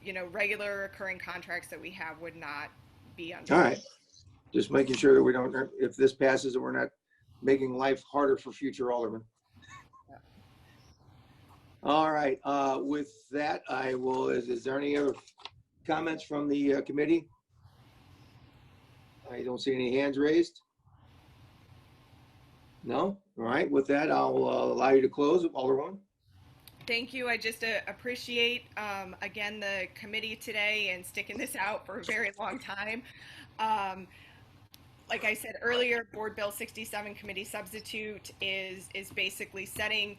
you know, regular recurring contracts that we have would not be under. All right. Just making sure that we don't, if this passes, that we're not making life harder for future aldermen. Yeah. All right. With that, I will, is there any other comments from the committee? I don't see any hands raised. No? All right. With that, I'll allow you to close, Alderwoman. Thank you. I just appreciate, again, the committee today and sticking this out for a very long time. Like I said earlier, Board Bill 67 Committee Substitute is basically setting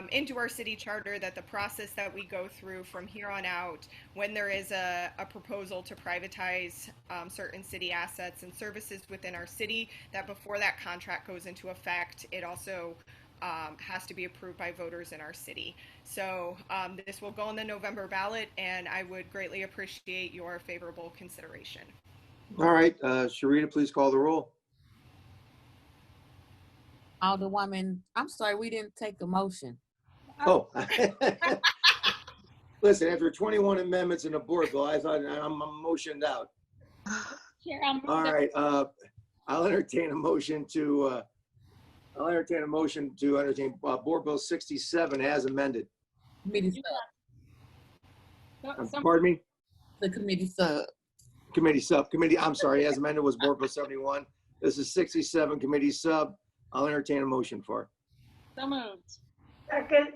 into our city charter that the process that we go through from here on out, when there is a proposal to privatize certain city assets and services within our city, that before that contract goes into effect, it also has to be approved by voters in our city. So this will go on the November ballot, and I would greatly appreciate your favorable consideration. All right, Sharita, please call the roll. Alderwoman, I'm sorry, we didn't take a motion. Oh. Listen, after 21 amendments in the board bill, I thought I'm motioned out. Chair, all right, I'll entertain a motion to entertain Board Bill 67 as amended. Committee sub. Pardon me? The committee sub. Committee subcommittee, I'm sorry, as amended was Board Bill 71. This is 67 committee sub. I'll entertain a motion for it. So moved. Second,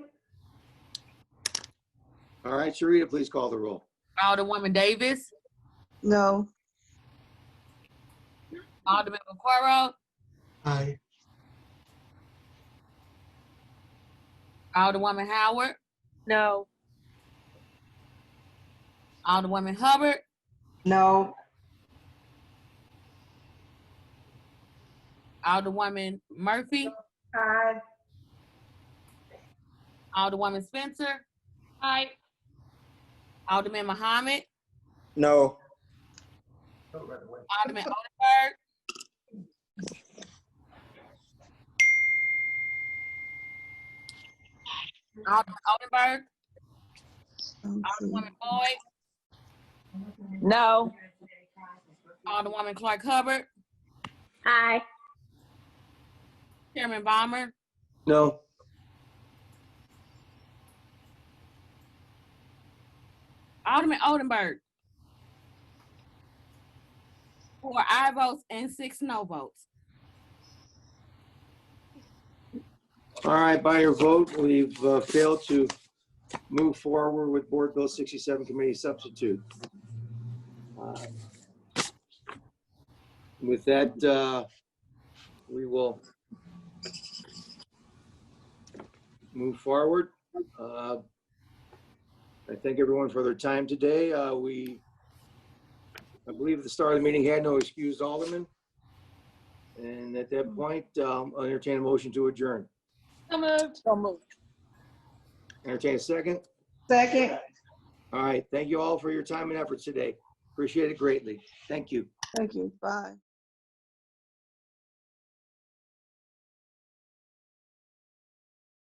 All right, Sharita, please call the roll. Alderwoman Davis, No. Alderman Vaquero, Aye. Alderwoman Howard, No. Alderwoman Hubbard, No. Alderwoman Murphy, aye. Alderwoman Spencer, Aye. Alderman Muhammad, No. Alderman Odenberg, Alderman Odenberg, Alderwoman Boyd, No. Alderwoman Clark Hubbard, Aye. Chairman Bomber, No. Alderman Odenberg. 4 aye votes and 6 no votes. All right, by your vote, we've failed to move forward with Board Bill 67 committee substitute. With that, we will move forward. I thank everyone for their time today. I believe at the start of the meeting had no excused aldermen. And at that point, I'll entertain a motion to adjourn. So moved. So moved. Entertain a second. Second. All right, thank you all for your time and efforts today. Appreciate it greatly. Thank you. Thank you. Bye.